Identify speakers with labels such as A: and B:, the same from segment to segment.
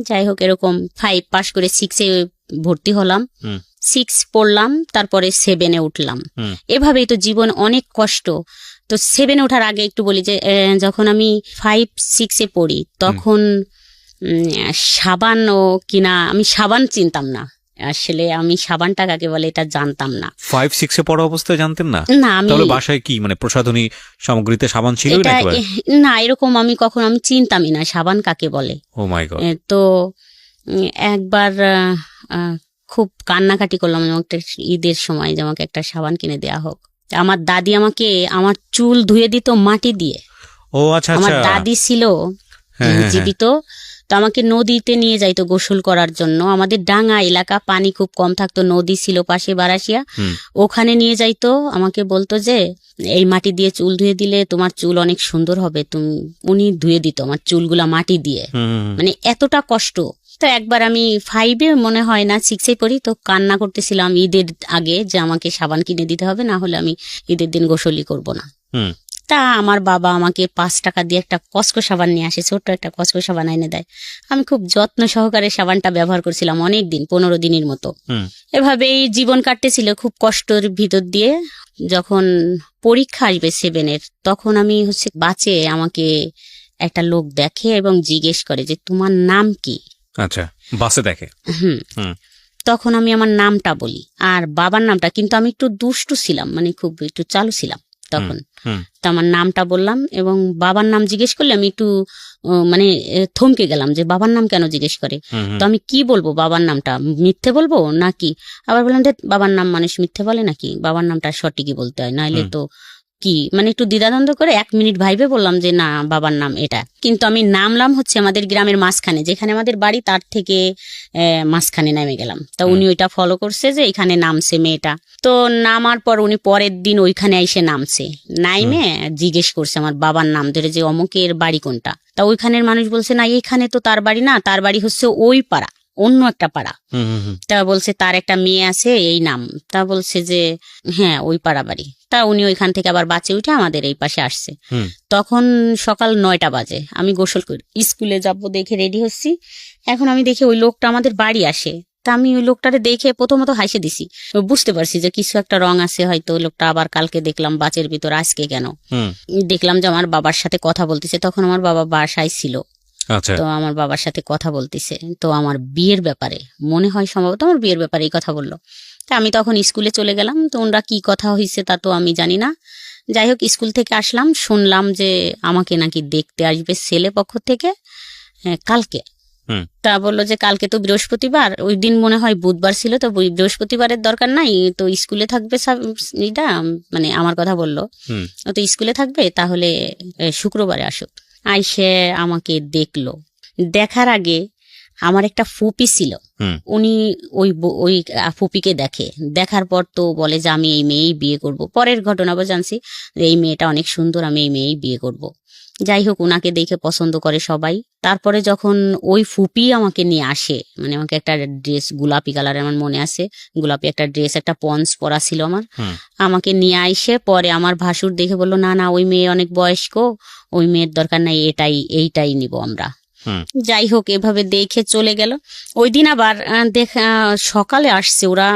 A: যাই হোক, এরকম 5 পাস করে 6-এ ভর্তি হলাম, 6 পড়লাম, তারপরে 7-এ উঠলাম। এভাবেই তো জীবন, অনেক কষ্ট। তো 7-এ ওঠার আগে একটু বলি যে যখন আমি 5-6-এ পড়ি তখন সাবান ও কিনা, আমি সাবান চিনতাম না আসলে, আমি সাবানটা কাকে বলে এটা জানতাম না।
B: 5-6-এ পড়া অবস্থায় জানতেন না?
A: না, আমি
B: বাসায় কি মানে প্রসাধনী সামগ্রীতে সাবান ছিল
A: না, এরকম আমি চিনতামই না সাবান কাকে বলে।
B: ও মাই গড।
A: তো একবার খুব কান্নাকাটি করলাম একটা ঈদের সময় যে আমাকে একটা সাবান কিনে দেয়া হোক। আমার দাদি আমাকে আমার চুল ধুয়ে দিত মাটি দিয়ে।
B: ও আচ্ছা,
A: আমার দাদি ছিল জীবিত, তো আমাকে নদীতে নিয়ে যাইতো গোসল করার জন্য। আমাদের ডাঙ্গা এলাকা, পানি খুব কম থাকতো, নদী ছিল পাশে বারাসিয়া, ওখানে নিয়ে যাইতো। আমাকে বলতো যে এই মাটি দিয়ে চুল ধুয়ে দিলে তোমার চুল অনেক সুন্দর হবে। উনি ধুয়ে দিত আমার চুলগুলা মাটি দিয়ে, মানে এতটা কষ্ট। তো একবার আমি 5-এ মনে হয় না 6-এ পড়ি, তো কান্না করতেছিলাম ঈদের আগে যে আমাকে সাবান কিনে দিতে হবে, না হলে আমি ঈদের দিন গোসলই করব না। তা আমার বাবা আমাকে 5 টাকা দিয়ে একটা কসকো সাবান নিয়ে আসে, ছোট্ট একটা কসকো সাবান এনে দেয়। আমি খুব যত্ন সহকারে সাবানটা ব্যবহার করছিলাম অনেক দিন, 15 দিনের মতো। এভাবেই জীবন কাটতেছিল খুব কষ্টের ভিতর দিয়ে। যখন পরীক্ষা আসবে 7-এর, তখন আমি বাসে আমাকে একটা লোক দেখে এবং জিজ্ঞেস করে যে তোমার নাম কি।
B: আচ্ছা, বাসে দেখে?
A: তখন আমি আমার নামটা বলি আর বাবার নামটা, কিন্তু আমি একটু দুষ্টু ছিলাম, মানে খুব একটু চালু ছিলাম তখন। তো আমার নামটা বললাম এবং বাবার নাম জিজ্ঞেস করলে আমি একটু মানে থমকে গেলাম যে বাবার নাম কেন জিজ্ঞেস করে। তো আমি কি বলবো, বাবার নামটা মিথ্যে বলবো নাকি? আবার বললাম যে বাবার নাম মানুষ মিথ্যে বলে নাকি, বাবার নামটা সঠিকই বলতে হয়, নাহলে তো কি, মানে একটু দ্বিধাদ্বন্দ্ব করে 1 মিনিট ভাইবে বললাম যে না, বাবার নাম এটা। কিন্তু আমি নামলাম আমাদের গ্রামের মাঝখানে, যেখানে আমাদের বাড়ি তার থেকে মাঝখানে নেমে গেলাম। তা উনি ওইটা ফলো করছে যে এখানে নামছে মেয়েটা। তো নামার পর উনি পরের দিন ওইখানে এসে নামছে, নাইমে জিজ্ঞেস করছে আমার বাবার নাম ধরে যে অমুকের বাড়ি কোনটা। তা ওইখানের মানুষ বলছে না, এখানে তো তার বাড়ি না, তার বাড়ি হচ্ছে ওই পাড়া, অন্য একটা পাড়া। তা বলছে তার একটা মেয়ে আছে এই নাম। তা বলছে যে হ্যাঁ ওই পাড়া বাড়ি। তা উনি ওইখান থেকে আবার বাঁচে উঠে আমাদের এই পাশে আসছে। তখন সকাল 9টা বাজে, আমি গোসল করে স্কুলে যাবো দেখে রেডি হচ্ছি। এখন আমি দেখি ওই লোকটা আমাদের বাড়ি আসে। তা আমি ওই লোকটারে দেখে প্রথমত হাসে দিছি, বুঝতে পারছি যে কিছু একটা রং আছে হয়তো। ওই লোকটা আবার কালকে দেখলাম বাসের ভিতর, আজকে কেন দেখলাম যে আমার বাবার সাথে কথা বলতেছে। তখন আমার বাবা বাসায় ছিল। তো আমার বাবার সাথে কথা বলতেছে, তো আমার বিয়ের ব্যাপারে মনে হয়, সম্ভবত আমার বিয়ের ব্যাপারে এই কথা বললো। তা আমি তখন স্কুলে চলে গেলাম। তো ওনারা কি কথা হয়েছে তা তো আমি জানি না। যাই হোক, স্কুল থেকে আসলাম, শুনলাম যে আমাকে নাকি দেখতে আসবে ছেলে পক্ষ থেকে কালকে। তা বললো যে কালকে তো বৃহস্পতিবার, ওই দিন মনে হয় বুধবার ছিল, তো বৃহস্পতিবারের দরকার নাই, তো স্কুলে থাকবে এটা, মানে আমার কথা বললো, তো স্কুলে থাকবে, তাহলে শুক্রবারে আসুক। আইসে আমাকে দেখলো। দেখার আগে আমার একটা ফুপি ছিল, উনি ওই ফুপিকে দেখে। দেখার পর তো বলে যে আমি এই মেয়েই বিয়ে করব। পরের ঘটনা জানছি যে এই মেয়েটা অনেক সুন্দর, আমি এই মেয়েই বিয়ে করব। যাই হোক, ওনাকে দেখে পছন্দ করে সবাই। তারপরে যখন ওই ফুপি আমাকে নিয়ে আসে, মানে আমাকে একটা ড্রেস গোলাপি কালারের, আমার মনে আছে, গোলাপি একটা ড্রেস, একটা পন্স পরা ছিল আমার, আমাকে নিয়ে আইসে পরে আমার ভাসুর দেখে বললো না না, ওই মেয়ে অনেক বয়স্ক, ওই মেয়ের দরকার নাই, এইটাই নিব আমরা। যাই হোক, এভাবে দেখে চলে গেল। ওই দিন আবার সকালে আসছে ওরা,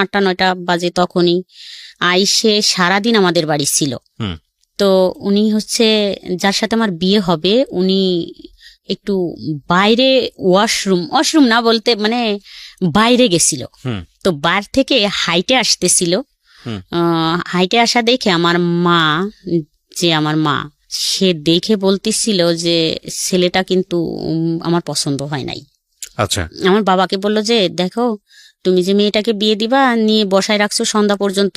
A: 8টা-9টা বাজে, তখনই আইসে সারাদিন আমাদের বাড়ি ছিল। তো উনি যার সাথে আমার বিয়ে হবে, উনি একটু বাইরে ওয়াশরুম না বলতে মানে বাইরে গেছিল। তো বাইরে থেকে হাইটে আসতেছিল। হাইটে আসা দেখে আমার মা সে দেখে বলতেছিল যে ছেলেটা কিন্তু আমার পছন্দ হয় নাই।
B: আচ্ছা, আমার
A: বাবাকে বললো যে দেখো, তুমি যে মেয়েটাকে বিয়ে দিবা নিয়ে বসায় রাখছো সন্ধ্যা পর্যন্ত,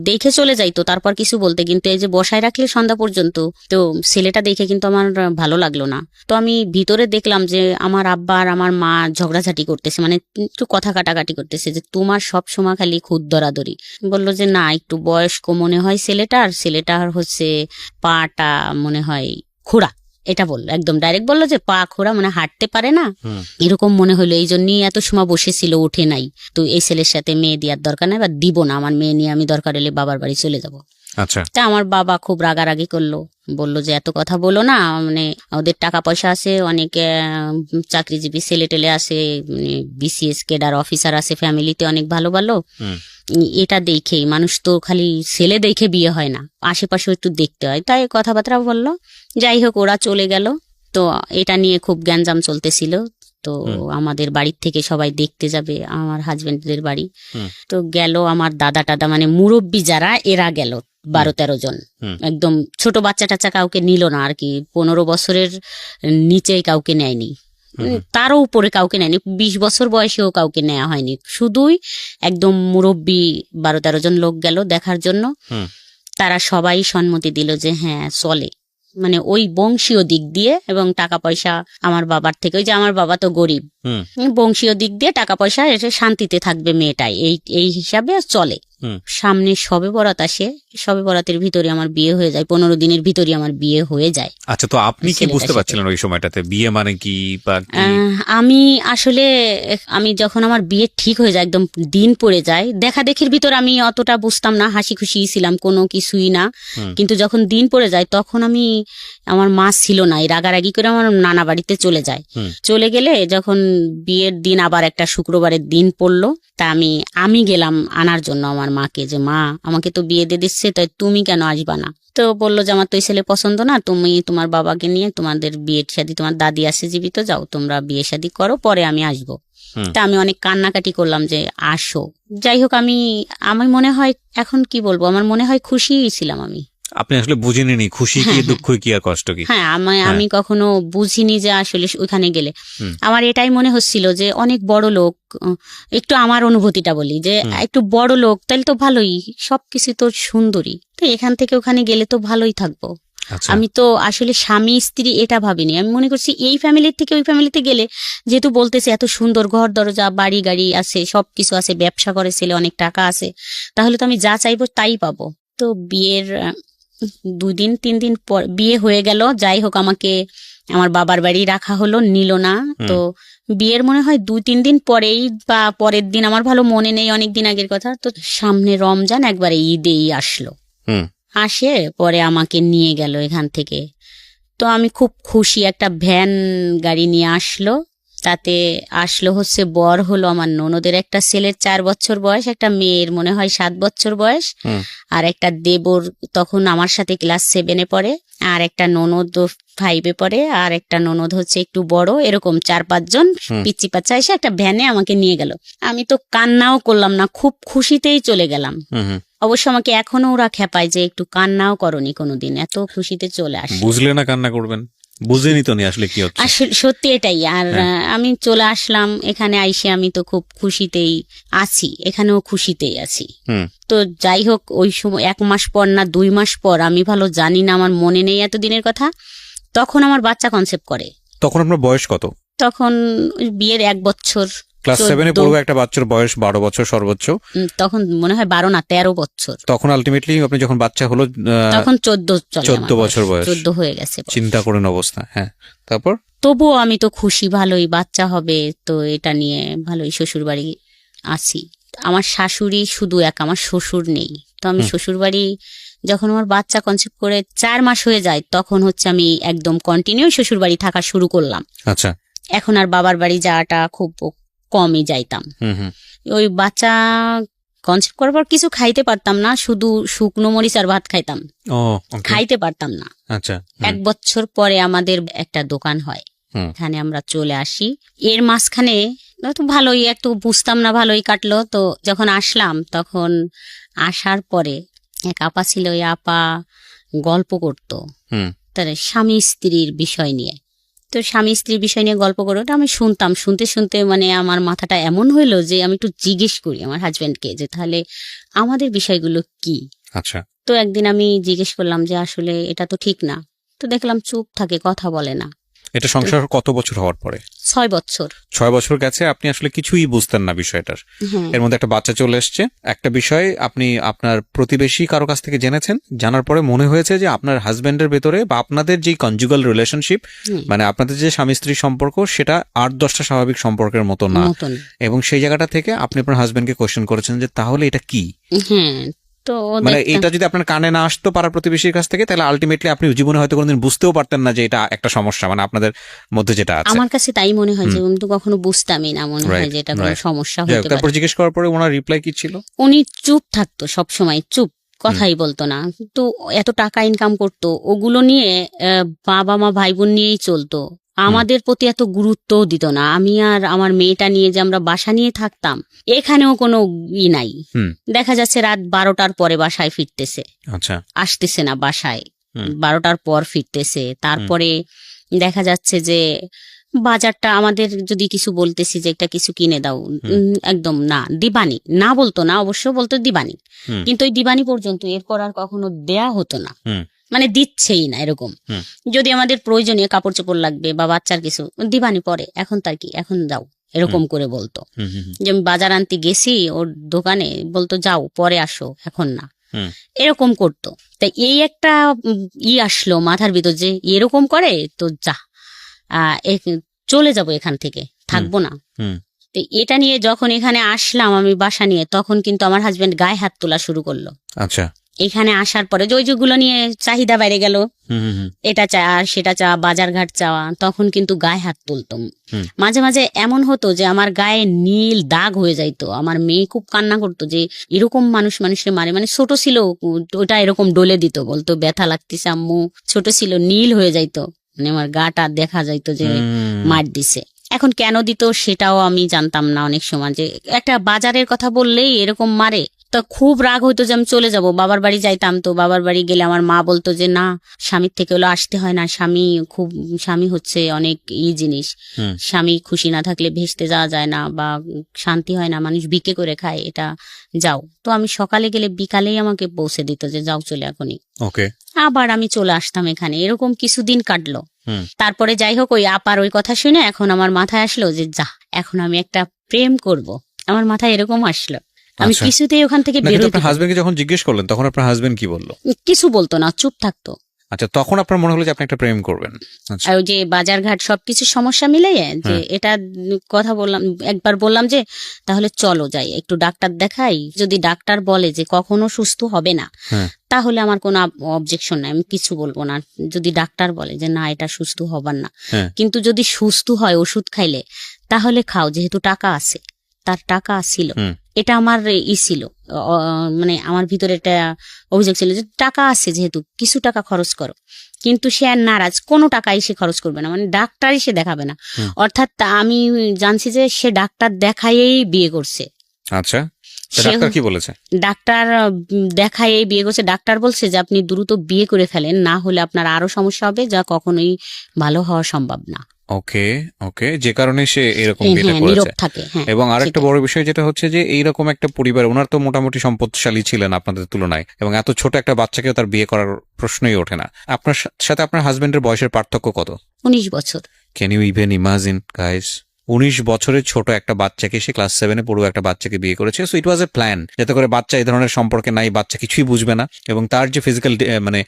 A: দেখে চলে যাইতো তারপর কিছু বলতে, কিন্তু এই যে বসায় রাখলে সন্ধ্যা পর্যন্ত, তো ছেলেটা দেখে কিন্তু আমার ভালো লাগলো না। তো আমি ভিতরে দেখলাম যে আমার আব্বা আর আমার মা ঝগড়াঝাটি করতেছে, মানে একটু কথা কাটাকাটি করতেছে যে তোমার সব সময় খালি খুদ ধরাধরি। বললো যে না, একটু বয়স্ক মনে হয় ছেলেটার পাটা মনে হয় খোড়া, এটা বললো, একদম ডাইরেক্ট বললো যে পা খোড়া, মানে হাঁটতে পারে না, এরকম মনে হলো। এই জন্যই এত সময় বসেছিল, ওঠে নাই। তো এই ছেলের সাথে মেয়ে দেওয়ার দরকার নাই, বা দিব না, আমার মেয়ে নিয়ে আমি দরকার হলে বাবার বাড়ি চলে যাব।
B: আচ্ছা
A: তা আমার বাবা খুব রাগারাগি করলো, বললো যে এত কথা বলো না, মানে ওদের টাকা পয়সা আছে, অনেক চাকরিজীবী ছেলে টেলে আছে, বিসিএস কেডার অফিসার আছে ফ্যামিলিতে অনেক ভালো ভালো। এটা দেখেই মানুষ তো খালি ছেলে দেখে বিয়ে হয় না, আশেপাশে একটু দেখতে হয়, তাই কথাবার্তা বললো। যাই হোক, ওরা চলে গেল। তো এটা নিয়ে খুব গ্যাঞ্জাম চলতেছিল। তো আমাদের বাড়ির থেকে সবাই দেখতে যাবে আমার হাজবেন্ডদের বাড়ি। তো গেল আমার দাদা টাদা, মানে মুরব্বী যারা, এরা গেল 12-13 জন। একদম ছোট বাচ্চা টাচ্চা কাউকে নিল না আর কি, 15 বছরের নিচে কাউকে নেয়নি, তারও উপরে কাউকে নেয়নি, 20 বছর বয়সেও কাউকে নেওয়া হয়নি, শুধুই একদম মুরব্বী 12-13 জন লোক গেল দেখার জন্য। তারা সবাই সম্মতি দিল যে হ্যাঁ চলে, মানে ওই বংশীয় দিক দিয়ে এবং টাকা পয়সা আমার বাবার থেকে, ওই যে আমার বাবা তো গরিব, বংশীয় দিক দিয়ে টাকা পয়সা এসে শান্তিতে থাকবে মেয়েটাই, এই হিসাবে চলে। সামনে সবে বরাত আসে, সবে বরাতের ভিতরে আমার বিয়ে হয়ে যায়, 15 দিনের ভিতরে আমার বিয়ে হয়ে যায়।
B: আচ্ছা, তো আপনি কি বুঝতে পারছিলেন ওই সময়টাতে বিয়ে মানে কি?
A: আমি আসলে আমি যখন আমার বিয়ে ঠিক হয়ে যায়, একদম দিন পড়ে যায়, দেখা দেখির ভিতর আমি অতটা বুঝতাম না, হাসি খুশি ছিলাম, কোনো কিছুই না। কিন্তু যখন দিন পড়ে যায় তখন আমি, আমার মা ছিল না, এই রাগারাগি করে আমার নানা বাড়িতে চলে যায়। চলে গেলে যখন বিয়ের দিন আবার একটা শুক্রবারের দিন পড়লো, তা আমি গেলাম আনার জন্য আমার মাকে, যে মা আমাকে তো বিয়ে দিয়ে দিচ্ছে, তাই তুমি কেন আসবা না? তো বললো যে আমার তো এই ছেলে পছন্দ না, তুমি তোমার বাবাকে নিয়ে তোমাদের বিয়ের শাদী, তোমার দাদি আছে জীবিত, যাও তোমরা বিয়ে শাদী করো, পরে আমি আসবো। তা আমি অনেক কান্নাকাটি করলাম যে আসো। যাই হোক, আমি মনে হয় এখন কি বলবো, আমার মনে হয় খুশি ছিলাম আমি।
B: আপনি আসলে বুঝিনি খুশি কি দুঃখ কি আর কষ্ট কি?
A: হ্যাঁ, আমি কখনো বুঝিনি যে আসলে ওইখানে গেলে আমার এটাই মনে হচ্ছিল যে অনেক বড় লোক, একটু আমার অনুভূতিটা বলি যে একটু বড় লোক, তাহলে তো ভালোই, সবকিছু তো সুন্দরী, তো এখান থেকে ওখানে গেলে তো ভালোই থাকবো। আমি তো আসলে স্বামী স্ত্রী এটা ভাবিনি, আমি মনে করছি এই ফ্যামিলির থেকে ওই ফ্যামিলিতে গেলে, যেহেতু বলতেছে এত সুন্দর ঘর দরজা বাড়ি গাড়ি আছে, সবকিছু আছে, ব্যবসা করে ছেলে, অনেক টাকা আছে, তাহলে তো আমি যা চাইবো তাই পাবো। তো বিয়ের 2-3 দিন পর বিয়ে হয়ে গেল। যাই হোক, আমাকে আমার বাবার বাড়ি রাখা হলো, নিল না। তো বিয়ের মনে হয় 2-3 দিন পরেই বা পরের দিন, আমার ভালো মনে নেই, অনেক দিন আগের কথা। তো সামনে রমজান, একবারে ঈদেই আসলো, আসে পরে আমাকে নিয়ে গেল এখান থেকে। তো আমি খুব খুশি, একটা ভ্যান গাড়ি নিয়ে আসলো, তাতে আসলো হচ্ছে বর হলো আমার ননদের একটা ছেলের 4 বছর বয়স, একটা মেয়ের মনে হয় 7 বছর বয়স, আর একটা দেবর তখন আমার সাথে ক্লাস 7-এ পড়ে, আর একটা ননদ 5-এ পড়ে, আর একটা ননদ হচ্ছে একটু বড়, এরকম 4-5 জন পিচ্চি পাচ্চা এসে একটা ভ্যানে আমাকে নিয়ে গেল। আমি তো কান্নাও করলাম না, খুব খুশিতেই চলে গেলাম। অবশ্য আমাকে এখনো ওরা খেপায় যে একটু কান্নাও করনি কোনোদিন, এত খুশিতে চলে আসে।
B: বুঝলে না কান্না করবেন, বুঝেনি তো নি আসলে কি হচ্ছে,
A: সত্যি এটাই। আর আমি চলে আসলাম এখানে, আইসে আমি তো খুব খুশিতেই আছি, এখানেও খুশিতেই আছি। তো যাই হোক, ওই সময় 1 মাস পর না 2 মাস পর, আমি ভালো জানি না, আমার মনে নেই এত দিনের কথা, তখন আমার বাচ্চা কনসেপ্ট করে।
B: তখন আপনার বয়স কত?
A: তখন বিয়ের 1 বছর,
B: ক্লাস 7-এ পড়বে একটা বাচ্চার বয়স 12 বছর সর্বোচ্চ,
A: তখন মনে হয় 12 না 13 বছর।
B: তখন আলটিমেটলি আপনি যখন বাচ্চা হলো
A: তখন 14
B: বছর বয়স,
A: 14 হয়ে গেছে।
B: চিন্তা করেন অবস্থা। হ্যাঁ, তারপর
A: তবুও আমি তো খুশি, ভালোই বাচ্চা হবে, তো এটা নিয়ে ভালোই শ্বশুর বাড়ি আছি। আমার শাশুড়ি শুধু এক, আমার শ্বশুর নেই। তো আমি শ্বশুর বাড়ি যখন আমার বাচ্চা কনসেপ্ট করে 4 মাস হয়ে যায়, তখন হচ্ছে আমি একদম কন্টিনিউ শ্বশুর বাড়ি থাকা শুরু করলাম।
B: আচ্ছা,
A: এখন আর বাবার বাড়ি যাওয়াটা খুব কমই যাইতাম। ওই বাচ্চা কনসেপ্ট করার পর কিছু খাইতে পারতাম না, শুধু শুকনো মরিচ আর ভাত খাইতাম, খাইতে পারতাম না।
B: আচ্ছা,
A: 1 বছর পরে আমাদের একটা দোকান হয়, এখানে আমরা চলে আসি। এর মাঝখানে তো ভালোই, একটু বুঝতাম না, ভালোই কাটলো। তো যখন আসলাম, তখন আসার পরে এক আপা ছিল, ওই আপা গল্প করতো তার স্বামী স্ত্রীর বিষয় নিয়ে। তো স্বামী স্ত্রীর বিষয় নিয়ে গল্প করে ওটা আমি শুনতাম, শুনতে শুনতে মানে আমার মাথাটা এমন হইলো যে আমি একটু জিজ্ঞেস করি আমার হাজবেন্ডকে যে তাহলে আমাদের বিষয়গুলো কি।
B: আচ্ছা,
A: তো একদিন আমি জিজ্ঞেস করলাম যে আসলে এটা তো ঠিক না। তো দেখলাম চুপ থাকে, কথা বলে না।
B: এটা সংসার কত বছর হওয়ার পরে?
A: 6 বছর।
B: 6 বছর গেছে, আপনি আসলে কিছুই বুঝতেন না বিষয়টার। এর মধ্যে একটা বাচ্চা চলে এসছে, একটা বিষয় আপনি আপনার প্রতিবেশী কারো কাছ থেকে জেনেছেন, জানার পরে মনে হয়েছে যে আপনার হাজবেন্ডের ভেতরে বা আপনাদের যে কনজুগাল রিলেশনশিপ, মানে আপনাদের যে স্বামী স্ত্রী সম্পর্ক, সেটা 8-10টা স্বাভাবিক সম্পর্কের মতো না। এবং সেই জায়গাটা থেকে আপনি আপনার হাজবেন্ডকে কোয়েশ্চেন করেছেন যে তাহলে এটা কি।
A: হ্যাঁ, তো ও
B: মানে
A: দেখতাম।
B: এটা যদি আপনার কানে না আসতো পাড়া প্রতিবেশীর কাছ থেকে, তাহলে আলটিমেটলি আপনি জীবনে হয়তো কোনোদিন বুঝতেও পারতেন না যে এটা একটা সমস্যা, মানে আপনাদের মধ্যে যেটা আছে।
A: আমার কাছে তাই মনে হয় যে আমি তো কখনো বুঝতামই না, মনে হয় যে এটা কোনো সমস্যা হতে পারে।
B: তারপর জিজ্ঞেস করার পরে ওনার রিপ্লাই কি ছিল?
A: উনি চুপ থাকতো সব সময়, চুপ, কথাই বলতো না। তো এত টাকা ইনকাম করতো, ওগুলো নিয়ে বাবা মা ভাই বোন নিয়েই চলতো, আমাদের প্রতি এত গুরুত্বও দিত না। আমি আর আমার মেয়েটা নিয়ে যে আমরা বাসা নিয়ে থাকতাম, এখানেও কোনো নাই। দেখা যাচ্ছে রাত 12টার পরে বাসায় ফিরতেছে,
B: আচ্ছা,
A: আসতেছে না বাসায়, 12টার পর ফিরতেছে। তারপরে দেখা যাচ্ছে যে বাজারটা আমাদের যদি কিছু বলতেছি যে একটা কিছু কিনে দাও, একদম না, দিবানি, না বলতো না, অবশ্য বলতো দিবানি, কিন্তু ওই দিবানি পর্যন্ত, এরপর আর কখনো দেয়া হতো না, মানে দিচ্ছেই না এরকম। যদি আমাদের প্রয়োজনীয় কাপড় চোপড় লাগবে বা বাচ্চার কিছু, দিবানি পরে, এখন তার কি, এখন যাও, এরকম করে বলতো। যে আমি বাজার আনতে গেছি ওর দোকানে, বলতো যাও পরে আসো, এখন না, এরকম করতো। তাই এই একটা আসলো মাথার ভিতর যে এরকম করে, তো যা, চলে যাব এখান থেকে, থাকবো না। তো এটা নিয়ে যখন এখানে আসলাম আমি বাসা নিয়ে, তখন কিন্তু আমার হাজবেন্ড গায়ে হাত তোলা শুরু করলো।
B: আচ্ছা,
A: এখানে আসার পরে যে ওই যেগুলো নিয়ে চাহিদা বাইরে গেল, এটা চা আর সেটা চা, বাজার ঘাট চাওয়া, তখন কিন্তু গায়ে হাত তুলতাম। মাঝে মাঝে এমন হতো যে আমার গায়ে নীল দাগ হয়ে যাইতো, আমার মেয়ে খুব কান্না করতো যে এরকম মানুষের মারে, মানে ছোট ছিল ওটা, এরকম ডলে দিত, বলতো ব্যথা লাগতেছে আম্মু, ছোট ছিল, নীল হয়ে যাইতো, মানে আমার গাটা দেখা যাইতো যে মার দিছে। এখন কেন দিত সেটাও আমি জানতাম না অনেক সময়, যে একটা বাজারের কথা বললেই এরকম মারে। তো খুব রাগ হইতো যে আমি চলে যাব, বাবার বাড়ি যাইতাম। তো বাবার বাড়ি গেলে আমার মা বলতো যে না, স্বামীর থেকে হলো আসতে হয় না, স্বামী হচ্ছে অনেক জিনিস, স্বামী খুশি না থাকলে ভেসতে যাওয়া যায় না বা শান্তি হয় না, মানুষ ভিক্ষে করে খায়, এটা যাও। তো আমি সকালে গেলে বিকালেই আমাকে পৌঁছে দিত যে যাও চলে এখনই।
B: ওকে,
A: আবার আমি চলে আসতাম এখানে, এরকম কিছুদিন কাটলো। তারপরে যাই হোক, ওই আপার ওই কথা শুনে এখন আমার মাথায় আসলো যে যা, এখন আমি একটা প্রেম করব, আমার মাথায় এরকম আসলো। আমি কিছুতেই ওখান থেকে বেরোতে।
B: আপনার হাজবেন্ডকে যখন জিজ্ঞেস করলেন তখন আপনার হাজবেন্ড কি বললো?
A: কিছু বলতো না, চুপ থাকতো।
B: আচ্ছা, তখন আপনার মনে হলো যে আপনি একটা প্রেম করবেন।
A: আর ওই যে বাজার ঘাট সবকিছু সমস্যা মিলিয়ে যে এটা কথা বললাম, একবার বললাম যে তাহলে চলো যাই একটু ডাক্তার দেখাই, যদি ডাক্তার বলে যে কখনো সুস্থ হবে না, তাহলে আমার কোনো অবজেকশন নাই, আমি কিছু বলবো না। যদি ডাক্তার বলে যে না এটা সুস্থ হবার না, কিন্তু যদি সুস্থ হয় ওষুধ খাইলে, তাহলে খাও, যেহেতু টাকা আছে, তার টাকা ছিল, এটা আমার ছিল, মানে আমার ভিতরে একটা অভিযোগ ছিল যে টাকা আছে যেহেতু কিছু টাকা খরচ করো। কিন্তু সে আর নারাজ, কোনো টাকাই সে খরচ করবে না, মানে ডাক্তারই সে দেখাবে না। অর্থাৎ আমি জানছি যে সে ডাক্তার দেখাইয়েই বিয়ে করছে।
B: আচ্ছা, ডাক্তার কি বলেছে?
A: ডাক্তার দেখাইয়েই বিয়ে করছে। ডাক্তার বলছে যে আপনি দ্রুত বিয়ে করে ফেলেন, না হলে আপনার আরো সমস্যা হবে, যা কখনোই ভালো হওয়া সম্ভব না।
B: ওকে ওকে, যে কারণে সে এরকম বিয়েটা করেছে। এবং আরেকটা বড় বিষয় যেটা হচ্ছে যে এইরকম একটা পরিবার, ওনার তো মোটামুটি সম্পদশালী ছিলেন আপনাদের তুলনায়, এবং এত ছোট একটা বাচ্চাকেও তার বিয়ে করার প্রশ্নই ওঠে না। আপনার সাথে আপনার হাজবেন্ডের বয়সের পার্থক্য কত?
A: 19 বছর।
B: Can you even imagine guys, 19 বছরের ছোট একটা বাচ্চাকে, সে ক্লাস 7-এ পড়ুয়া একটা বাচ্চাকে বিয়ে করেছে। So it was A plan, যাতে করে বাচ্চা এই ধরনের সম্পর্কে নাই, বাচ্চা কিছুই বুঝবে না, এবং তার যে ফিজিক্যাল মানে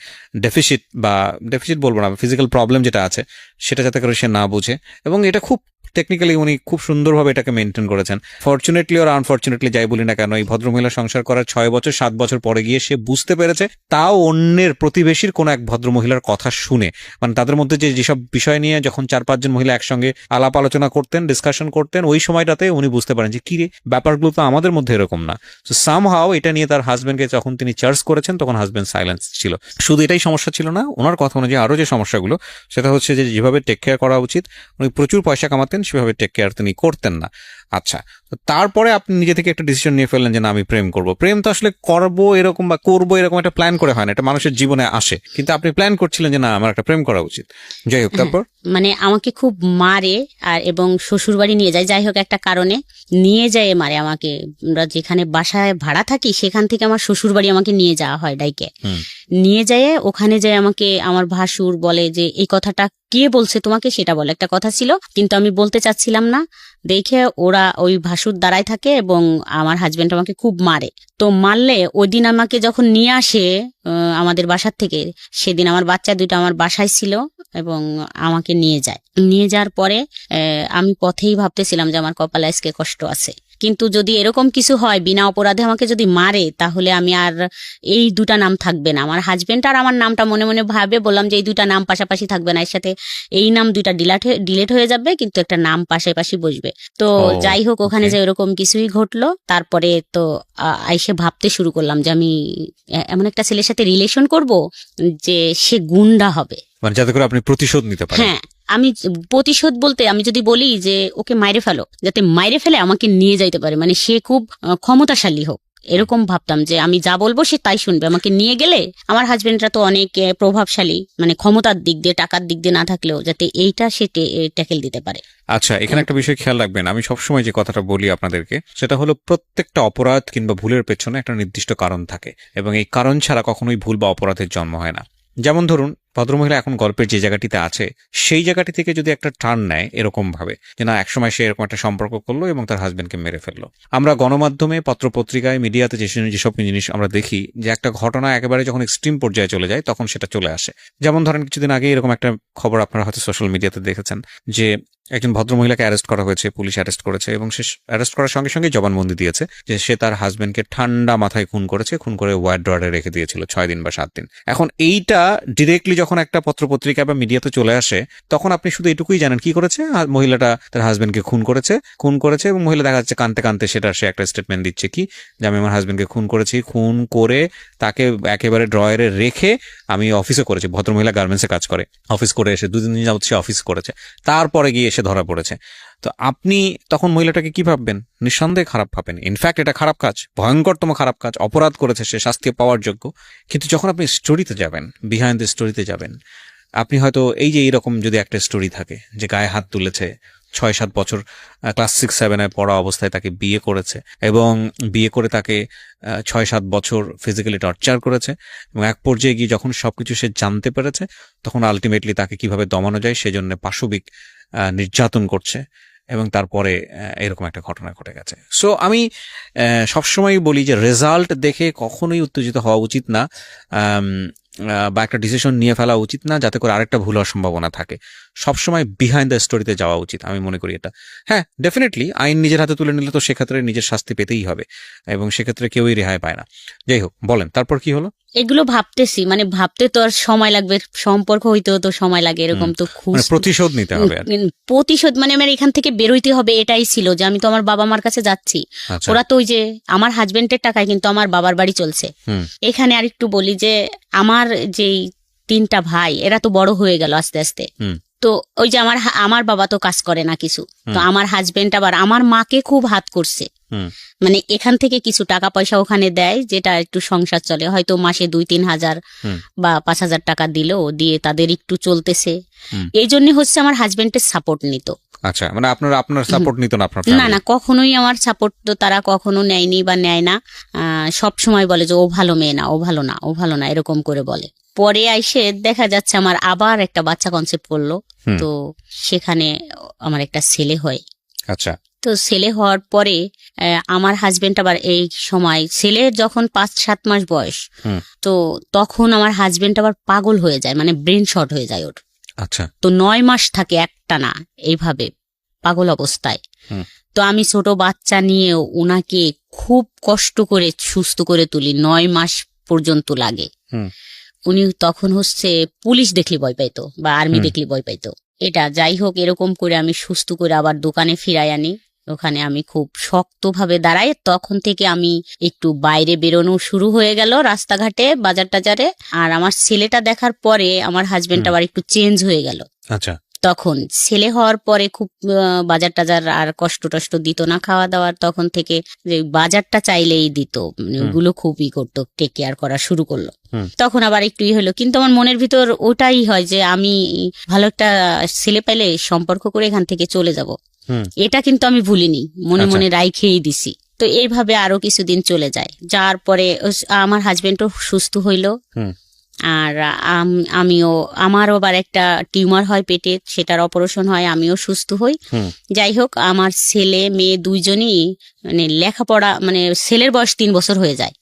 B: ডেফিসিট বলবো না, ফিজিক্যাল প্রবলেম যেটা আছে সেটা যাতে করে সে না বুঝে। এবং এটা খুব টেকনিক্যালি উনি খুব সুন্দরভাবে এটাকে মেনটেন করেছেন। ফরচুনেটলি আর আনফরচুনেটলি যাই বলি না কেন, এই ভদ্রমহিলা সংসার করার 6 বছর 7 বছর পরে গিয়ে সে বুঝতে পেরেছে, তাও অন্যের প্রতিবেশীর কোনো এক ভদ্রমহিলার কথা শুনে, মানে তাদের মধ্যে যেসব বিষয় নিয়ে যখন 4-5 জন মহিলা একসঙ্গে আলাপ আলোচনা করতেন, ডিসকাশন করতেন, ওই সময়টাতে উনি বুঝতে পারেন যে কি রে, ব্যাপারগুলো তো আমাদের মধ্যে এরকম না। সো সামহাও এটা নিয়ে তার হাজবেন্ডকে যখন তিনি চার্জ করেছেন, তখন হাজবেন্ড সাইলেন্স ছিল। শুধু এটাই সমস্যা ছিল না, ওনার কথা অনুযায়ী আরো যে সমস্যাগুলো, সেটা হচ্ছে যে যেভাবে টেক কেয়ার করা উচিত, উনি প্রচুর পয়সা কামাতেন, সেভাবে টেক কেয়ার তিনি করতেন না। আচ্ছা, তারপরে আপনি নিজে থেকে একটা ডিসিশন নিয়ে ফেললেন যে না আমি প্রেম করব। প্রেম তো আসলে করবো এরকম বা করবো এরকম একটা প্ল্যান করে হয় না, এটা মানুষের জীবনে আসে, কিন্তু আপনি প্ল্যান করছিলেন যে না আমার একটা প্রেম করা উচিত। যাই হোক, তারপর
A: মানে আমাকে খুব মারে আর এবং শ্বশুর বাড়ি নিয়ে যায়, যাই হোক একটা কারণে নিয়ে যায় মারে আমাকে। আমরা যেখানে বাসায় ভাড়া থাকি সেখান থেকে আমার শ্বশুর বাড়ি আমাকে নিয়ে যাওয়া হয় ডাইকে, নিয়ে যায়। ওখানে যায় আমাকে আমার ভাসুর বলে যে এই কথাটা কে বলছে তোমাকে, সেটা বলে, একটা কথা ছিল কিন্তু আমি বলতে চাচ্ছিলাম না দেখে ওরা ওই ভাসুর দাঁড়ায় থাকে এবং আমার হাজবেন্ড আমাকে খুব মারে। তো মারলে ওই দিন আমাকে যখন নিয়ে আসে আমাদের বাসার থেকে, সেদিন আমার বাচ্চা দুটো আমার বাসায় ছিল এবং আমাকে নিয়ে যায়। নিয়ে যাওয়ার পরে আমি পথেই ভাবতেছিলাম যে আমার কপালে আজকে কষ্ট আছে, কিন্তু যদি এরকম কিছু হয় বিনা অপরাধে আমাকে যদি মারে তাহলে আমি আর এই দুটা নাম থাকবে না। আমার হাজবেন্ড আর আমার নামটা মনে মনে ভাবে বললাম যে এই দুটা নাম পাশাপাশি থাকবে না, এর সাথে এই নাম দুইটা ডিলেট হয়ে যাবে, কিন্তু একটা নাম পাশাপাশি বসবে। তো যাই হোক ওখানে যে এরকম কিছুই ঘটলো। তারপরে তো আইসে ভাবতে শুরু করলাম যে আমি এমন একটা ছেলের সাথে রিলেশন করব যে সে গুন্ডা হবে,
B: মানে যাতে করে আপনি প্রতিশোধ নিতে পারেন।
A: হ্যাঁ, আমি প্রতিশোধ বলতে আমি যদি বলি যে ওকে মাইরে ফেলো, যাতে মাইরে ফেলে আমাকে নিয়ে যাইতে পারে, মানে সে খুব ক্ষমতাশালী হোক, এরকম ভাবতাম যে আমি যা বলবো সে তাই শুনবে, আমাকে নিয়ে গেলে। আমার হাজবেন্ডরা তো অনেক প্রভাবশালী, মানে ক্ষমতার দিক দিয়ে টাকার দিক দিয়ে না থাকলেও যাতে এইটা সে ট্যাকেল দিতে পারে।
B: আচ্ছা, এখানে একটা বিষয় খেয়াল রাখবেন, আমি সবসময় যে কথাটা বলি আপনাদেরকে সেটা হলো প্রত্যেকটা অপরাধ কিংবা ভুলের পেছনে একটা নির্দিষ্ট কারণ থাকে, এবং এই কারণ ছাড়া কখনোই ভুল বা অপরাধের জন্ম হয় না। যেমন ধরুন ভদ্রমহিলা এখন গল্পের যে জায়গাটিতে আছে সেই জায়গাটি থেকে যদি একটা টার্ন নেয় এরকম ভাবে যে না একসময় সে এরকম একটা সম্পর্ক করলো এবং তার হাজবেন্ডকে মেরে ফেললো। আমরা গণমাধ্যমে, পত্রপত্রিকায়, মিডিয়াতে যেসব জিনিস আমরা দেখি যে একটা ঘটনা একেবারে যখন এক্সট্রিম পর্যায়ে চলে যায় তখন সেটা চলে আসে। যেমন ধরেন কিছুদিন আগে এরকম একটা খবর আপনারা হয়তো সোশ্যাল মিডিয়াতে দেখেছেন যে একজন ভদ্রমহিলাকে অ্যারেস্ট করা হয়েছে, পুলিশ অ্যারেস্ট করেছে এবং সে অ্যারেস্ট করার সঙ্গে সঙ্গে জবানবন্দি দিয়েছে যে সে তার হাজবেন্ডকে ঠান্ডা মাথায় খুন করেছে, খুন করে ওয়ার ড্রয়ারে রেখে দিয়েছিল 6 দিন বা 7 দিন। এখন এইটা ডিরেক্টলি যখন একটা পত্রপত্রিকা বা মিডিয়াতে চলে আসে তখন আপনি শুধু এটুকুই জানেন কি করেছে, মহিলাটা তার হাজবেন্ডকে খুন করেছে এবং মহিলা দেখা যাচ্ছে কানতে কানতে সে একটা স্টেটমেন্ট দিচ্ছে কি যে আমি আমার হাজবেন্ডকে খুন করেছি, খুন করে তাকে একেবারে ড্রয়ারে রেখে আমি অফিসে করেছি। ভদ্রমহিলা গার্মেন্টসে কাজ করে, অফিস করে এসে 2 দিন যাবত সে অফিস করেছে, তারপরে গিয়ে এসে ধরা পড়েছে। তো আপনি তখন মহিলাটাকে কি ভাববেন? নিঃসন্দেহে খারাপ ভাবেন। ইনফ্যাক্ট এটা খারাপ কাজ, ভয়ঙ্করতম খারাপ কাজ, অপরাধ করেছে সে, শাস্তি পাওয়ার যোগ্য। কিন্তু যখন আপনি স্টোরিতে যাবেন, বিহাইন্ড দ্য স্টোরিতে যাবেন, আপনি হয়তো এই যে এইরকম যদি একটা স্টোরি থাকে যে গায়ে হাত তুলেছে, 6-7 বছর ক্লাস 6-7 পড়া অবস্থায় তাকে বিয়ে করেছে এবং বিয়ে করে তাকে 6-7 বছর ফিজিক্যালি টর্চার করেছে এবং এক পর্যায়ে গিয়ে যখন সবকিছু সে জানতে পেরেছে তখন আলটিমেটলি তাকে কিভাবে দমানো যায় সেজন্য পাশবিক নির্যাতন করছে এবং তারপরে এরকম একটা ঘটনা ঘটে গেছে। সো আমি সবসময় বলি যে রেজাল্ট দেখে কখনোই উত্তেজিত হওয়া উচিত না, বা একটা ডিসিশন নিয়ে ফেলা উচিত না যাতে করে আরেকটা ভুল হওয়ার সম্ভাবনা থাকে। সবসময় বিহাইন্ড দ্য স্টোরিতে যাওয়া উচিত, আমি মনে করি এটা। হ্যাঁ, ডেফিনেটলি আইন নিজের হাতে তুলে নিলে তো সেক্ষেত্রে নিজের শাস্তি পেতেই হবে এবং সেক্ষেত্রে কেউই রেহাই পায় না। যাই হোক, বলেন তারপর কি হলো?
A: এগুলো ভাবতেছি, মানে ভাবতে তো আর সময় লাগবে, সম্পর্ক হইতেও তো সময় লাগে, এরকম তো
B: প্রতিশোধ নিতে হবে।
A: প্রতিশোধ মানে আমার এখান থেকে বেরোইতে হবে, এটাই ছিল যে আমি তো আমার বাবা মার কাছে যাচ্ছি। ওরা তো ওই যে আমার হাজবেন্ডের টাকায় কিন্তু আমার বাবার বাড়ি চলছে। এখানে আর একটু বলি যে আমার যেই 3টা ভাই এরা তো বড় হয়ে গেল আস্তে আস্তে। তো ওই যে আমার বাবা তো কাজ করে না কিছু, তো আমার হাজবেন্ড আবার আমার মাকে খুব হাত করছে, মানে এখান থেকে কিছু টাকা পয়সা ওখানে দেয় যেটা একটু সংসার চলে, হয়তো মাসে 2-3 হাজার বা 5 হাজার টাকা দিলেও দিয়ে তাদের একটু চলতেছে। এই জন্য হচ্ছে আমার হাজবেন্ডের সাপোর্ট নিত।
B: আচ্ছা, মানে আপনার সাপোর্ট নিত না? আপনার
A: না, কখনোই আমার সাপোর্ট তো তারা কখনো নেয়নি বা নেয় না। সব সময় বলে যে ও ভালো মেয়ে না, ও ভালো না, ও ভালো না, এরকম করে বলে। পরে আইসে দেখা যাচ্ছে আমার আবার একটা বাচ্চা কনসেপ্ট করলো, তো সেখানে আমার একটা ছেলে হয়।
B: আচ্ছা,
A: তো ছেলে হওয়ার পরে আমার হাজবেন্ড আবার এই সময় ছেলের যখন 5-7 মাস বয়স, তো তখন আমার হাজবেন্ড আবার পাগল হয়ে যায়, মানে ব্রেন শর্ট হয়ে যায় ওর।
B: আচ্ছা,
A: তো 9 মাস থাকে একটানা এইভাবে পাগল অবস্থায়। তো আমি ছোট বাচ্চা নিয়ে ওনাকে খুব কষ্ট করে সুস্থ করে তুলি, 9 মাস পর্যন্ত লাগে। উনি তখন হচ্ছে পুলিশ দেখলে ভয় পাইতো বা আর্মি দেখলে ভয় পাইতো। এটা যাই হোক, এরকম করে আমি সুস্থ করে আবার দোকানে ফিরাই আনি। ওখানে আমি খুব শক্তভাবে দাঁড়াই। তখন থেকে আমি একটু বাইরে বেরোনো শুরু হয়ে গেল, রাস্তাঘাটে, বাজার টাজারে। আর আমার ছেলেটা দেখার পরে আমার হাজবেন্ড আবার একটু চেঞ্জ হয়ে গেল।
B: আচ্ছা,
A: তখন ছেলে হওয়ার পরে খুব বাজার টাজার আর কষ্ট টষ্ট দিত না, খাওয়া দাওয়ার তখন থেকে যে বাজারটা চাইলেই দিত, ওগুলো খুবই করতো, টেক কেয়ার করা শুরু করলো। তখন আবার একটু হলো, কিন্তু আমার মনের ভিতর ওটাই হয় যে আমি ভালো একটা ছেলে পেলে সম্পর্ক করে এখান থেকে চলে যাব। এটা কিন্তু আমি ভুলিনি, মনে মনে রাইখেই দিছি। তো এইভাবে আরো কিছুদিন চলে যায়, যার পরে আমার হাজবেন্ডও সুস্থ হইলো। আর আমারও আবার একটা টিউমার হয় পেটে, সেটার অপারেশন হয়, আমিও সুস্থ হই। যাই হোক, আমার ছেলে মেয়ে দুইজনই মানে লেখাপড়া, মানে ছেলের বয়স 3 বছর হয়ে যায়,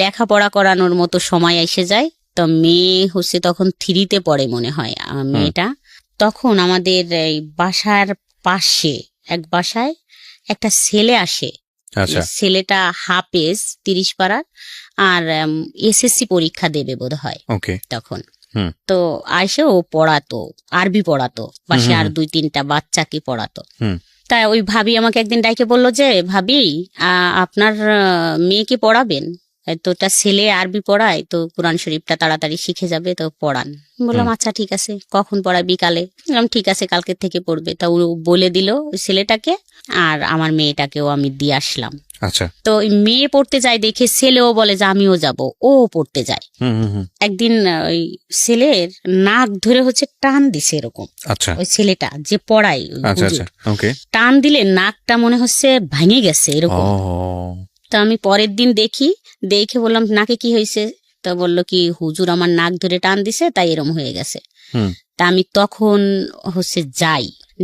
A: লেখাপড়া করানোর মতো সময় এসে যায়। তো মেয়ে হচ্ছে তখন 3তে পড়ে মনে হয় মেয়েটা। তখন আমাদের এই বাসার পাশে এক বাসায় একটা ছেলে আসে,
B: আচ্ছা
A: ছেলেটা হাফেজ 30 পাড়ার, আর এসএসসি পরীক্ষা দেবে বোধ হয়
B: ওকে
A: তখন।
B: হুম।
A: তো আইসে ও পড়াতো, আরবি পড়াতো, পাশে
B: হুম,
A: আর
B: হুম।
A: 2-3টা বাচ্চাকে পড়াতো।
B: হুম।
A: তাই ওই ভাবি আমাকে একদিন ডাইকে বললো যে, ভাবি আপনার মেয়েকে পড়াবেন, তো একটা ছেলে আরবি পড়ায়, তো কোরআন শরীফটা তাড়াতাড়ি শিখে যাবে, তো পড়ান। বললাম আচ্ছা ঠিক আছে, কখন পড়ায়? বিকালে। বললাম ঠিক আছে, কালকে থেকে পড়বে। তা ও বলে দিল ওই ছেলেটাকে, আর আমার মেয়েটাকেও আমি দিয়ে আসলাম।
B: আচ্ছা
A: তো ওই মেয়ে পড়তে যায় দেখে ছেলেও বলে যে আমিও যাব, ও পড়তে যায়।
B: হুম হুম হুম
A: একদিন ওই ছেলের নাক ধরে টান দিছে এরকম,
B: আচ্ছা
A: ওই ছেলেটা যে পড়ায় ওই
B: আচ্ছা
A: হুজুর।
B: আচ্ছা ওকে
A: টান দিলে নাকটা মনে হচ্ছে ভেঙে গেছে
B: ও
A: এরকম। তো আমি পরের দিন দেখে বললাম নাকে কি হয়েছে? তা বললো কি, হুজুর আমার নাক ধরে টান দিছে, তাই এরম হয়ে গেছে।
B: হুম
A: তা আমি তখন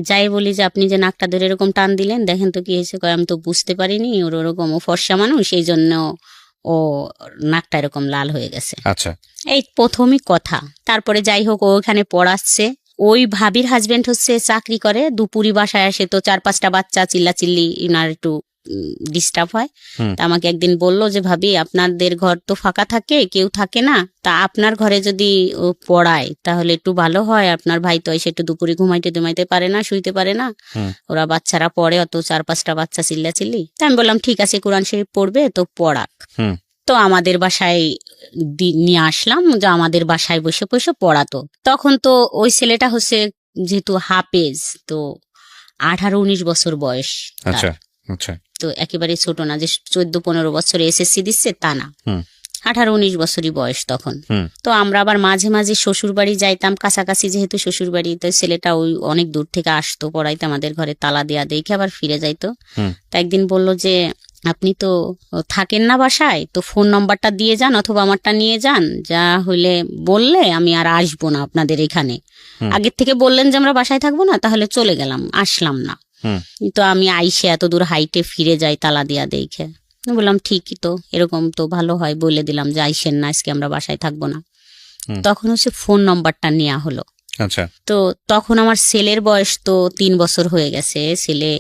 A: যাই বলি যে আপনি যে নাকটা ধরে এরকম টান দিলেন, দেখেন তো কি হয়েছে। কয় আমি তো বুঝতে পারিনি, ওর ওরকম, ও ফর্সা মানুষ, এই জন্য ও নাকটা এরকম লাল হয়ে গেছে।
B: আচ্ছা
A: এই প্রথমই কথা। তারপরে যাই হোক, ও ওখানে পড়াচ্ছে। ওই ভাবির হাজবেন্ড চাকরি করে, দুপুরি বাসায় আসে, তো 4-5টা বাচ্চা চিল্লাচিল্লি, ইনার একটু ডিস্টার্ব হয়।
B: হুম।
A: তা আমাকে একদিন বলল যে, ভাবি আপনাদের ঘর তো ফাঁকা থাকে, কেউ থাকে না, তা আপনার ঘরে যদি ও পড়ায় তাহলে একটু ভালো হয়। আপনার ভাই তো এসে একটু দুপুরে ঘুমাইতে পারে না, শুইতে পারে না,
B: হুম।
A: ওরা বাচ্চারা পড়ে, অত 4-5টা বাচ্চা চিল্লাচিল্লি। তা আমি বললাম ঠিক আছে, কোরআন শরীফ পড়বে তো পড়াক।
B: হুম।
A: তো আমাদের বাসায় নিয়ে আসলাম, যে আমাদের বাসায় বসে বসে পড়াতো। তখন তো ওই ছেলেটা যেহেতু হাফেজ, তো 18-19 বছর বয়স তার।
B: আচ্ছা আচ্ছা
A: তো একেবারে ছোট না যে 14-15 বছরে এসএসসি দিচ্ছে, তা না,
B: হুম
A: 18-19 বছরই বয়স তখন।
B: হুম
A: তো আমরা আবার মাঝে মাঝে শ্বশুর বাড়ি যাইতাম, কাছাকাছি যেহেতু শ্বশুর বাড়ি, তো ছেলেটা ওই অনেক দূর থেকে আসতো পড়াইতে, আমাদের ঘরে তালা দেয়া দেখে আবার ফিরে যাইতো।
B: হুম
A: তা একদিন বলল যে, আপনি তো থাকেন না বাসায়, তো ফোন নাম্বারটা দিয়ে যান অথবা আমারটা নিয়ে যান, যা হইলে বললে আমি আর আসবো না আপনাদের এখানে।
B: হুম।
A: আগের থেকে বললেন যে আমরা বাসায় থাকবো না, তাহলে চলে গেলাম, আসলাম না।
B: হুম
A: তো আমি আইসে এত দূর হাইটে ফিরে যাই তালা দিয়া দেখে। বললাম ঠিকই তো, এরকম তো ভালো হয়, বলে দিলাম যে আইসেন না, আজকে আমরা বাসায় থাকবো না।
B: হুম।
A: তখন ফোন নাম্বারটা নেওয়া হলো।
B: আচ্ছা
A: তো তখন আমার ছেলের বয়স তো 3 বছর হয়ে গেছে, ছেলে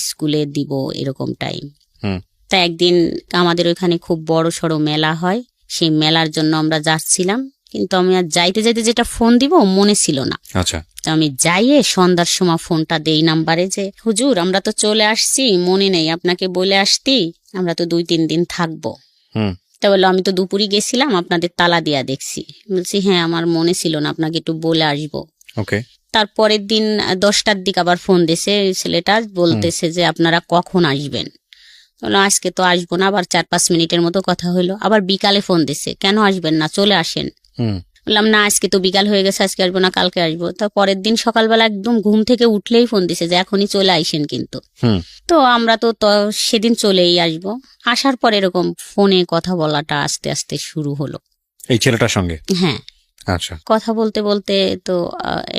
A: স্কুলে দিব এরকম টাইম।
B: হুম
A: তা একদিন আমাদের ওইখানে খুব বড় সড়ো মেলা হয়, সেই মেলার জন্য আমরা যাচ্ছিলাম, কিন্তু আমি আর যাইতে যাইতে যেটা ফোন দিব মনে ছিল না।
B: আচ্ছা
A: তো আমি যাইয়ে সন্ধ্যার সময় ফোনটা দেই নাম্বারে যে, হুজুর আমরা তো চলে আসছি, মনে নেই আপনাকে বলে আসতি, আমরা তো 2-3 দিন থাকবো।
B: হুম
A: তা বললো আমি তো দুপুরে গেছিলাম, আপনাদের তালা দিয়া দেখছি। বলছি হ্যাঁ, আমার মনে ছিল না, আপনাকে একটু বলে আসবো।
B: ওকে
A: তারপরের দিন 10টার দিকে আবার ফোন দিছে ছেলেটা, বলতেছে যে আপনারা কখন আসবেন? বললাম আজকে তো আসবো না। আবার 4-5 মিনিটের মতো কথা হলো, আবার বিকালে ফোন দিছে, কেন আসবেন না, চলে আসেন।
B: হুম
A: বললাম না, আজকে তো বিকাল হয়ে গেছে, আজকে আসবো না, কালকে আসবো। তো পরের দিন সকালবেলা একদম ঘুম থেকে উঠলেই ফোন দিছে যে এখনই চলে আইসেন কিন্তু।
B: হুম
A: তো আমরা তো সেদিন চলেই আসবো। আসার পর এরকম ফোনে কথা বলাটা আস্তে আস্তে শুরু হলো।
B: এই ছেলেটার সঙ্গে?
A: হ্যাঁ,
B: আচ্ছা
A: কথা বলতে বলতে তো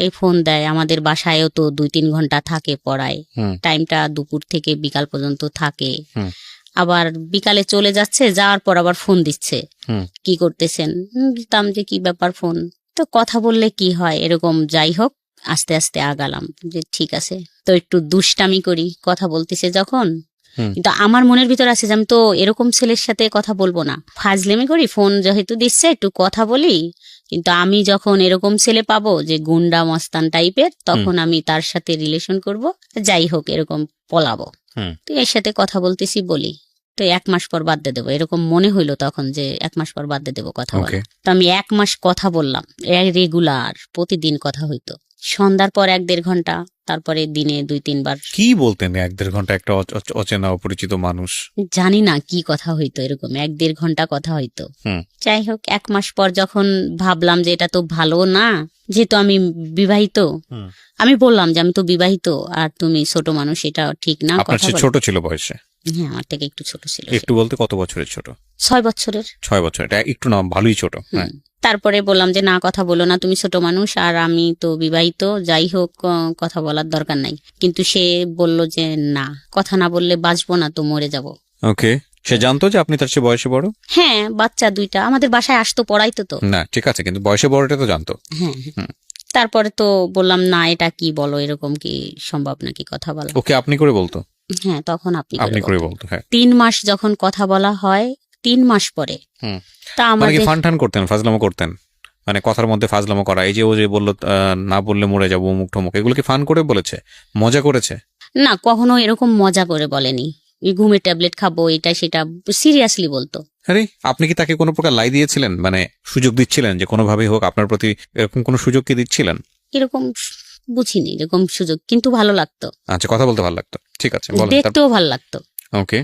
A: এই ফোন দেয়, আমাদের বাসায়ও তো 2-3 ঘন্টা থাকে পড়ায়,
B: হুম
A: টাইমটা দুপুর থেকে বিকাল পর্যন্ত থাকে।
B: হুম
A: আবার বিকালে চলে যাচ্ছে, যাওয়ার পর আবার ফোন দিচ্ছে,
B: হুম
A: কি করতেছেন? দিতাম যে কি ব্যাপার ফোন, তো কথা বললে কি হয় এরকম। যাই হোক, আস্তে আস্তে আগালাম যে ঠিক আছে, তো একটু দুষ্টামি করি কথা বলতেছে যখন।
B: হুম
A: কিন্তু আমার মনের ভিতর আছে যে আমি তো এরকম ছেলের সাথে কথা বলবো না, ফাজলেমি করি, ফোন যেহেতু দিচ্ছে একটু কথা বলি। কিন্তু আমি যখন এরকম ছেলে পাবো যে গুন্ডা মস্তান টাইপের, তখন আমি তার সাথে রিলেশন করব, যাই হোক এরকম পলাবো।
B: হুম
A: তো এর সাথে কথা বলতেছি বলি, তো 1 মাস পর বাদ দিয়ে দেবো, এরকম মনে হইলো তখন যে 1 মাস পর বাদ দিয়ে দেবো কথা বলা।
B: ওকে
A: তো আমি 1 মাস কথা বললাম, রেগুলার প্রতিদিন কথা হইতো, সন্ধ্যার পর 1-1.5 ঘন্টা, তারপরে দিনে 2-3 বার।
B: কি বলতেন 1-1.5 ঘন্টা একটা অচেনা অপরিচিত মানুষ?
A: জানি না কি কথা হইতো, এরকম 1-1.5 ঘন্টা কথা হইতো।
B: হুম
A: যাই হোক, 1 মাস পর যখন ভাবলাম যে এটা তো ভালো না, যেহেতু আমি বিবাহিত,
B: হুম
A: আমি বললাম যে আমি তো বিবাহিত আর তুমি ছোট মানুষ, এটা ঠিক না।
B: আপনার
A: কথা
B: চেয়ে
A: বলা।
B: ছোট ছিল বয়সে?
A: হ্যাঁ, আমার থেকে একটু ছোট ছিল সে।
B: একটু বলতে কত বছরের ছোট?
A: 6 বছরের।
B: 6 বছর, এটা একটু না ভালোই ছোট। হ্যাঁ
A: তারপরে বললাম যে না, কথা বলো না, তুমি ছোট মানুষ আর আমি তো বিবাহিত, যাই হোক কথা বলার দরকার নাই। কিন্তু সে বলল যে না, কথা না বললে বাঁচবো না, তো মরে যাব।
B: ওকে, সে জানতো যে আপনি তার চেয়ে বয়সে বড়?
A: হ্যাঁ, বাচ্চা 2টা আমাদের বাসায় আসতো, পড়াইতো তো।
B: না ঠিক আছে, কিন্তু বয়সে বড়টা তো জানতো।
A: হ্যাঁ, তারপরে তো বললাম না, এটা কি বলো, এরকম কি সম্ভব নাকি কথা বলা।
B: ওকে আপনি করে বলতো?
A: হ্যাঁ, তখন আপনি
B: আপনি
A: করে
B: করে
A: বলতো।
B: বলতো, হ্যাঁ।
A: 3 মাস যখন কথা বলা হয়, 3 মাস পরে
B: হুম।
A: তা
B: মানে কি
A: আমাদের
B: ফান টান করতেন, ফাজলামো করতেন, মানে কথার মধ্যে ফাজলামো করা, এই যে ও যে বললো না বললে মরে যাবো অমুক ঠমুক, এগুলো কি ফান করে বলেছে, মজা করেছে?
A: না, কখনো এরকম মজা করে বলেনি। এই ঘুমের ট্যাবলেট খাবো এটা সেটা সিরিয়াসলি বলতো।
B: আরে আপনি কি তাকে কোনো প্রকার লাই দিয়েছিলেন, মানে সুযোগ দিচ্ছিলেন যে কোনোভাবেই হোক আপনার প্রতি এরকম কোনো সুযোগ কি দিচ্ছিলেন?
A: এরকম বুঝিনি এরকম সুযোগ, কিন্তু ভালো লাগতো,
B: আচ্ছা, কথা বলতে ভালো লাগতো, ঠিক আছে বলেন।
A: দেখতেও ভালো লাগতো।
B: ওকে,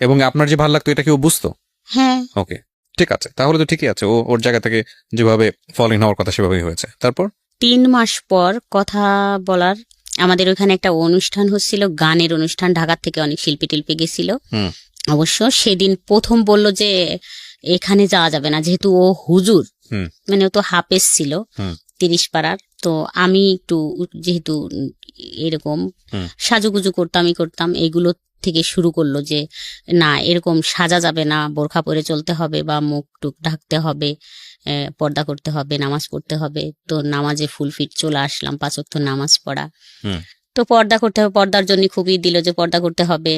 B: এবং আপনার যে ভালো লাগতো এটা কি ও বুঝতো?
A: হ্যাঁ,
B: ওকে, ঠিক আছে, তাহলে তো ঠিকই আছে, ও ওর জায়গা থেকে যেভাবে ফল ইন হওয়ার কথা সেভাবেই হয়েছে। তারপর
A: 3 মাস পর কথা বলার আমাদের ওখানে একটা অনুষ্ঠান হচ্ছিল, গানের অনুষ্ঠান, ঢাকা থেকে অনেক শিল্পী টিল্পী গেছিল।
B: হুম।
A: অবশ্য সেদিন প্রথম বলল যে এখানে যাওয়া যাবে না, যেহেতু ও হুজুর,
B: হুম।
A: মানে ও তো হাফেজ ছিল
B: হুম।
A: 30 পাড়ার। তো আমি একটু যেহেতু এরকম
B: হুম।
A: সাজুগুজু করতাম এইগুলো থেকে শুরু করলো যে না এরকম সাজা যাবে না, বোরখা পরে চলতে হবে বা মুখ টুক ঢাকতে হবে, পর্দা করতে হবে, নামাজ পড়তে হবে। তো নামাজে ফুল ফিট চলে আসলাম, 5 ওয়াক্ত নামাজ পড়া।
B: হুম।
A: তো পর্দা করতে হবে, পর্দার জন্য খুবই দিল যে পর্দা করতে হবে,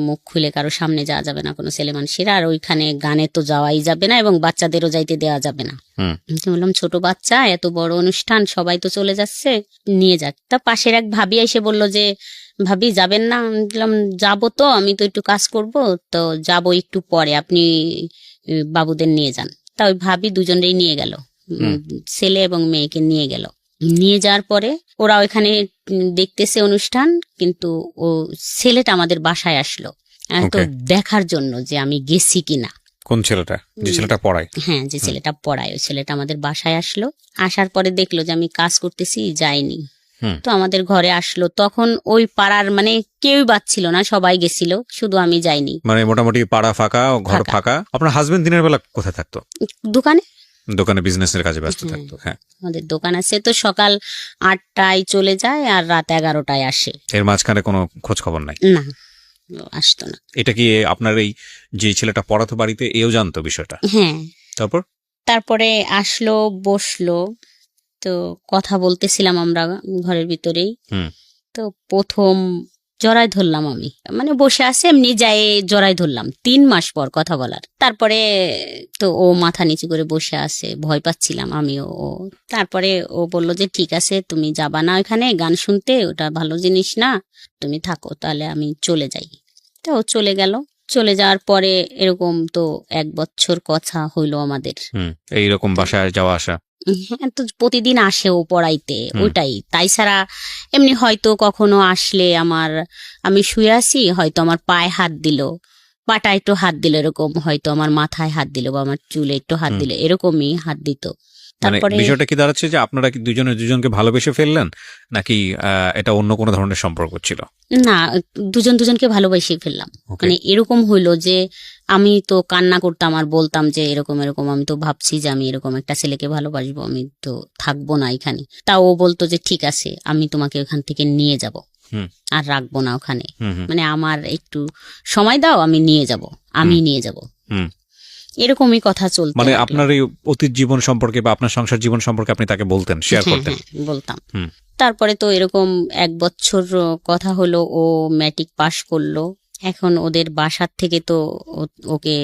A: মুখ খুলে কারো সামনে যাওয়া যাবে না কোনো ছেলে মানুষের, আর ওইখানে গানে তো যাওয়াই যাবে না এবং বাচ্চাদেরও যাইতে দেওয়া যাবে না।
B: হুম।
A: তো বললাম ছোট বাচ্চা, এত বড় অনুষ্ঠান, সবাই তো চলে যাচ্ছে, নিয়ে যাক। তা পাশের এক ভাবি এসে বলল যে ভাবি যাবেন না? আমি বললাম যাবো তো, আমি তো একটু কাজ করব, তো যাবো একটু পরে, আপনি বাবুদের নিয়ে যান। তা ওই ভাবি দুজনেই নিয়ে গেল, ছেলে এবং মেয়েকে নিয়ে গেল। নিয়ে যাওয়ার পরে ওরা ওইখানে দেখতেছে অনুষ্ঠান, কিন্তু ও ছেলেটা আমাদের বাসায় আসলো তো
B: Okay.
A: দেখার জন্য যে আমি গেছি কিনা।
B: কোন ছেলেটা? যে ছেলেটা পড়ায়?
A: হ্যাঁ, যে ছেলেটা পড়ায়, ওই ছেলেটা আমাদের বাসায় আসলো। আসার পরে দেখলো যে আমি কাজ করতেছি, যাইনি।
B: হুম।
A: তো আমাদের ঘরে আসলো, তখন ওই পাড়ার মানে কেউই বাচ্ছিল না, সবাই গেছিল, শুধু আমি যাইনি।
B: মানে মোটামুটি পাড়া ফাঁকা, ঘর
A: ফাঁকা।
B: ফাঁকা। আপনার হাজবেন্ড দিনের বেলা কোথায় থাকতো?
A: দোকানে,
B: দোকানে বিজনেসের কাজে ব্যস্ত
A: হ্যাঁ।
B: থাকতো, হ্যাঁ।
A: আমাদের দোকান আছে, তো সকাল 8টায় চলে যায় আর রাত 11টায় আসে।
B: এর মাঝখানে কোনো খোঁজ খবর নাই?
A: না, আসতো না।
B: এটা কি আপনার এই যে ছেলেটা পড়াতো বাড়িতে, এও জানতো বিষয়টা?
A: হ্যাঁ।
B: তারপর?
A: তারপরে আসলো, বসলো, তো কথা বলতেছিলাম আমরা ঘরের ভিতরেই।
B: হুম।
A: তো প্রথম জড়াই ধরলাম আমি, মানে বসে আছে এমনি, যাই জড়াই ধরলাম 3 মাস পর কথা বলার। তারপরে তো ও মাথা নিচু করে বসে আছে, ভয় পাচ্ছিলাম আমিও। ও তারপরে ও বলল যে ঠিক আছে, তুমি যাবা না ওখানে গান শুনতে, ওটা ভালো জিনিস না, তুমি থাকো, তাহলে আমি চলে যাই। তো ও চলে গেল। চলে যাওয়ার পরে এরকম তো 1 বছর কথা হইলো আমাদের।
B: এইরকম বাসায় যাওয়া আসা?
A: হ্যাঁ, তো প্রতিদিন আসে ও পড়াইতে, ওইটাই। তাই ছাড়া এমনি হয়তো কখনো আসলে আমি শুয়ে আছি, হয়তো আমার পায়ে হাত দিল, পাটা একটু হাত দিল, এরকম হয়তো আমার মাথায় হাত দিল বা আমার চুলে একটু হাত দিল, এরকমই হাত দিত।
B: মানে
A: তারপরে
B: বিষয়টা কি দাঁড়াচ্ছে যে আপনারা কি দুজনে দুজনকে ভালোবেসে ফেললেন, নাকি এটা অন্য কোনো ধরনের সম্পর্ক ছিল?
A: না, দুজনকে ভালোবেসে ফেললাম। মানে এরকম হইলো যে আমি তো কান্না করতাম আর বলতাম যে এরকম এরকম, আমি তো ভাবছি যে আমি এরকম একটা ছেলেকে ভালোবাসবো, আমি তো থাকবো না এখানে। তা ও বলতো যে ঠিক আছে, আমি তোমাকে ওখান থেকে নিয়ে যাব, আর রাখবো না ওখানে, মানে আমার একটু সময় দাও, আমি নিয়ে যাব। এরকমই কথা চলতো।
B: মানে আপনার এই অতীত জীবন সম্পর্কে বা আপনার সংসার জীবন সম্পর্কে আপনি তাকে বলতেন, শেয়ার করতেন?
A: বলতাম। তারপরে তো এরকম 1 বছর কথা হলো, ও ম্যাট্রিক পাশ করলো। এখন ওদের বাসার থেকে তো ওকে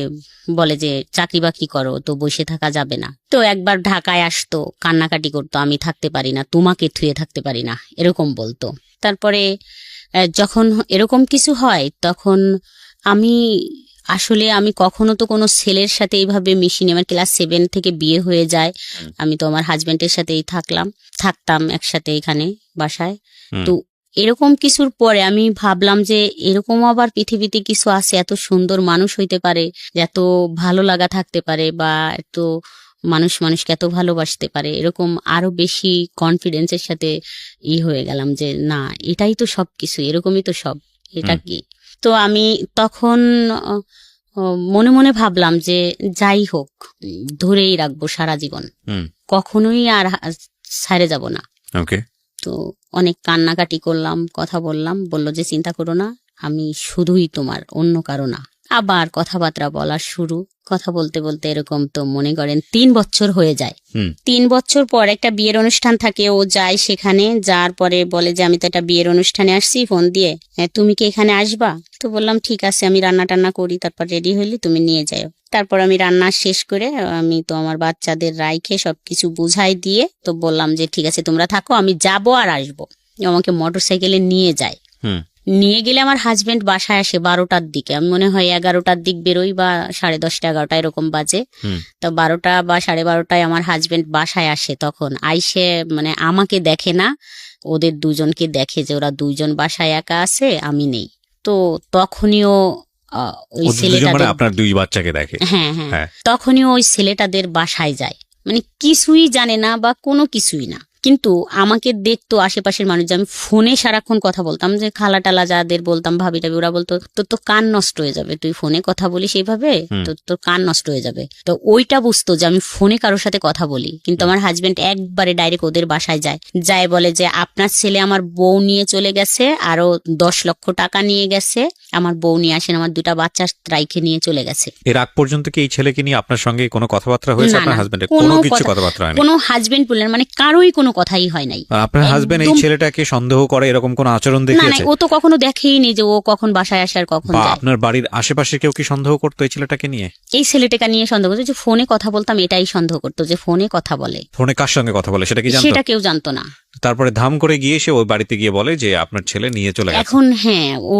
A: বলে যে চাকরি বাকরি করো, তো বসে থাকা যাবে না। তো একবার ঢাকায় আসতো, কান্নাকাটি করতো, আমি থাকতে পারি না, তোমাকে থুয়ে থাকতে পারি না, এরকম বলতো। তারপরে যখন এরকম কিছু হয়, তখন আমি কখনো তো কোনো ছেলের সাথে এইভাবে মিশিনি। আমার ক্লাস 7 থেকে বিয়ে হয়ে যায়, আমি তো আমার হাজবেন্ডের সাথেই থাকতাম একসাথে এখানে বাসায়। তো এরকম কিছুর পরে আমি ভাবলাম যে এরকম আবার পৃথিবীতে কিছু আছে, এত সুন্দর মানুষ হইতে পারে, এত ভালো লাগা থাকতে পারে, বা এত মানুষকে এত ভালোবাসতে পারে, এরকম আরো বেশি কনফিডেন্সের সাথে হয়ে গেলাম যে না, এটাই তো সবকিছু, এরকমই তো সব, এটা কি। তো আমি তখন মনে মনে ভাবলাম যে যাই হোক, ধরেই রাখবো সারা জীবন, কখনোই আর ছাড়ে যাব না। তো অনেক কান্নাকাটি করলাম, কথা বললাম, বলল যে চিন্তা করো না, আমি শুধুই তোমার, অন্য কারো না। আবার কথাবার্তা বলা শুরু, কথা বলতে বলতে এরকম তো মনে করেন 3 বছর হয়ে যায়। 3 বছর পর একটা বিয়ের অনুষ্ঠান থাকে, ও যায় সেখানে, যাওয়ার পরে বলে যে আমি তো একটা বিয়ের অনুষ্ঠানে আসছি, ফোন দিয়ে তুমি কি এখানে আসবা? তো বললাম ঠিক আছে, আমি রান্না টান্না করি, তারপর রেডি হইলে তুমি নিয়ে যাও। তারপর আমি রান্না শেষ করে আমি তো আমার বাচ্চাদের রাইখে সবকিছু বুঝাই দিয়ে তো বললাম যে ঠিক আছে তোমরা থাকো, আমি যাবো আর আসবো। আমাকে মোটরসাইকেলে নিয়ে যায়। নিয়ে গেলে আমার হাজবেন্ড বাসায় আসে 12টার দিকে, আমি মনে হয় 11টার দিক বেরোই বা 10:30 11টা এরকম বাজে। তো 12টা বা 12:30টায় আমার হাজবেন্ড বাসায় আসে। তখন আইসে মানে আমাকে দেখে না, ওদের দুজনকে দেখে যে ওরা দুইজন বাসায় একা আছে, আমি নেই। তো তখনইও ওই ছেলেটাদের,
B: আপনার 2 বাচ্চাকে দেখে,
A: হ্যাঁ, তখনই ওই ছেলেটাদের বাসায় যায়, মানে কিছুই জানে না বা কোনো কিছুই না, কিন্তু আমাকে দেখতো আশেপাশের মানুষ, যে আমি ফোনে সারাক্ষণ কথা বলতাম, যে খালা টালা যাদের বলতাম, ভাবি টাবি, ওরা বলতো তোর কান নষ্ট হয়ে যাবে, তুই ফোনে কথা বলিস এইভাবে, তোর কান নষ্ট হয়ে যাবে। তো ওইটা বুঝতো যে আমি ফোনে কারোর সাথে কথা বলি। কিন্তু আমার হাজবেন্ড একবারে ডাইরেক্ট ওদের বাসায় যায় বলে যে আপনার ছেলে আমার বউ নিয়ে চলে গেছে, আরো 10 লক্ষ টাকা নিয়ে গেছে, আমার বউ নিয়ে আসেন, আমার 2টা বাচ্চা রাইখে নিয়ে চলে গেছে।
B: এর আগ পর্যন্ত কি এই ছেলেকে নিয়ে আপনার সঙ্গে কোনো কথাবার্তা হয়েছে? আপনার হাজবেন্ডের কোনো কিছু কথাবার্তা হয়নি?
A: কোনো হাজবেন্ড বললেন মানে কারোই কোনো কথাই হয় নাই।
B: আপনার হাজবেন্ড এই ছেলেটাকে সন্দেহ করে এরকম কোন আচরণ
A: না,
B: দেখিয়েছে?
A: ও তো কখনো দেখেইনি যে ও কখন বাসায় আসে আর কখন যায়।
B: আপনার বাড়ির আশেপাশে কেউ কি সন্দেহ করতো এই ছেলেটাকে নিয়ে?
A: এই ছেলেটাকে নিয়ে সন্দেহ করতো, যে ফোনে কথা বলতাম এটাই সন্দেহ করতো, যে ফোনে কথা বলে।
B: ফোনে কার সঙ্গে কথা বলে সেটা কি জানতো?
A: সেটা কেউ জানতো না।
B: তারপরে ধাম করে গিয়ে সে ওই বাড়িতে গিয়ে বলে যে আপনার ছেলে নিয়ে চলে গেছে।
A: এখন হ্যাঁ, ও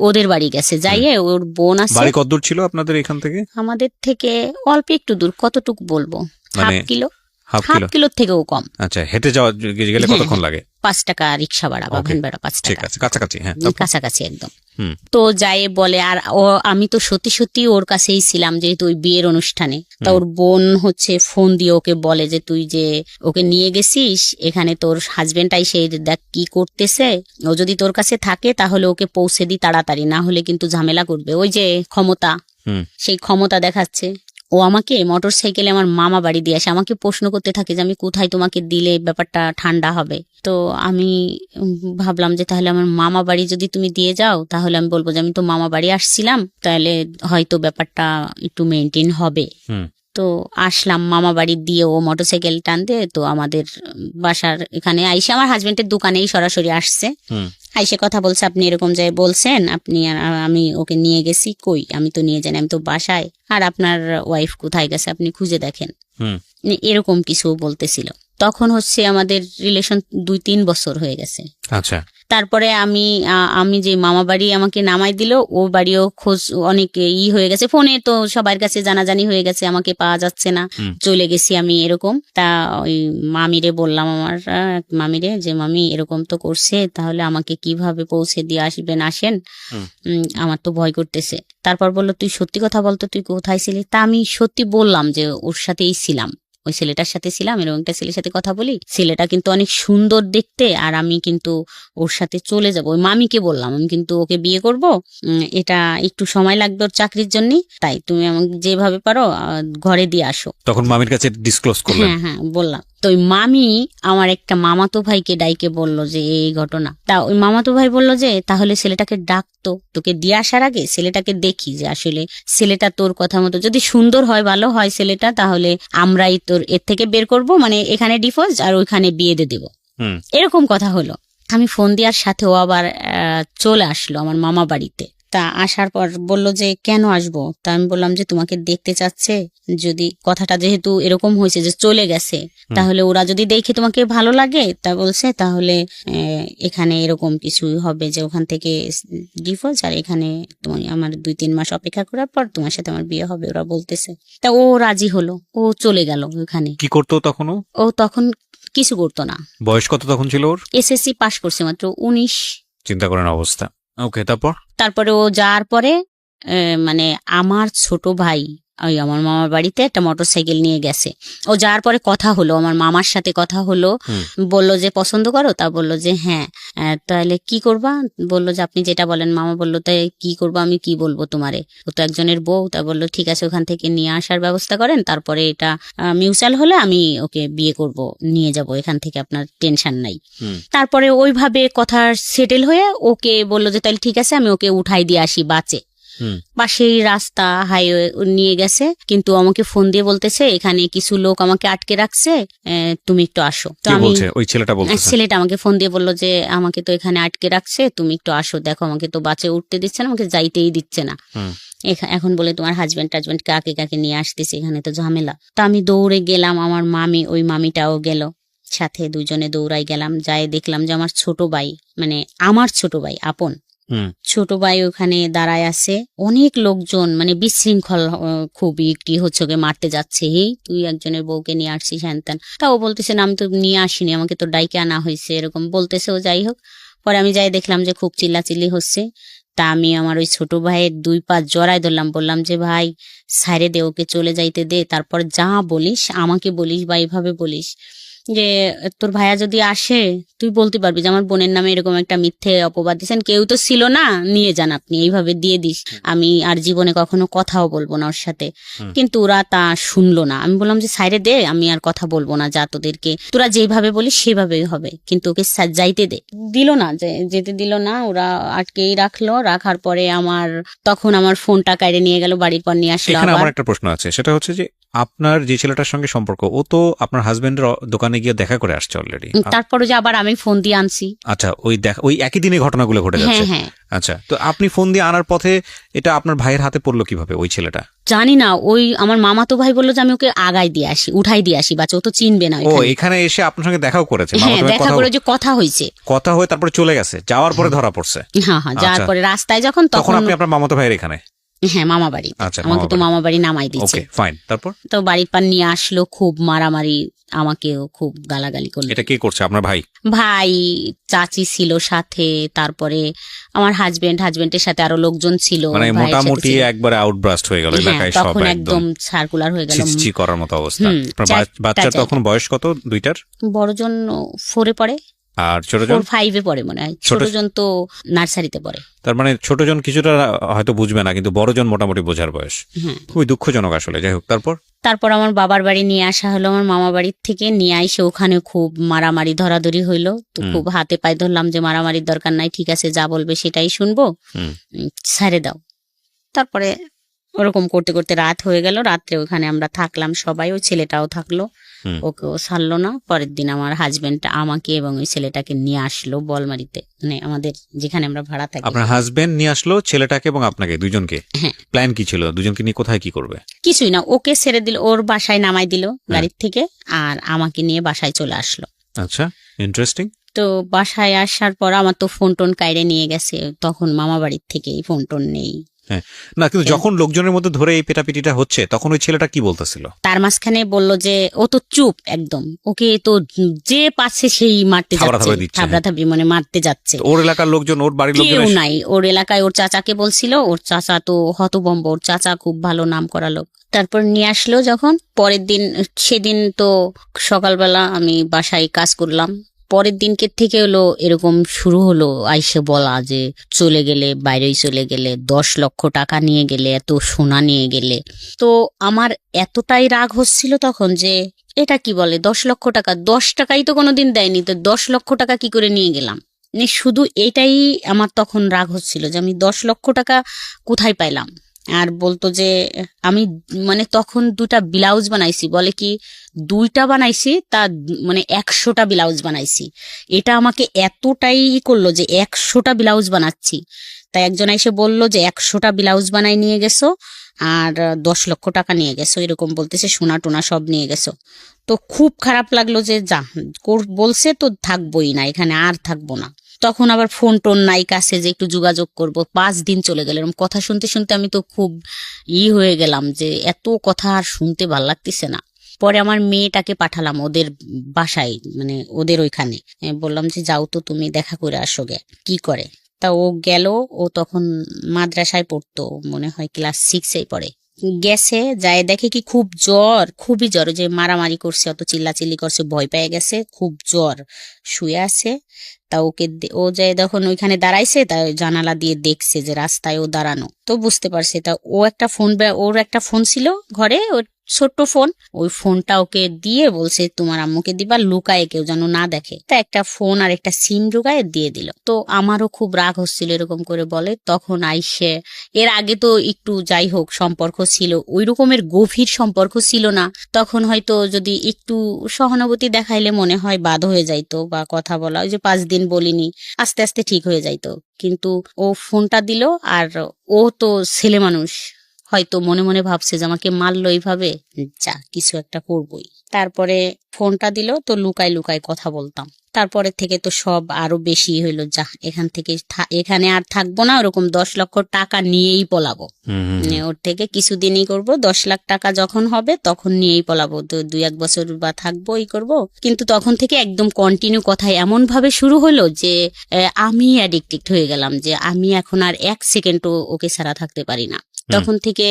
A: ওদের বাড়ি গেছে, যাইয়ে ওর বোন আছে।
B: বাড়ি কত দূর ছিল আপনাদের এখান থেকে?
A: আমাদের থেকে অল্প একটু দূর, কতটুকু বলবো,
B: মানে
A: হাফ কিলোর থেকেও কম।
B: আচ্ছা, হেঁটে যাওয়া গেলে কতক্ষণ লাগে?
A: 5 টাকা রিক্সা ভাড়া বা ভ্যান ভাড়া 5 টাকা।
B: ঠিক আছে, কাছাকাছি। হ্যাঁ,
A: কাছাকাছি একদম। তো যাই বলে, আর আমি তো সত্যি সত্যি ওর কাছেই ছিলাম, যেহেতু ওই বিয়ের অনুষ্ঠানে। তা ওর বোন হচ্ছে ফোন দিয়ে ওকে বলে যে তুই যে ওকে নিয়ে গেছিস, এখানে তোর হাজবেন্ডটাই সেই দেখ কি করতেছে, ও যদি তোর কাছে থাকে তাহলে ওকে পৌঁছে দি তাড়াতাড়ি, না হলে কিন্তু ঝামেলা করবে। ওই যে ক্ষমতা, সেই ক্ষমতা দেখাচ্ছে। ও আমাকে মোটরসাইকেলে আমার মামা বাড়ি দিয়ে আসে, আমাকে প্রশ্ন করতে থাকে যে আমি কোথায় তোমাকে দিলে ব্যাপারটা ঠান্ডা হবে। তো আমি ভাবলাম যে তাহলে আমার মামা বাড়ি যদি তুমি দিয়ে যাও, তাহলে আমি বলবো যে আমি তো মামা বাড়ি আসছিলাম, তাহলে হয়তো ব্যাপারটা একটু মেনটেন হবে। তো আসলাম মামা বাড়ি দিয়ে, ও মোটরসাইকেল টানতে তো আমাদের বাসার এখানে আইসে আমার হাজবেন্ডের দোকানেই সরাসরি আসছে। আইসে কথা বলছে, আপনি এরকম যাই বলছেন, আপনি আমি ওকে নিয়ে গেছি, কই আমি তো নিয়ে যাই, আমি তো বাসায়, আর আপনার ওয়াইফ কোথায় গেছে আপনি খুঁজে দেখেন, এরকম কিছু বলতেছিল। তখন হচ্ছে আমাদের রিলেশন 2-3 বছর হয়ে গেছে।
B: আচ্ছা।
A: তারপরে আমি যে মামা বাড়ি আমাকে নামাই দিল, ও বাড়িও খোঁজ অনেক হয়ে গেছে, ফোনে তো সবার কাছে জানাজানি হয়ে গেছে, আমাকে পাওয়া যাচ্ছে না, চলে গেছি আমি এরকম। তা ওই মামিরে বললাম, আমার মামিরে, যে মামি এরকম তো করছে, তাহলে আমাকে কিভাবে পৌঁছে দিয়ে আসেন, আমার তো ভয় করতেছে। তারপর বললো তুই সত্যি কথা বলতো, তুই কোথায় ছিলি? তা আমি সত্যি বললাম যে ওর সাথেই ছিলাম, ওই ছেলেটার সাথে ছিলাম, এরকম একটা ছেলের সাথে কথা বলি, ছেলেটা কিন্তু অনেক সুন্দর দেখতে, আর আমি কিন্তু ওর সাথে চলে যাবো। ওই মামিকে বললাম আমি কিন্তু ওকে বিয়ে করব, এটা একটু সময় লাগবে ওর চাকরির জন্য, তাই তুমি আমাকে যেভাবে পারো ঘরে দিয়ে আসো।
B: তখন মামির কাছে ডিসক্লোজ করলেন?
A: হ্যাঁ বললাম। তো ওই মামি আমার একটা মামাতো ভাইকে ডাইকে বলল যে এই ঘটনা। তা ওই মামাতো ভাই বলল যে তাহলে ছেলেটাকে ডাকতো, তোকে দিয়ে আসার আগে ছেলেটাকে দেখি, যে আসলে ছেলেটা তোর কথা মতো যদি সুন্দর হয়, ভালো হয় ছেলেটা, তাহলে আমরাই তোর এর থেকে বের করব, মানে এখানে ডিভোর্স আর ওইখানে বিয়ে দিয়ে দেবো, এরকম কথা হলো। আমি ফোন দেওয়ার সাথে ও আবার চলে আসলো আমার মামা বাড়িতে। তা আসার পর বলল যে কেন আসবো? তা আমি বললাম যে তোমাকে দেখতে চাচ্ছে, যদি কথাটা যেহেতু এরকম হয়েছে যে চলে গেছে, তাহলে ওরা যদি দেখে তোমাকে ভালো লাগে, তা বলছে তাহলে এখানে এরকম কিছু হবে যে ওখান থেকে ডিভোর্স, আর এখানে তোমার আমার 2-3 মাস অপেক্ষা করার পর তোমার সাথে আমার বিয়ে হবে, ওরা বলতেছে। তা ও রাজি হলো, ও চলে গেল ওখানে।
B: কি করতো তখন?
A: ও তখন কিছু করতো না।
B: বয়স কত তখন ছিল ওর?
A: এসএসসি পাশ করছে মাত্র, 19।
B: চিন্তা করেন অবস্থা। ওকে, তারপরে
A: ও যাওয়ার পরে মানে আমার ছোট ভাই ওই আমার মামার বাড়িতে একটা মোটরসাইকেল নিয়ে গেছে। ও যাওয়ার পরে কথা হলো, আমার মামার সাথে কথা হলো, বললো যে পছন্দ করো? তা বললো যে হ্যাঁ। তাহলে কি করবা? বললো যে আপনি যেটা বলেন। মামা বললো তাই কি করবো, আমি কি বলবো তোমারে, ও তো একজনের বউ। তা বললো ঠিক আছে, ওখান থেকে নিয়ে আসার ব্যবস্থা করেন, তারপরে এটা মিউচুয়াল হলে আমি ওকে বিয়ে করব, নিয়ে যাব এখান থেকে, আপনার টেনশন নাই। তারপরে ওইভাবে কথা সেটেল হয়ে ওকে বললো যে তাহলে ঠিক আছে, আমি ওকে উঠাই দিয়ে আসি বাসে। পাশেই রাস্তা হাইওয়ে নিয়ে গেছে, কিন্তু আমাকে ফোন দিয়ে বলতেছে এখানে কিছু লোক আমাকে আটকে রাখছে, তুমি একটু আসো। তো আমি ছেলেটা আমাকে ফোন দিয়ে বললো যে আমাকে তো এখানে আটকে রাখছে, তুমি একটু আসো, দেখো আমাকে তো বাসে উঠতে দিচ্ছে না, আমাকে যাইতেই দিচ্ছে না। এখন বলে তোমার হাজবেন্ড টাজবেন্ড কাকে কাকে নিয়ে আসতেছে, এখানে তো ঝামেলা। তো আমি দৌড়ে গেলাম, আমার মামি ওই মামিটাও গেল সাথে, দুজনে দৌড়াই গেলাম। যাই দেখলাম যে আমার ছোট ভাই, মানে আমার ছোট ভাই আপন ছোট ভাই ওখানে দাঁড়ায় আছে, অনেক লোকজন, মানে বিশৃঙ্খল খুবই একটি হচ্ছে মারতে যাচ্ছে, এই তুই একজনের বউকে নিয়ে আসছিস হ্যান ত্যান। তাও বলতেছে না আমি তো নিয়ে আসিনি, আমাকে তো ডাইকে আনা হয়েছে, এরকম বলতেছে। ও যাই হোক, পরে আমি যাই দেখলাম যে খুব চিল্লাচিল্লি হচ্ছে। তা আমি আমার ওই ছোট ভাইয়ের 2 পা জড়াই ধরলাম, বললাম যে ভাই সাইরে দে, ওকে চলে যাইতে দে, তারপর যা বলিস আমাকে বলিস বা এইভাবে বলিস যে তোর ভাইয়া যদি আসে তুই বলতে পারবি যে আমার বোনের নামে এরকম একটা মিথ্যে অপবাদ দিচ্ছেন, কেউ তো ছিল না, নিয়ে যান আপনি, এইভাবে দিয়ে দিস, আমি আর জীবনে কখনো কথাও বলবো না ওর সাথে। কিন্তু ওরা তা শুনলো না। আমি বললাম যে সাইরে দে, আমি আর কথা বলবো না, যা তোদেরকে তোরা যেভাবে বলিস সেভাবেই হবে, কিন্তু ওকে যাইতে দে। দিল না, যেতে দিল না, ওরা আটকেই রাখলো। রাখার পরে তখন আমার ফোনটা কাইরে নিয়ে গেল, বাড়ির পর নিয়ে আসলো।
B: আমার একটা প্রশ্ন আছে, সেটা হচ্ছে যে আপনার যে ছেলেটার সঙ্গে সম্পর্ক, ও তো আপনার হাজবেন্ডের দোকানে গিয়ে দেখা করে আসছে অলরেডি,
A: তারপরে যে আবার আমি ফোন দিয়ে আনছি।
B: আচ্ছা, ওই একই দিনে ঘটনাগুলো ঘটে যাচ্ছে।
A: হ্যাঁ।
B: আচ্ছা, তো আপনি ফোন দিয়ে আনার পথে এটা আপনার ভাইয়ের হাতে পড়লো কিভাবে ওই ছেলেটা?
A: জানি না, ওই আমার মামাতো ভাই বললো যে আমি ওকে আগাই দিয়ে আসি, উঠাই দিয়ে আসি, বাচ্চা ও তো চিনবে না।
B: ও এখানে এসে আপনার সঙ্গে দেখাও করেছে?
A: হ্যাঁ, দেখা করে যে কথা হয়েছে,
B: কথা হয়ে তারপরে চলে গেছে, যাওয়ার পরে ধরা পড়ছে।
A: হ্যাঁ, যাওয়ার পরে রাস্তায় যখন, তখন
B: আপনি আপনার মামাতো ভাইয়ের এখানে?
A: হ্যাঁ, মামা বাড়ি। আমাকে তো মামা বাড়ি নামাই দিচ্ছে।
B: তারপর
A: তো বাড়ির পান নিয়ে আসলো, খুব মারামারি, আমাকেও খুব গালাগালি করলো।
B: এটা কে করছে? আপনার ভাই?
A: ভাই, চাচি ছিল সাথে, তারপরে আমার হাজবেন্ডের সাথে আরো লোকজন ছিল,
B: মানে মোটামুটি একবারে আউটব্রাস্ট হয়ে গেল এলাকায়, সব
A: তখন একদম সার্কুলার হয়ে গেল,
B: ছিচি করার মতো অবস্থা। বাচ্চার তখন বয়স কত? 2টার?
A: বড়জন 4-এ পড়ে
B: আর ছোটজন
A: 4-5-এ পড়ে মনে হয়, ছোটজন তো নার্সারিতে পড়ে।
B: তার মানে ছোটজন কিছুটা হয়তো বুঝবে না, কিন্তু বড়জন মোটামুটি বোঝার বয়স। খুবই দুঃখজনক আসলে। যাই হোক, তারপর
A: আমার বাবার বাড়ি নিয়ে আসা হলো, আমার মামা বাড়ির থেকে নিয়ে আইসে ওখানে খুব মারামারি ধরাধরি হইলো। তো খুব হাতে পায়ে ধরলাম যে মারামারির দরকার নাই, ঠিক আছে যা বলবে সেটাই শুনবো, ছেড়ে দাও। তারপরে ওরকম করতে করতে রাত হয়ে গেল। রাত্রে ওখানে আমরা থাকলাম সবাই, ওই ছেলেটাও থাকলো, ওকেও ছাড়লো না। পরের দিন আমার হাজবেন্ড আমাকে এবং ওই ছেলেটাকে নিয়ে আসলো বলমারিতে, মানে আমাদের যেখানে আমরা ভাড়া থাকি।
B: আপনার হাজবেন্ড নিয়ে আসলো ছেলেটাকে এবং আপনাকে, দুজনকে? হ্যাঁ। প্ল্যান কি ছিল? দুজনকে নিয়ে কোথায় কি করবে?
A: কিছুই না, ওকে ছেড়ে দিল, ওর বাসায় নামাই দিল গাড়ির থেকে, আর আমাকে নিয়ে বাসায় চলে আসলো।
B: আচ্ছা, ইন্টারেস্টিং।
A: তো বাসায় আসার পর আমার তো ফোন টোন কাইরে নিয়ে গেছে, তখন মামা বাড়ির থেকে ফোন টোন নেই।
B: হ্যাঁ, না কিন্তু যখন লোকজনের মধ্যে ধরে এই পেটাপিটিটা হচ্ছে, তখন ওই ছেলেটা কি বলতেছিল?
A: তার মাঝখানে বললো যে ও তো চুপ একদম, ওকে তো যে পাচ্ছে সেই মারতে যাচ্ছে, থাবড়াথাবড়ি মানে মারতে যাচ্ছে।
B: ওর এলাকার লোকজন, ওর বাড়ির লোকজন
A: কেউ নাই ওর এলাকায়। ওর চাচাকে বলছিল, ওর চাচা তো হতভম্ব, ওর চাচা খুব ভালো নাম করা লোক। তারপর নিয়ে আসলো যখন, পরের দিন, সেদিন তো সকালবেলা আমি বাসায় কাজ করলাম, পরের দিনকে থেকে হলো এরকম শুরু হলো আইসে বলা যে চলে গেলে, বাইরেই চলে গেলে, 10 লক্ষ টাকা নিয়ে গেলে, এত সোনা নিয়ে গেলে। তো আমার এতটাই রাগ হচ্ছিল তখন যে এটা কি বলে 10 লক্ষ টাকা, 10 টাকাই তো কোনোদিন দেয়নি, তো 10 লক্ষ টাকা কি করে নিয়ে গেলাম। শুধু এটাই আমার তখন রাগ হচ্ছিল যে আমি 10 লক্ষ টাকা কোথায় পাইলাম। আর বলতো যে আমি মানে তখন 2টা ব্লাউজ বানাইছি, বলে কি 2টা বানাইছি, তা মানে 100টা ব্লাউজ বানাইছি। এটা আমাকে এতটাই করলো যে 100টা ব্লাউজ বানাচ্ছি। তাই একজন এসে বললো যে 100টা ব্লাউজ বানাই নিয়ে গেছো আর 10 লক্ষ টাকা নিয়ে গেছো, এরকম বলতেছে, সোনা টোনা সব নিয়ে গেছো। তো খুব খারাপ লাগলো যে যা বলছে তো থাকবোই না এখানে, আর থাকবো না। তখন আবার ফোন টোন নাই কাছে যে একটু যোগাযোগ করব। 5 দিন চলে গেল এরকম কথা শুনতে শুনতে, আমি তো খুব হয়ে গেলাম যে এত কথা আর শুনতে ভাল লাগতেছে না। পরে আমার মেয়েটাকে পাঠালাম ওদের বাসায়, মানে ওদের ওইখানে, বললাম যে যাও তো তুমি দেখা করে আসো গে কি করে। তা ও গেল, ও তখন মাদ্রাসায় পড়তো, মনে হয় ক্লাস 6-এ পড়ে। গেছে, যায় দেখে কি খুব জ্বর, খুবই জ্বর, যে মারামারি করছে, অত চিল্লাচিল্লি করছে, ভয় পেয়ে গেছে, খুব জ্বর, শুয়ে আছে। তা ওকে ও যায় যখন ওইখানে দাঁড়াইছে, তা জানালা দিয়ে দেখছে যে রাস্তায় ও দাঁড়ানো, তো বুঝতে পারছে। তা ওর একটা ফোন ছিল ঘরে, ওর ছোট্ট ফোন, ওই ফোনটা ওকে দিয়ে বলছে তোমার আম্মুকে দিবা, লুকায়ে কেউ যেন না দেখে। তা একটা ফোন আর একটা সিম ঢুকায় দিয়ে দিল। তো আমারও খুব রাগ হচ্ছিল এরকম করে বলে। তখন আইসে, এর আগে তো একটু যাই হোক সম্পর্ক ছিল, ওই রকমের গভীর সম্পর্ক ছিল না, তখন হয়তো যদি একটু সহানুভূতি দেখাইলে মনে হয় বাদ হয়ে যাইতো বা কথা বলা, ওই যে 5 দিন বলিনি, আস্তে আস্তে ঠিক হয়ে যাইতো। কিন্তু ও ফোনটা দিল, আর ও তো ছেলে মানুষ, হয়তো মনে মনে ভাবছে যে আমাকে মারলো এইভাবে, যা কিছু একটা করবই। তারপরে ফোনটা দিল, তো লুকাই লুকাই কথা বলতাম। তারপরে থেকে তো সব আরো বেশি হইলো, যা এখান থেকে এখানে আর থাকবো না, ওরকম 10 লক্ষ টাকা নিয়েই পলাবো। মানে ওর থেকে কিছুদিনই করব, 10 লাখ টাকা যখন হবে তখন নিয়েই পলাবো, তো 2-1 বছর বা থাকবো এই করব। কিন্তু তখন থেকে একদম কন্টিনিউ কথা এমন ভাবে শুরু হলো যে আমি অ্যাডিক্টেড হয়ে গেলাম, যে আমি এখন আর 1 সেকেন্ডও ওকে ছাড়া থাকতে পারি না। তখন থেকে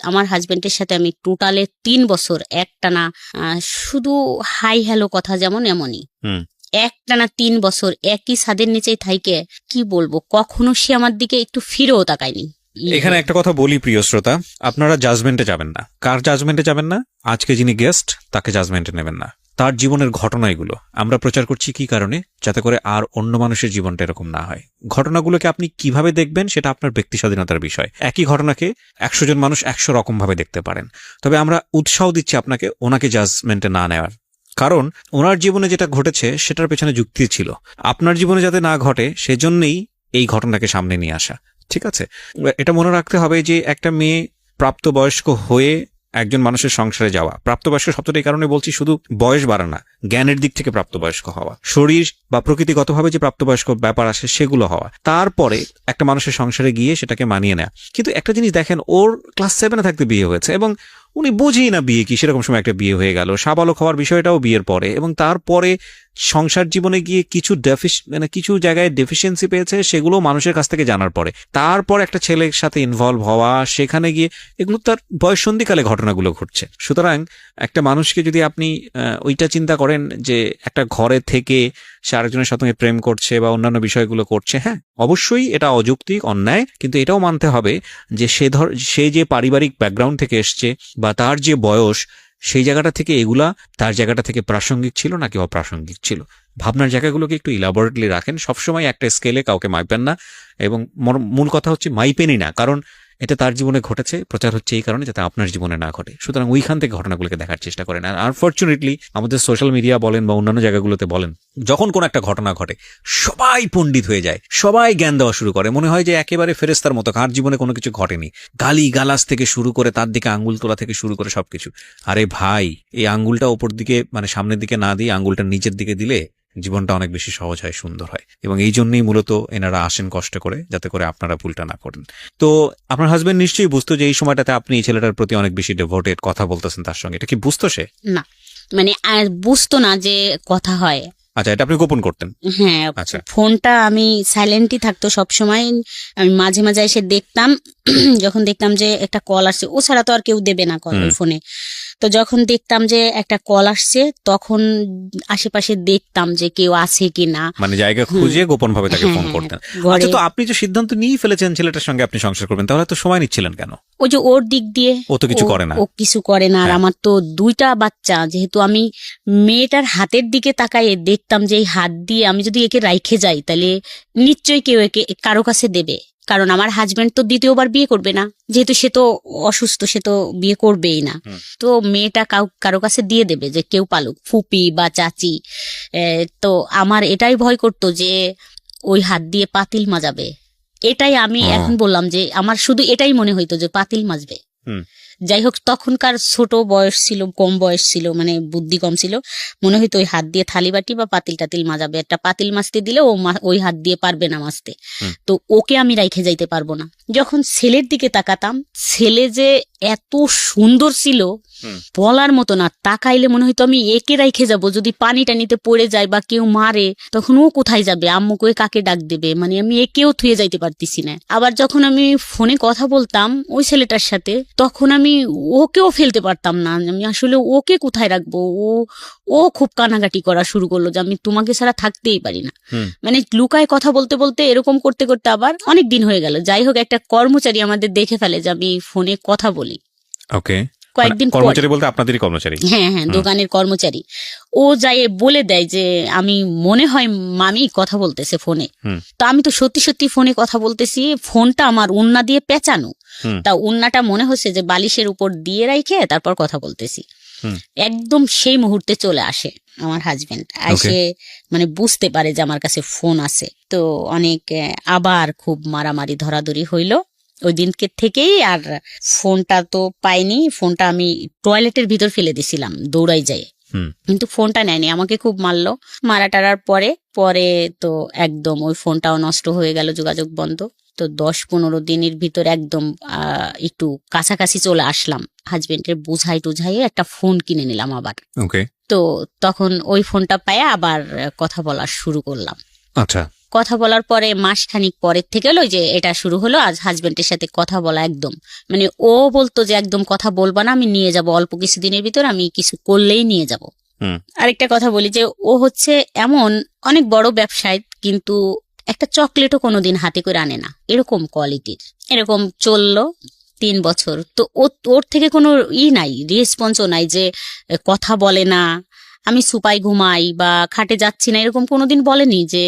A: আমার হাজবেন্ডের সাথে আমি টোটালে 3 বছর একটানা শুধু হাই হ্যালো কথা যেমন এমনই একটানা 3 বছর একই ছাদের নিচেই থাইকে, কি বলবো, কখনো সে আমার দিকে একটু ফিরেও তাকায়নি।
B: এখানে একটা কথা বলি প্রিয় শ্রোতা, আপনারা জাজমেন্টে যাবেন না। কার জাজমেন্টে যাবেন না? আজকে যিনি গেস্ট তাকে জাজমেন্টে নেবেন না। তার জীবনের ঘটনা এগুলো আমরা প্রচার করছি কি কারণে? যাতে করে আর অন্য মানুষের জীবনটা এরকম না হয়। ঘটনাগুলোকে আপনি কিভাবে দেখবেন সেটা আপনার ব্যক্তি স্বাধীনতার বিষয়। একই ঘটনাকে 100 জন মানুষ 100 রকম ভাবে দেখতে পারেন। তবে আমরা উৎসাহ দিচ্ছি আপনাকে ওনাকে জাজমেন্টে না নেওয়ার, কারণ ওনার জীবনে যেটা ঘটেছে সেটার পেছনে যুক্তি ছিল। আপনার জীবনে যাতে না ঘটে সেজন্যই এই ঘটনাকে সামনে নিয়ে আসা। ঠিক আছে, এটা মনে রাখতে হবে যে একটা মেয়ে প্রাপ্তবয়স্ক হয়ে একজন মানুষের সংসারে যাওয়া, প্রাপ্তবয়স্ক শব্দটা এই কারণে বলছি, শুধু বয়স বাড়া না, জ্ঞানের দিক থেকে প্রাপ্তবয়স্ক হওয়া, শরীর বা প্রকৃতিগতভাবে যে প্রাপ্তবয়স্ক ব্যাপার আসে সেগুলো হওয়া, তারপরে একটা মানুষের সংসারে গিয়ে সেটাকে মানিয়ে নেওয়া। কিন্তু একটা জিনিস দেখেন, ওর ক্লাস 7-এ থাকতে বিয়ে হয়েছে এবং উনি বুঝেই না বিয়ে কি, সেরকম সময় একটা বিয়ে হয়ে গেল। সাবালক হওয়ার বিষয়টাও বিয়ের পরে, এবং তারপরে সংসার জীবনে গিয়ে কিছু জায়গায় ডেফিসিয়েন্সি পেয়েছে, সেগুলো মানুষের কাছ থেকে জানার পরে তারপর একটা ছেলের সাথে ইনভলভ হওয়া, সেখানে গিয়ে এগুলো তার বয়ঃসন্ধিকালে ঘটনাগুলো ঘটছে। সুতরাং একটা মানুষকে যদি আপনি ওইটা চিন্তা করেন যে একটা ঘরে থেকে সে আরেকজনের সাথে প্রেম করছে বা অন্যান্য বিষয়গুলো করছে, হ্যাঁ অবশ্যই এটা অযৌক্তিক, অন্যায়, কিন্তু এটাও মানতে হবে যে সে যে পারিবারিক ব্যাকগ্রাউন্ড থেকে এসছে বা তার যে বয়স, সেই জায়গাটা থেকে এগুলা তার জায়গাটা থেকে প্রাসঙ্গিক ছিল নাকি অপ্রাসঙ্গিক ছিল। ভাবনার জায়গাগুলোকে একটু ইলাবোরেটলি রাখেন, সবসময় একটা স্কেলে কাউকে মাইপেন না, এবং মূল কথা হচ্ছে মাইপেনই না, কারণ এটা তার জীবনে ঘটেছে, প্রচার হচ্ছে এই কারণে যাতে আপনার জীবনে না ঘটে। সুতরাং ওইখান থেকে ঘটনাগুলোকে দেখার চেষ্টা করেন। আর আনফর্চুনেটলি আমাদের সোশ্যাল মিডিয়া বলেন বা অন্যান্য জায়গাগুলোতে বলেন, যখন কোন একটা ঘটনা ঘটে সবাই পণ্ডিত হয়ে যায়, সবাই জ্ঞান দেওয়া শুরু করে, মনে হয় যে একেবারে ফেরেস্তার মতো, কার জীবনে কোনো কিছু ঘটেনি, গালি গালাজ থেকে শুরু করে তার দিকে আঙ্গুল তোলা থেকে শুরু করে সবকিছু। আরে ভাই, এই আঙ্গুলটা ওপর দিকে মানে সামনের দিকে না দিয়ে আঙ্গুলটা নিচের দিকে দিলে জীবনটা অনেক বেশি সহজ হয়, সুন্দর হয়। এবং এই জন্যই মূলত এনারা আসেন কষ্ট করে, যাতে করে আপনারা ভুলটা না করেন। তো আপনার হাজবেন্ড নিশ্চয়ই বুঝতো যে এই সময়টাতে আপনি এই ছেলেটার প্রতি অনেক বেশি ডেভোটেড, কথা বলতেছেন তার সঙ্গে, এটা কি বুঝতো সে?
A: না, মানে আর বুঝতো না যে কথা হয়।
B: আচ্ছা, এটা আপনি গোপন করতেন?
A: হ্যাঁ,
B: আচ্ছা,
A: ফোনটা আমি সাইলেন্টই থাকতো সবসময়। আমি মাঝে মাঝে এসে দেখতাম, যখন দেখতাম যে একটা কল আসছে, ও ছাড়া তো আর কেউ দেবে না কল ওই ফোনে, তো যখন দেখতাম যে একটা কল আসছে তখন আশেপাশে দেখতাম যে কেউ আছে কিনা,
B: মানে জায়গা খুঁজে গোপন ভাবে তাকে ফোন করতেন। আচ্ছা, তো আপনি যে সিদ্ধান্ত নিয়ে ফেলেছেন ছেলেটার সঙ্গে আপনি সংসার করবেন, তাহলে তো সময় নিচ্ছিলেন কেন?
A: ওই যে ওর দিক দিয়ে
B: ও তো কিছু করে না,
A: ও কিছু করে না, আর আমার তো 2টা বাচ্চা, যেহেতু আমি মেয়েটার হাতের দিকে তাকাইয়ে দেখতাম যে এই হাত দিয়ে আমি যদি একে রাইখে যাই তাহলে নিশ্চয়ই কেউ একে কারো কাছে দেবে, কারণ আমার হাজবেন্ড তো দ্বিতীয়বার বিয়ে করবে না, যেহেতু সে তো অসুস্থ, সে তো বিয়ে করবেই না, তো মেয়েটা কারো কাছে দিয়ে দেবে যে কেউ পালুক, ফুপি বা চাচি। তো আমার এটাই ভয় করতো যে ওই হাত দিয়ে পাতিল মাজাবে, এটাই আমি এখন বললাম যে আমার শুধু এটাই মনে হইতো যে পাতিল মাজবে। যাই হোক, তখনকার ছোট বয়স ছিল, কম বয়স ছিল, মানে বুদ্ধি কম ছিল, মনে হইতো ওই হাত দিয়ে থালি বাটি বা পাতিল টাতিল মাজাবে, একটা পাতিল মাজতে দিলে ও ওই হাত দিয়ে পারবে না মাজতে, তো ওকে আমি রাইখে যাইতে পারবো না। যখন ছেলের দিকে তাকাতাম, ছেলে যে এত সুন্দর ছিল বলার মতো না, তাকাইলে মনে হইতো আমি একে রাইখে যাব, যদি পানি টানিতে পড়ে যায় বা কেউ মারে তখন ও কোথায় যাবে, আম্মুকে কাকে ডাক দেবে, মানে আমি একেও থুয়ে যাইতে পারতেছি না। আবার যখন আমি ফোনে কথা বলতাম ওই ছেলেটার সাথে, তখন আমি ওকেও ফেলতে পারতাম না, আমি আসলে ওকে কোথায় রাখবো। ও খুব কানাকাটি করা শুরু করলো যে আমি তোমাকে ছাড়া থাকতেই পারি না, মানে লুকায় কথা বলতে বলতে এরকম করতে করতে আবার অনেক দিন হয়ে গেল। যাই হোক, একটা কর্মচারী আমাদের দেখে ফেলে যে আমি ফোনে কথা বলি।
B: ওকে,
A: কয়েকদিন পর,
B: কর্মচারী বলতে আপনাদেরই কর্মচারী?
A: হ্যাঁ হ্যাঁ, দোকানের কর্মচারী। ও যাই বলে দেয় যে আমি মনে হয় মামি কথা বলতেছে ফোনে। তো আমি তো সত্যি সত্যি ফোনে কথা বলতেছি, ফোনটা আমার উন্না দিয়ে পেঁচানো, তা উন্নাটা মনে হচ্ছে যে বালিশের উপর দিয়ে রাইখে তারপর কথা বলতেছি। একদম সেই মুহূর্তে চলে আসে আমার হাজবেন্ড, এসে মানে বুঝতে পারে যে আমার কাছে ফোন আছে। তো অনেক আবার খুব মারামারি ধরাধরি হইলো ওই দিনকে থেকেই। আর ফোনটা তো পাইনি, ফোনটা আমি টয়লেটের ভিতর ফেলে দিছিলাম দৌড়াই যায়, কিন্তু ফোনটা নেয়নি, আমাকে খুব মারলো। মারা টারার পরে পরে তো একদম ওই ফোনটাও নষ্ট হয়ে গেল, যোগাযোগ বন্ধ। তো 10-15 দিনের ভিতর একদম একটু কাছাকাছি চলে আসলাম, হাজবেন্ডের বুঝাই টুঝাই একটা ফোন কিনে নিলাম আবার। তো তখন ওই ফোনটা পায়ে আবার কথা বলা শুরু করলাম।
B: আচ্ছা,
A: কথা বলার পরে মাসখানিক পরের থেকে হলো যে এটা শুরু হলো, আজ হাজবেন্ডের সাথে কথা বলা একদম, মানে ও বলতো যে একদম কথা বলবা না, আমি নিয়ে যাব অল্প কিছুদিনের ভিতর, আমি কিছু করলেই নিয়ে যাব। আরেকটা কথা বলি যে ও হচ্ছে এমন অনেক বড় ব্যবসায়ী, কিন্তু একটা চকলেটও কোনোদিন হাতে করে আনে না, এরকম কোয়ালিটির। এরকম চললো 3 বছর। তো ওর থেকে কোনো নাই, রেসপন্সও নাই, যে কথা বলে না, আমি সুপাই ঘুমাই বা খাটে যাচ্ছি না, এরকম কোনোদিন বলেনি যে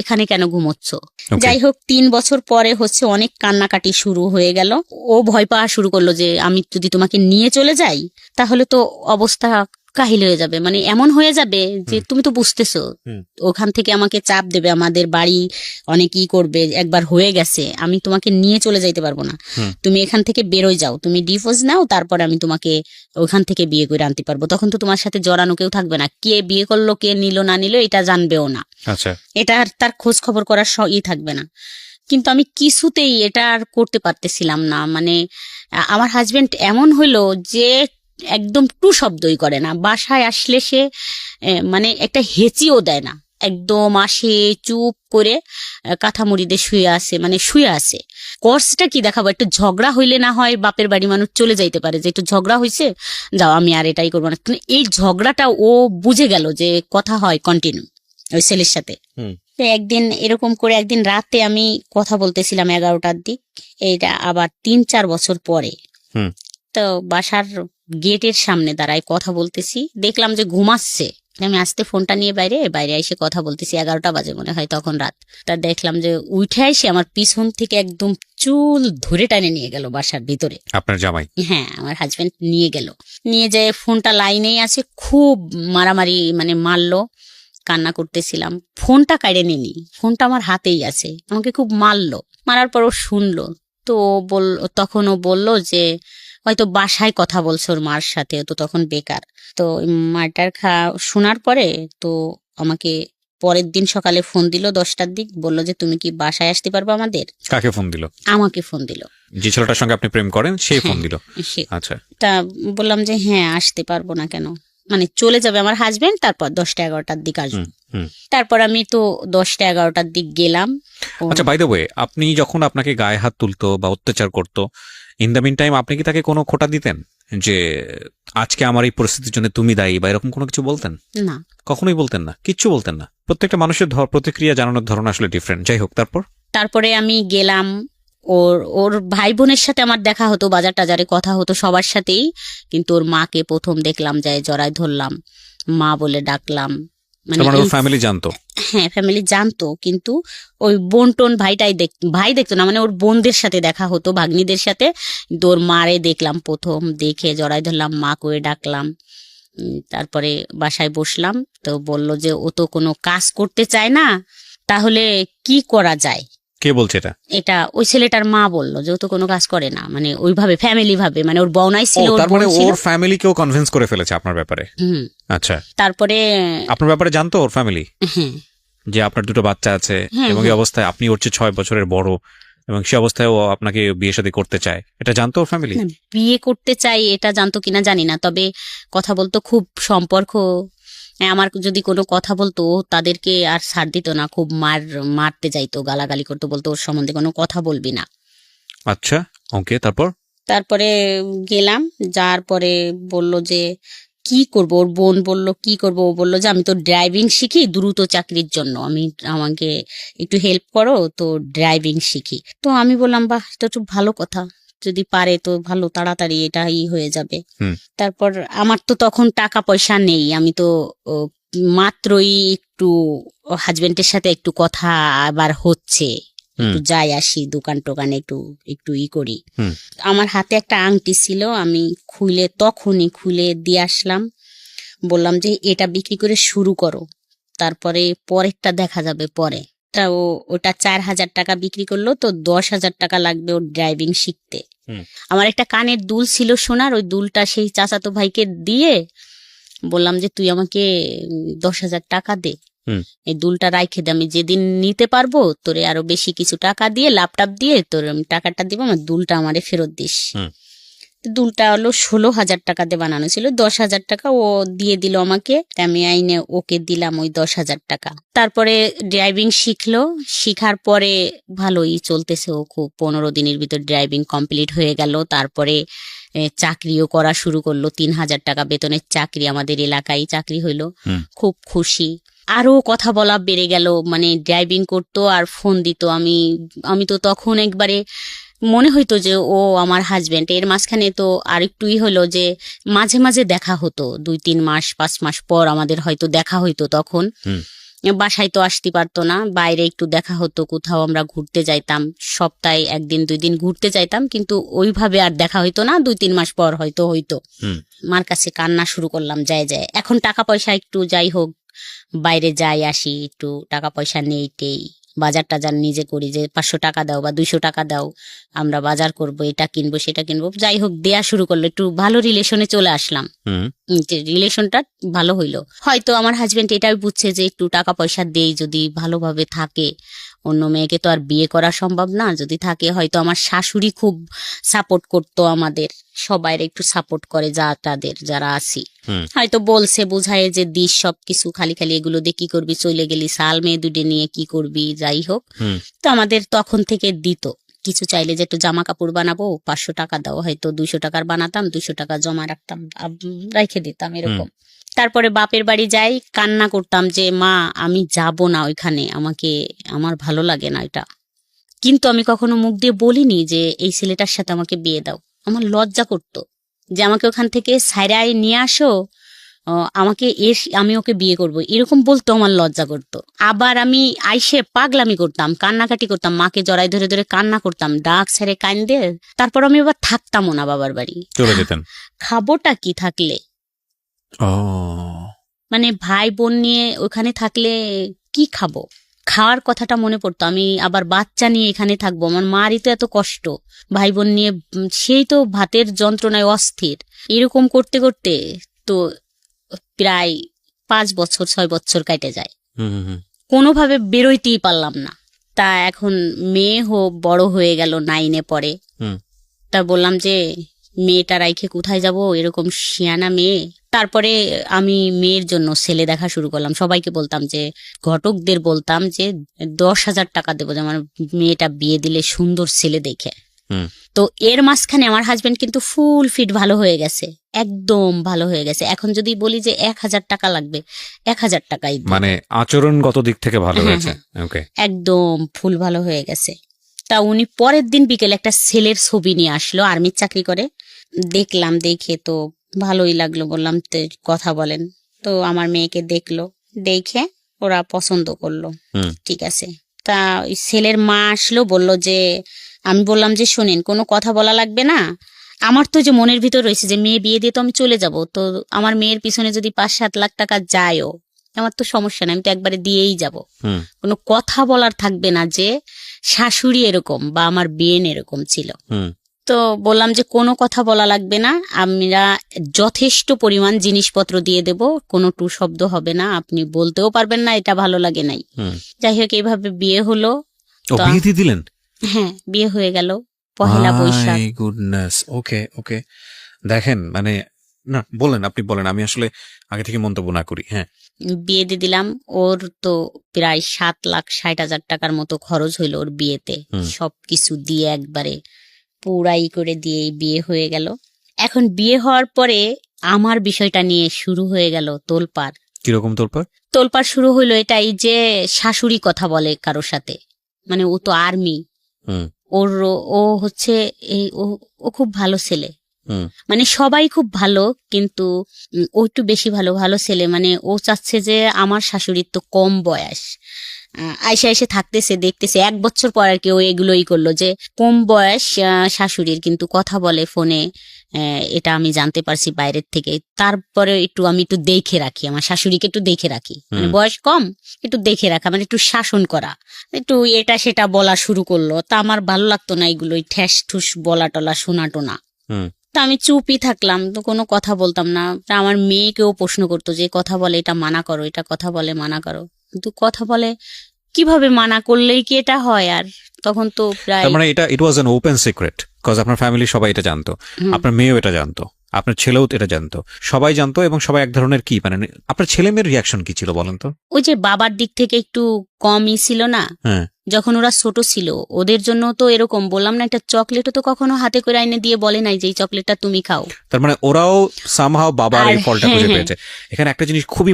A: এখানে কেন ঘুমোচ্ছ। যাই হোক 3 বছর পরে হচ্ছে অনেক কান্নাকাটি শুরু হয়ে গেল। ও ভয় পাওয়া শুরু করলো যে আমি যদি তোমাকে নিয়ে চলে যাই তাহলে তো অবস্থা কাহিল হয়ে যাবে, মানে এমন হয়ে যাবে যে তুমি তো বুঝতেছো, ওখান থেকে আমাকে চাপ দেবে, আমাদের বাড়ি অনেক ই করবে, একবার হয়ে গেছে, আমি তোমাকে নিয়ে চলে যাইতে পারবো না, তুমি এখান থেকে বেরোয় যাও, তুমি ডিভোর্স নাও, তারপরে আমি তোমাকে ওখান থেকে বিয়ে করে আনতে পারবো, তখন তো তোমার সাথে জড়ানো কেউ থাকবে না, কে বিয়ে করলো কে নিল না নিল এটা জানবেও না, এটা তার খোঁজ খবর করার থাকবে না। কিন্তু আমি কিছুতেই এটা আর করতে পারতেছিলাম না। মানে আমার হাজবেন্ড এমন হইলো যে একদম টু শব্দই করে না, বাসায় আসলে সে মানে একটা হেঁচিও দেয় না, একদম আসে চুপ করে কাঁথা মুড়ি দিয়ে শুয়ে আসে, মানে শুয়ে আসে। কোর্সটা কি দেখাবো, একটু ঝগড়া হইলে না হয় বাপের বাড়ি মানুষ চলে যাইতে পারে, যে একটু ঝগড়া হয়েছে যাও আমি আর এটাই করবো না, কিন্তু এই ঝগড়াটা ও বুঝে গেল যে কথা হয় কন্টিনিউ ওই ছেলের সাথে। একদিন এরকম করে একদিন রাতে আমি কথা বলতেছিলাম 11টার দিক, এইটা আবার 3-4 বছর পরে। তো বাসার গেটের সামনে দাঁড়ায় কথা বলতেছি, দেখলাম যে ঘুমাচ্ছে, আমি আসতে ফোনটা নিয়ে বাইরে এসে কথা বলতেছি, 11টা বাজে মনে হয় তখন রাত। তা দেখলাম যে উঠে এসে আমার পিছন থেকে একদম চুল ধরে টানে নিয়ে গেল বাসার ভিতরে।
B: আপনার জামাই?
A: হ্যাঁ, আমার হাজবেন্ড নিয়ে গেল, নিয়ে যায় ফোনটা লাইনেই আছে, খুব মারামারি মানে মারলো, কান্না করতেছিলাম, ফোনটা কাড়ে নিনি, ফোনটা আমার হাতেই আছে, আমাকে খুব মারলো, মারার পর ও শুনলো। তো তখন ও বললো যে হয়তো বাসায় কথা বলছো ওর মার সাথে, তো তখন বেকার। তো মারটার শোনার পরে তো আমাকে পরের দিন সকালে ফোন দিল 10টার দিক, বললো যে তুমি কি বাসায় আসতে পারবে আমাদের।
B: কাকে ফোন দিল? আমাকে
A: ফোন দিল,
B: যে ছেলেটার সঙ্গে আপনি প্রেম করেন সেই ফোন দিল। আচ্ছা,
A: তা বললাম যে হ্যাঁ আসতে পারবো না কেন, মানে চলে যাবে আমার হাজবেন্ড, তারপর 10টা-11টার দিক আসবো। তারপর আমি তো 10টা-11টার দিক গেলাম।
B: আচ্ছা, বাই দ্য ওয়ে, আপনি যখন আপনাকে গায়ে হাত তুলতো বা অত্যাচার করতো, ইন দ্য মিন টাইম আপনি কি তাকে কোনো খোঁটা দিতেন যে আজকে আমার এই পরিস্থিতির জন্য তুমি দায়ী বা এরকম কোনো কিছু বলতেন?
A: না,
B: কখনোই বলতেন না, কিচ্ছু বলতেন না। প্রত্যেকটা মানুষের প্রতিক্রিয়া জানানোর ধরন আসলে ডিফারেন্ট। যাই হোক, তারপরে
A: আমি গেলাম, ওর ভাই বোনের সাথে আমার দেখা হতো, বাজার টাজারে কথা হতো সবার সাথেই, কিন্তু ওর মাকে প্রথম দেখলাম, যায় জড়ায় ধরলাম, মা বলে ডাকলাম,
B: মানে ফ্যামিলি জানতো?
A: হ্যাঁ, ফ্যামিলি জানতো, কিন্তু ওই বোন টোন ভাই দেখতো না, মানে ওর বোনদের সাথে দেখা হতো, ভাগ্নিদের সাথে, কিন্তু ওর মারে দেখলাম প্রথম, দেখে জড়ায় ধরলাম, মা করে ডাকলাম। তারপরে বাসায় বসলাম, তো বলল যে ও তো কোনো কাজ করতে চায় না, তাহলে কি করা যায়।
B: কে বলছে এটা?
A: এটা ওই ছেলেটার মা বললো যে ও তো কোনো কাজ করে না, মানে ওইভাবে ফ্যামিলি ভাবে, মানে ওর বউনাই ছিল,
B: তার মানে ওর ফ্যামিলিকেও কনভিন্স করে ফেলেছে আপনার ব্যাপারে। আচ্ছা,
A: তারপরে
B: আপনার ব্যাপারে জানতো ওর ফ্যামিলি যে আপনার 2টো বাচ্চা আছে এবং এই অবস্থায় আপনি ওর চেয়ে 6 বছরের বড়, এবং সে অবস্থায় ও আপনাকে বিয়ে শাদী করতে চায়, এটা জানতো ওর ফ্যামিলি?
A: বিয়ে করতে চাই এটা জানতো কিনা জানি না, তবে কথা বলতো, খুব সম্পর্ক, আমার যদি কোনো কথা বলতো তাদেরকে আর ছাড় দিত না, খুব মারতে যাইতো, গালাগালি করতো, বলতো ওর সম্বন্ধে কোনো কথা বলবি না।
B: আচ্ছা, ওকে। তারপরে
A: গেলাম, যার পরে বলল যে কি করব, ওর বোন বলল কি করব, ও বললো যে আমি তো ড্রাইভিং শিখি দ্রুত চাকরির জন্য, আমাকে একটু হেল্প করো, তো ড্রাইভিং শিখি। তো আমি বললাম বাহ, এটা তো ভালো কথা, যদি পারে তো ভালো, তাড়াতাড়ি এটা হয়ে যাবে।
B: হুম।
A: তারপর আমার তো তখন টাকা পয়সা নেই, আমি তো মাত্রই একটু হাজবেন্ডের সাথে একটু কথা আবার হচ্ছে, একটু যাই আসি দোকান টোকানে একটু একটু করি। আমার হাতে একটা আংটি ছিল, আমি তখনই খুলে দিয়ে আসলাম, বললাম যে এটা বিক্রি করে শুরু করো, তারপরে পরেরটা দেখা যাবে পরে। তা ওটা 4,000 টাকা বিক্রি করলো, তো 10,000 টাকা লাগবে ওর ড্রাইভিং শিখতে। আমার একটা কানের দুল ছিল সোনার, ওই দুলটা সেই চাচাতো ভাইকে দিয়ে বললাম যে তুই আমাকে 10,000 টাকা দে, এই দুলটা রাইখে দে, আমি যেদিন নিতে পারবো তোরে আরো বেশি কিছু টাকা দিয়ে ল্যাপটপ দিয়ে তোর আমি টাকাটা দিব, আমার দুলটা আমারে ফেরত দিস। দুলটা হলো 16,000 টাকা দিয়ে বানানো ছিল, 10,000 টাকা ও দিয়ে দিল আমাকে, আমি আইনে ওকে দিলাম ওই 10,000 টাকা। তারপরে ড্রাইভিং শিখলো, শিখার পরে ভালোই চলতেছে, ও খুব 15 দিনের ভিতর ড্রাইভিং কমপ্লিট হয়ে গেল। তারপরে চাকরিও করা শুরু করলো, 3,000 টাকা বেতনের চাকরি, আমাদের এলাকায় চাকরি হইলো, খুব খুশি। আরো কথা বলা বেড়ে গেল, মানে ড্রাইভিং করতো আর ফোন দিত, আমি তো তখন একবারে মনে হইতো যে ও আমার হাজবেন্ড। এর মাঝখানে তো আরেকটুই হলো যে মাঝে মাঝে দেখা হতো, 2-3 মাস 5 মাস পর আমাদের হয়তো দেখা হইতো। তখন বাসায় তো আসতে পারতো না, বাইরে একটু দেখা হতো, কোথাও আমরা ঘুরতে যাইতাম, সপ্তাহে 1-2 দিন ঘুরতে যাইতাম, কিন্তু ওইভাবে আর দেখা হইতো না, 2-3 মাস পর হয়তো হইতো। মার কাছে কান্না শুরু করলাম, যায় এখন টাকা পয়সা একটু যাই হোক বাইরে যাই আসি, একটু টাকা পয়সা নেই টেই, বাজার টাজার নিজে করি, যে 500 টাকা দাও বা 200 টাকা দাও, আমরা বাজার করব, এটা কিনবো সেটা কিনবো, যাই হোক দেয়া শুরু করলো, একটু ভালো রিলেশনে চলে আসলাম। যে রিলেশনটা ভালো হইলো, হয়তো আমার হাজবেন্ড এটাই বুঝছে যে একটু টাকা পয়সা দেই, যদি ভালোভাবে থাকে, অন্য মেয়েকে তো আর বিয়ে করা সম্ভব না, যদি থাকে হয়তো। আমার শাশুড়ি খুব সাপোর্ট করতো, আমাদের সবাই একটু সাপোর্ট করে, তাদের যারা আছি, হয়তো বলছে বুঝায় যে দিস সবকিছু, খালি খালি এগুলো দিয়ে কি করবি, চলে গেলি সাল মেয়ে দুটে নিয়ে কি করবি, যাই হোক। তো আমাদের তখন থেকে দিত, কিছু চাইলে যে একটু জামা কাপড় বানাবো 500 টাকা দাও, হয়তো 200 টাকার বানাতাম, 200 টাকা জমা রাখতাম, রেখে দিতাম এরকম। তারপরে বাপের বাড়ি যাই, কান্না করতাম যে মা আমি যাব না ওইখানে, আমার ভালো লাগে না এটা। কিন্তু আমি কখনো মুখ দিয়ে বলিনি যে এই ছেলেটার সাথে আমাকে বিয়ে দাও, আমার লজ্জা করতো যে আমাকে ওখান থেকে সাইরায় নিয়ে আসো, আমি ওকে বিয়ে করব, এরকম বলতো, আমার লজ্জা করতো। আবার আমি আইসে পাগলামি করতাম, কান্নাকাটি করতাম, মাকে জড়াই ধরে ধরে কান্না করতাম, ডাক ছেড়ে কান্দে। তারপর আমি আবার থাকতামও না বাবার বাড়ি, চলে যেতাম। খাবোটা কি থাকলে, মানে ভাই বোন নিয়ে ওখানে থাকলে কি খাবো, খাওয়ার কথাটা মনে পড়তো। আমি আবার বাচ্চা নিয়ে এখানে থাকবো, আমার মারই তো এত কষ্ট, ভাই বোন নিয়ে, সেই তো ভাতের যন্ত্রণায় অস্থির। এরকম করতে করতে তো প্রায় 5-6 বছর কেটে যায়, কোনোভাবে বেরোইতেই পারলাম না। তা এখন মেয়ে বড় হয়ে গেল, 9-এ পড়ে। তা বললাম যে মেয়েটা রাইখে কোথায় যাব, এরকম শিয়ানা মেয়ে। তারপরে আমি মেয়ের জন্য ছেলে দেখা শুরু করলাম, সবাইকে বলতাম যে, ঘটকদের বলতাম যে 10,000 টাকা দেবো, যেমন মেয়েটা বিয়ে দিলে সুন্দর ছেলে দেখে। তো এর মাঝখানে আমার হাজবেন্ড কিন্তু ফুল ফিট ভালো হয়ে গেছে, একদম ভালো হয়ে গেছে। এখন যদি বলি যে 1,000 টাকা লাগবে, 1,000 টাকাই,
B: মানে আচরণগত দিক থেকে ভালো হয়েছে,
A: একদম ফুল ভালো হয়ে গেছে। তা উনি পরের দিন বিকেলে একটা ছেলের ছবি নিয়ে আসলো, আর্মির চাকরি করে। দেখলাম, দেখে তো ভালোই লাগলো, বললাম কথা বলেন। তো আমার মেয়েকে দেখলো, দেখে ওরা পছন্দ করলো, ঠিক আছে। তা ওই ছেলের মা আসলো, বললো যে, আমি বললাম যে শোনেন, কোনো কথা বলা লাগবে না, আমার তো যে মনের ভিতর রয়েছে যে মেয়ে বিয়ে দিয়ে তো আমি চলে যাব, তো আমার মেয়ের পিছনে যদি 5-7 লাখ টাকা যায়ও আমার তো সমস্যা নেই, আমি তো একবারে দিয়েই যাব, কোনো কথা বলার থাকবে না যে শাশুড়ি এরকম বা আমার বিয়েন এরকম ছিল। তো বললাম যে কোনো কথা বলা লাগবে না, আমরা যথেষ্ট পরিমাণ জিনিসপত্র দিয়ে দেব, কোনো টু শব্দ হবে না, আপনি বলতেও পারবেন না এটা ভালো লাগে নাই। যাই হোক এইভাবে বিয়ে হলো।
B: বিয়ে দিয়ে দিলেন?
A: হ্যাঁ, বিয়ে হয়ে গেল পহেলা বৈশাখ।
B: গুডনেস, ওকে ওকে। দেখেন, মানে না বলেন, আপনি বলেন, আমি আসলে আগে থেকে মন্তব্য না করি। হ্যাঁ,
A: বিয়ে দিয়ে দিলাম, ওর তো প্রায় 7,60,000 টাকার মতো খরচ হইলো ওর বিয়েতে, সবকিছু দিয়ে একবারে পুরাই করে দিয়ে বিয়ে হয়ে গেল। এখন বিয়ে হওয়ার পরে আমার বিষয়টা নিয়ে শুরু হয়ে গেল তোলপাড়।
B: কিরকম তোলপাড়?
A: তোলপাড় শুরু হইলো এটাই যে শাশুড়ি কথা বলে কারোর সাথে, মানে ও তো আর্মি, ওর ও হচ্ছে এই ও খুব ভালো ছেলে,
B: হুম।
A: মানে সবাই খুব ভালো, কিন্তু ও একটু বেশি ভালো ভালো ছেলে। মানে ও চাচ্ছে যে আমার শাশুড়ির তো কম বয়স, আইসা এসে থাকতেছে দেখতেছে 1 বছর পর আর কি ও এগুলোই করলো যে কম বয়স শাশুড়ির, কিন্তু কথা বলে ফোনে, এটা আমি জানতে পারছি বাইরের থেকে। তারপরে আমি একটু দেখে রাখি, আমার শাশুড়িকে একটু দেখে রাখি, মানে বয়স কম, একটু দেখে রাখা, মানে একটু শাসন করা, একটু এটা সেটা বলা শুরু করলো। তা আমার ভালো লাগতো না এগুলো, ঠ্যাস ঠুস বলা টলা শোনা টোনা। তা আমি চুপই থাকলাম, তো কোনো কথা বলতাম না। তা আমার মেয়েকেও প্রশ্ন করতো যে কথা বলে এটা মানা করো, এটা কথা বলে মানা করো, কিন্তু কথা বলে কিভাবে মানা করলেই কি এটা হয়? আর তখন তো প্রায়
B: তার মানে it was an open secret, because আপনার ফ্যামিলি সবাই এটা জানতো, আপনার মেয়েও এটা জানতো, আপনার ছেলেও এটা জানতো, সবাই জানতো। এবং সবাই এক ধরনের কি মানে আপনার ছেলে মেয়ের রিয়াকশন কি ছিল বলেন তো?
A: ওই যে বাবার দিক থেকে একটু কমই ছিল না,
B: হ্যাঁ,
A: যখন ওরা ছোট ছিল ওদের জন্য তো এরকম বললাম না, একটা চকলেটও তো কখনো হাতে করে আইনে দিয়ে বলে নাই যে এই চকলেটটা তুমি খাও।
B: তার মানে ওরাও সামহাও বাবার এই ফলটা খুঁজে
A: হ্যাঁ,
B: পেয়েছে। এখানে একটা জিনিস খুবই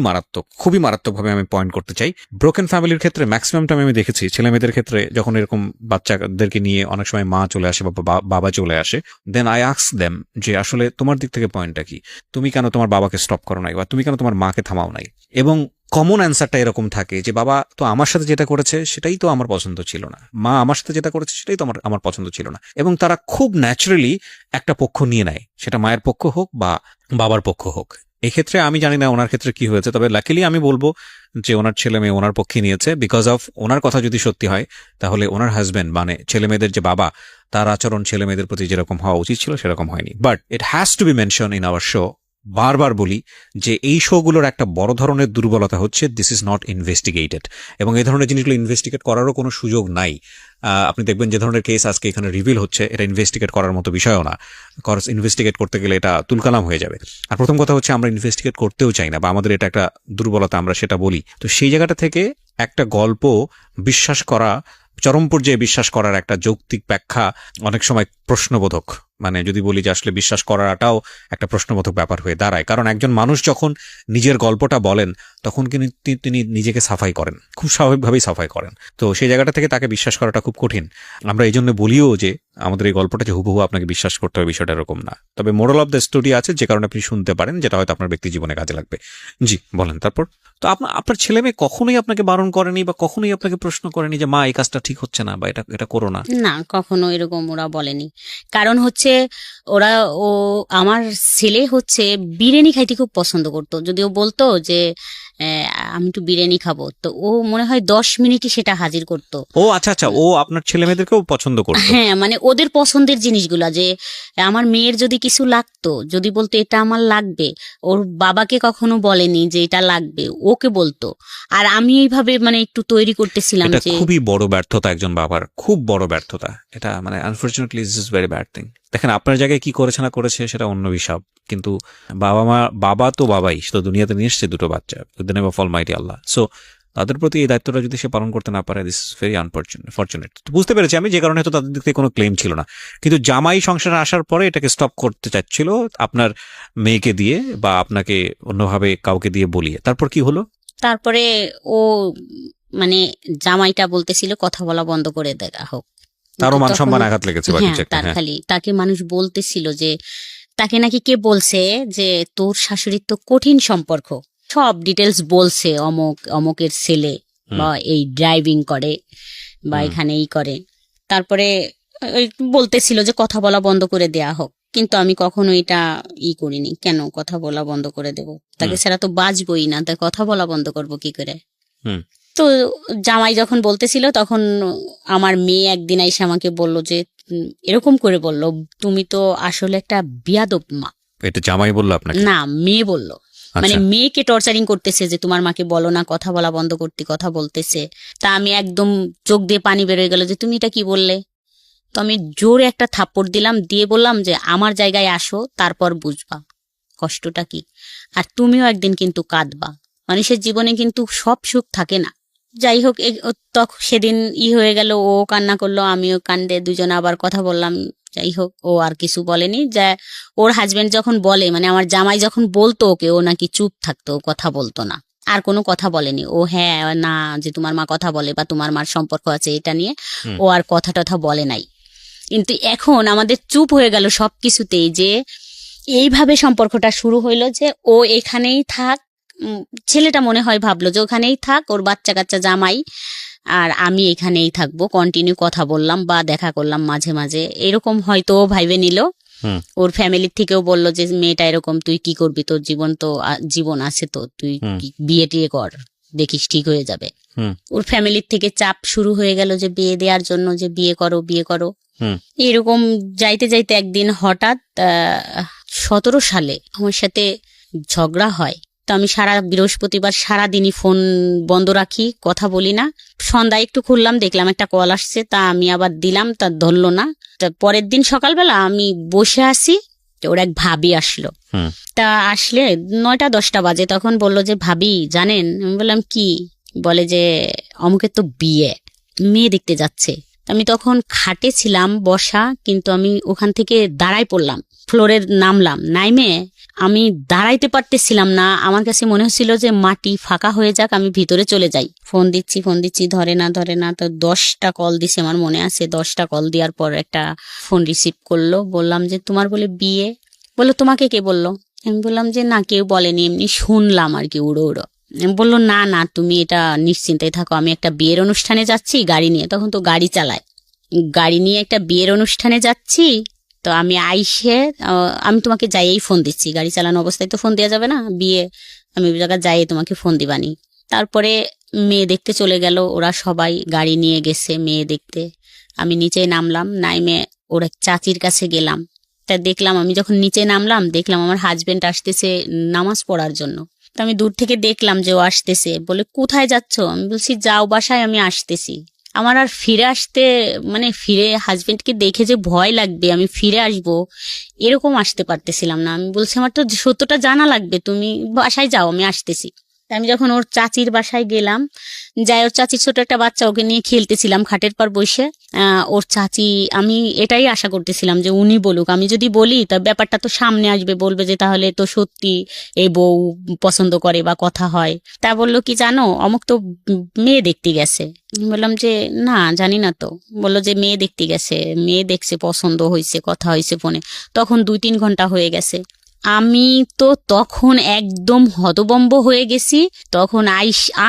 B: মারাত্মক ভাবে আমি পয়েন্ট করতে চাই। ব্রোকেন ফ্যামিলির ক্ষেত্রে ম্যাক্সিমাম টাইম আমি দেখেছি ছেলে মেয়েদের ক্ষেত্রে যখন এরকম বাচ্চাদেরকে নিয়ে অনেক সময় মা চলে আসে বা বাবা চলে আসে, দেন আই আস্ক দেম যে আসলে তোমার দিক থেকে পয়েন্টটা কি, তুমি কেন তোমার বাবাকে স্টপ করো নাই, বা তুমি কেন তোমার মাকে থামাও নাই? এবং কমন অ্যান্সারটা এরকম থাকে যে বাবা তো আমার সাথে যেটা করেছে সেটাই তো আমার পছন্দ ছিল না, মা আমার সাথে যেটা করেছে সেটাই তো আমার পছন্দ ছিল না। এবং তারা খুব ন্যাচারালি একটা পক্ষ নিয়ে নেয়, সেটা মায়ের পক্ষ হোক বা বাবার পক্ষ হোক। এক্ষেত্রে আমি জানি না ওনার ক্ষেত্রে কি হয়েছে, তবে লাকিলি আমি বলবো যে ওনার ছেলে মেয়ে ওনার পক্ষে নিয়েছে, বিকজ অফ ওনার কথা যদি সত্যি হয় তাহলে ওনার হাজবেন্ড মানে ছেলে মেয়েদের যে বাবা, তার আচরণ ছেলে মেয়েদের প্রতি যেরকম হওয়া উচিত ছিল সেরকম হয়নি। But it has to B mention in our show, বারবার বলি যে এই শোগুলোর একটা বড় ধরনের দুর্বলতা হচ্ছে দিস ইজ নট ইনভেস্টিগেটেড, এবং এই ধরনের জিনিসগুলো ইনভেস্টিগেট করারও কোনো সুযোগ নাই। আপনি দেখবেন যে ধরনের কেস আজকে এখানে রিভিল হচ্ছে, এটা ইনভেস্টিগেট করার মতো বিষয়ও না, কজ ইনভেস্টিগেট করতে গেলে এটা তুলকালাম হয়ে যাবে। আর প্রথম কথা হচ্ছে আমরা ইনভেস্টিগেট করতেও চাই না, বা আমাদের এটা একটা দুর্বলতা, আমরা সেটা বলি। তো সেই জায়গাটা থেকে একটা গল্প বিশ্বাস করা, চরম পর্যায়ে বিশ্বাস করার একটা যৌক্তিক ব্যাখ্যা অনেক সময় প্রশ্নবোধক, মানে যদি বলি যে আসলে বিশ্বাস করাটাও একটা প্রশ্নবোধক ব্যাপার হয়ে দাঁড়ায়। কারণ একজন মানুষ যখন নিজের গল্পটা বলেন তখন কিন্তু তিনি নিজেকে সাফাই করেন, খুব স্বাভাবিকভাবেই সাফাই করেন। তো সেই জায়গাটা থেকে তাকে বিশ্বাস করাটা খুব কঠিন। আমরা এই জন্য বলিও যে আমাদের এই গল্পটা যে হুবহু আপনাকে বিশ্বাস করতে হবে বিষয়টা এরকম না, তবে মোরাল অফ দ্য স্টোরি আছে যে কারণে আপনি শুনতে পারেন, যেটা হয়তো আপনার ব্যক্তি জীবনে কাজে লাগবে। জি বলেন তারপর। তো আপনার ছেলে মেয়ে কখনোই আপনাকে বারণ করেনি বা কখনোই আপনাকে প্রশ্ন করেনি যে মা এই কাজটা ঠিক হচ্ছে না বা এটা করো না?
A: না, কখনো এরকম ওরা বলেনি। কারণ হচ্ছে ওরা আমার ছেলে হচ্ছে বিরিয়ানি খাইতে খুব পছন্দ করতো। যদিও বলতো যে আমি একটু বিরিয়ানি খাবো, তো ও মনে হয় 10 মিনিটই সেটা হাজির করতো।
B: ও আচ্ছা, ও আপনার ছেলে মেয়েদেরকেও পছন্দ করতো?
A: হ্যাঁ, মানে ওদের পছন্দের জিনিসগুলা, যে আমার মেয়ের যদি কিছু লাগতো, যদি বলতো এটা আমার লাগবে, ওর বাবাকে কখনো বলেনি যে এটা লাগবে, ওকে বলতো। আর আমি এইভাবে মানে একটু তৈরি করতেছিলাম
B: এটা
A: যে
B: খুবই বড় ব্যর্থতা একজন বাবার, খুব বড় ব্যর্থতা এটা, মানে unfortunately is very bad thing. দেখেন আপনার জায়গায় কি করেছে না করেছে সেটা অন্য বিষয়, কিন্তু বাবা তো বাবাই, সে তো দুনিয়াতে নিয়ে এসছে দুটো বাচ্চা, with the name of Almighty Allah. So তাদের প্রতি এই দায়িত্বটা যদি সে পালন করতে না পারে, দিস ইজ ভেরি আনফরচুনেট। বুঝতে পেরেছি আমি, যে কারণে তো তাদের দিক থেকে কোনো ক্লেম ছিল না, কিন্তু জামাই সংসারে আসার পরে এটাকে স্টপ করতে চাচ্ছিল আপনার মেয়েকে দিয়ে বা আপনাকে অন্যভাবে কাউকে দিয়ে বলিয়ে। তারপর কি হলো?
A: তারপরে ও মানে জামাইটা বলতেছিল কথা বলা বন্ধ করে দেওয়া হোক।
B: তারও মান
A: তখন-
B: সম্মান আঘাত লেগেছে বা
A: হ্যাঁ,
B: কিছু একটা।
A: তার
B: হ্যাঁ,
A: খালি তাকে মানুষ বলতেছিল যে তাকে নাকি কে বলছে যে তোর শাশুড়ির তো কঠিন সম্পর্ক, সব ডিটেলস বলছে, অমকের ছেলে বা এই ড্রাইভিং করে বা এখানে এই করে। তারপরে ওই বলতেছিল যে কথা বলা বন্ধ করে দেয়া হোক, কিন্তু আমি কখনো এটা করিনি। কেন কথা বলা বন্ধ করে দেব? তাকে ছাড়া তো বাঁচবই না, তাই কথা বলা বন্ধ করব কি করে? তো জামাই যখন বলতেছিল তখন আমার মেয়ে একদিন এসে আমাকে বলল যে এরকম করে বলল, তুমি তো আসলে একটা বিয়াদব মা।
B: এটা জামাই বললো আপনাকে?
A: না, মেয়ে বলল। মানে মেয়েকে টর্চারিং করতেছে যে তোমার মাকে বলো না কথা বলা বন্ধ করতে, কথা বলতেছে। তা আমি একদম চোখ দিয়ে পানি বেরোয় গেল যে তুমি এটা কি বললে। তো আমি জোরে একটা থাপ্পড় দিলাম, দিয়ে বললাম যে আমার জায়গায় আসো, তারপর বুঝবা কষ্টটা কি। আর তুমিও একদিন কিন্তু কাঁদবা, মানুষের জীবনে কিন্তু সব সুখ থাকে না। যাই হোক, তখন সেদিন হয়ে গেল, ও কান্না করলো, আমিও কান্দে, দুজনে আবার কথা বললাম। যাই হোক, ও আর কিছু বলেনি। যে ওর হাজবেন্ড যখন বলে, মানে আমার জামাই যখন বলতো ওকে, ও নাকি চুপ থাকতো, কথা বলতো না, আর কোনো কথা বলেনি। ও হ্যাঁ না যে তোমার মা কথা বলে বা তোমার মার সম্পর্ক আছে এটা নিয়ে ও আর কথা টথা বলে নাই। কিন্তু এখন আমাদের চুপ হয়ে গেল সবকিছুতেই, যে এইভাবে সম্পর্কটা শুরু হইলো যে ও এখানেই থাক। ছেলেটা মনে হয় ভাবলো যে ওখানেই থাক, ওর বাচ্চা কাচ্চা জামাই, আর আমি এখানেই থাকবো। কন্টিনিউ কথা বললাম বা দেখা করলাম মাঝে মাঝে, এরকম হয়তো ও ভাইবে নিল। ওর ফ্যামিলির থেকেও বললো যে মেয়েটা এরকম, তুই কি করবি, তোর জীবন তো জীবন আছে, তো তুই বিয়ে টিয়ে কর, দেখিস ঠিক হয়ে যাবে। ওর ফ্যামিলির থেকে চাপ শুরু হয়ে গেল যে বিয়ে দেওয়ার জন্য, যে বিয়ে করো বিয়ে করো। এরকম যাইতে যাইতে একদিন হঠাৎ 17 সালে আমার সাথে ঝগড়া হয়। তো আমি সারা বৃহস্পতিবার সারাদিনই ফোন বন্ধ রাখি, কথা বলি না। সন্ধ্যায় একটু খুললাম, দেখলাম একটা কল আসছে, তা আমি আবার দিলাম, তা ধরলো না। তা পরের দিন সকালবেলা আমি বসে আছি, ওর এক ভাবি আসলো। তা আসলে 9টা-10টা বাজে, তখন বললো যে ভাবি জানেন। আমি বললাম কি? বলে যে অমুকের তো বিয়ে, মেয়ে দেখতে যাচ্ছে। আমি তখন খাটে ছিলাম বসা, কিন্তু আমি ওখান থেকে দাঁড়াই পড়লাম, ফ্লোরে নামলাম। নাইমে আমি দাঁড়াইতে পারতেছিলাম না, আমার কাছে মনে হচ্ছিল যে মাটি ফাঁকা হয়ে যাক, আমি ভিতরে চলে যাই। ফোন দিচ্ছি, ধরে না। তো 10টা কল দিছে, আমার মনে আছে। 10টা কল দেওয়ার পর একটা ফোন রিসিভ করলো। বললাম যে তোমার বলে বিয়ে। বললো তোমাকে কে বললো? আমি বললাম যে না, কেউ বলেনি, এমনি শুনলাম আর কি, উড়ো। বললো না তুমি এটা নিশ্চিন্তায় থাকো, আমি একটা বিয়ের অনুষ্ঠানে যাচ্ছি গাড়ি নিয়ে। তখন তো গাড়ি চালায়, গাড়ি নিয়ে একটা বিয়ের অনুষ্ঠানে যাচ্ছি। তো আমি আইসে আমি তোমাকে যাইয়েই ফোন দিচ্ছি, গাড়ি চালানো অবস্থায় তো ফোন দেওয়া যাবে না, বিয়ে আমি ওই জায়গায় যাই তোমাকে ফোন দিবানি। তারপরে মেয়ে দেখতে চলে গেল, ওরা সবাই গাড়ি নিয়ে গেছে মেয়ে দেখতে। আমি নিচে নামলাম, নাইমে ওর এক চাচির কাছে গেলাম। তা দেখলাম, আমি যখন নিচে নামলাম দেখলাম আমার হাজবেন্ড আসতেছে নামাজ পড়ার জন্য। তো আমি দূর থেকে দেখলাম যে ও আসতেছে। বলে কোথায় যাচ্ছ? আমি বলছি যাও বাসায়, আমি আসতেছি। আমার আর ফিরে আসতে, মানে ফিরে হাজবেন্ডকে দেখে যে ভয় লাগবে, আমি ফিরে আসবো এরকম আসতে পারতেছিলাম না। আমি বলছি আমার তো সত্যটা জানা লাগবে, তুমি বাসায় যাও, আমি আসতেছি। আমি যখন ওর চাচির বাসায় গেলাম, যাই ওর চাচির ছোট একটা বাচ্চা, ওকে নিয়ে খেলতেছিলাম খাটের পর বসে। ওর চাচি, আমি এটাই আশা করতেছিলাম যে উনি বলুক, আমি যদি বলি তা ব্যাপারটা তো সামনে আসবে, বলবে যে তাহলে তো সত্যি এই বউ পছন্দ করে বা কথা হয়। তা বললো কি জানো, অমুক তো মেয়ে দেখতে গেছে। বললাম যে না জানি না তো। বললো যে মেয়ে দেখতে গেছে, মেয়ে দেখছে, পছন্দ হয়েছে, কথা হয়েছে ফোনে। তখন 2-3 ঘন্টা হয়ে গেছে। আমি তো তখন একদম হতবম্ব হয়ে গেছি। তখন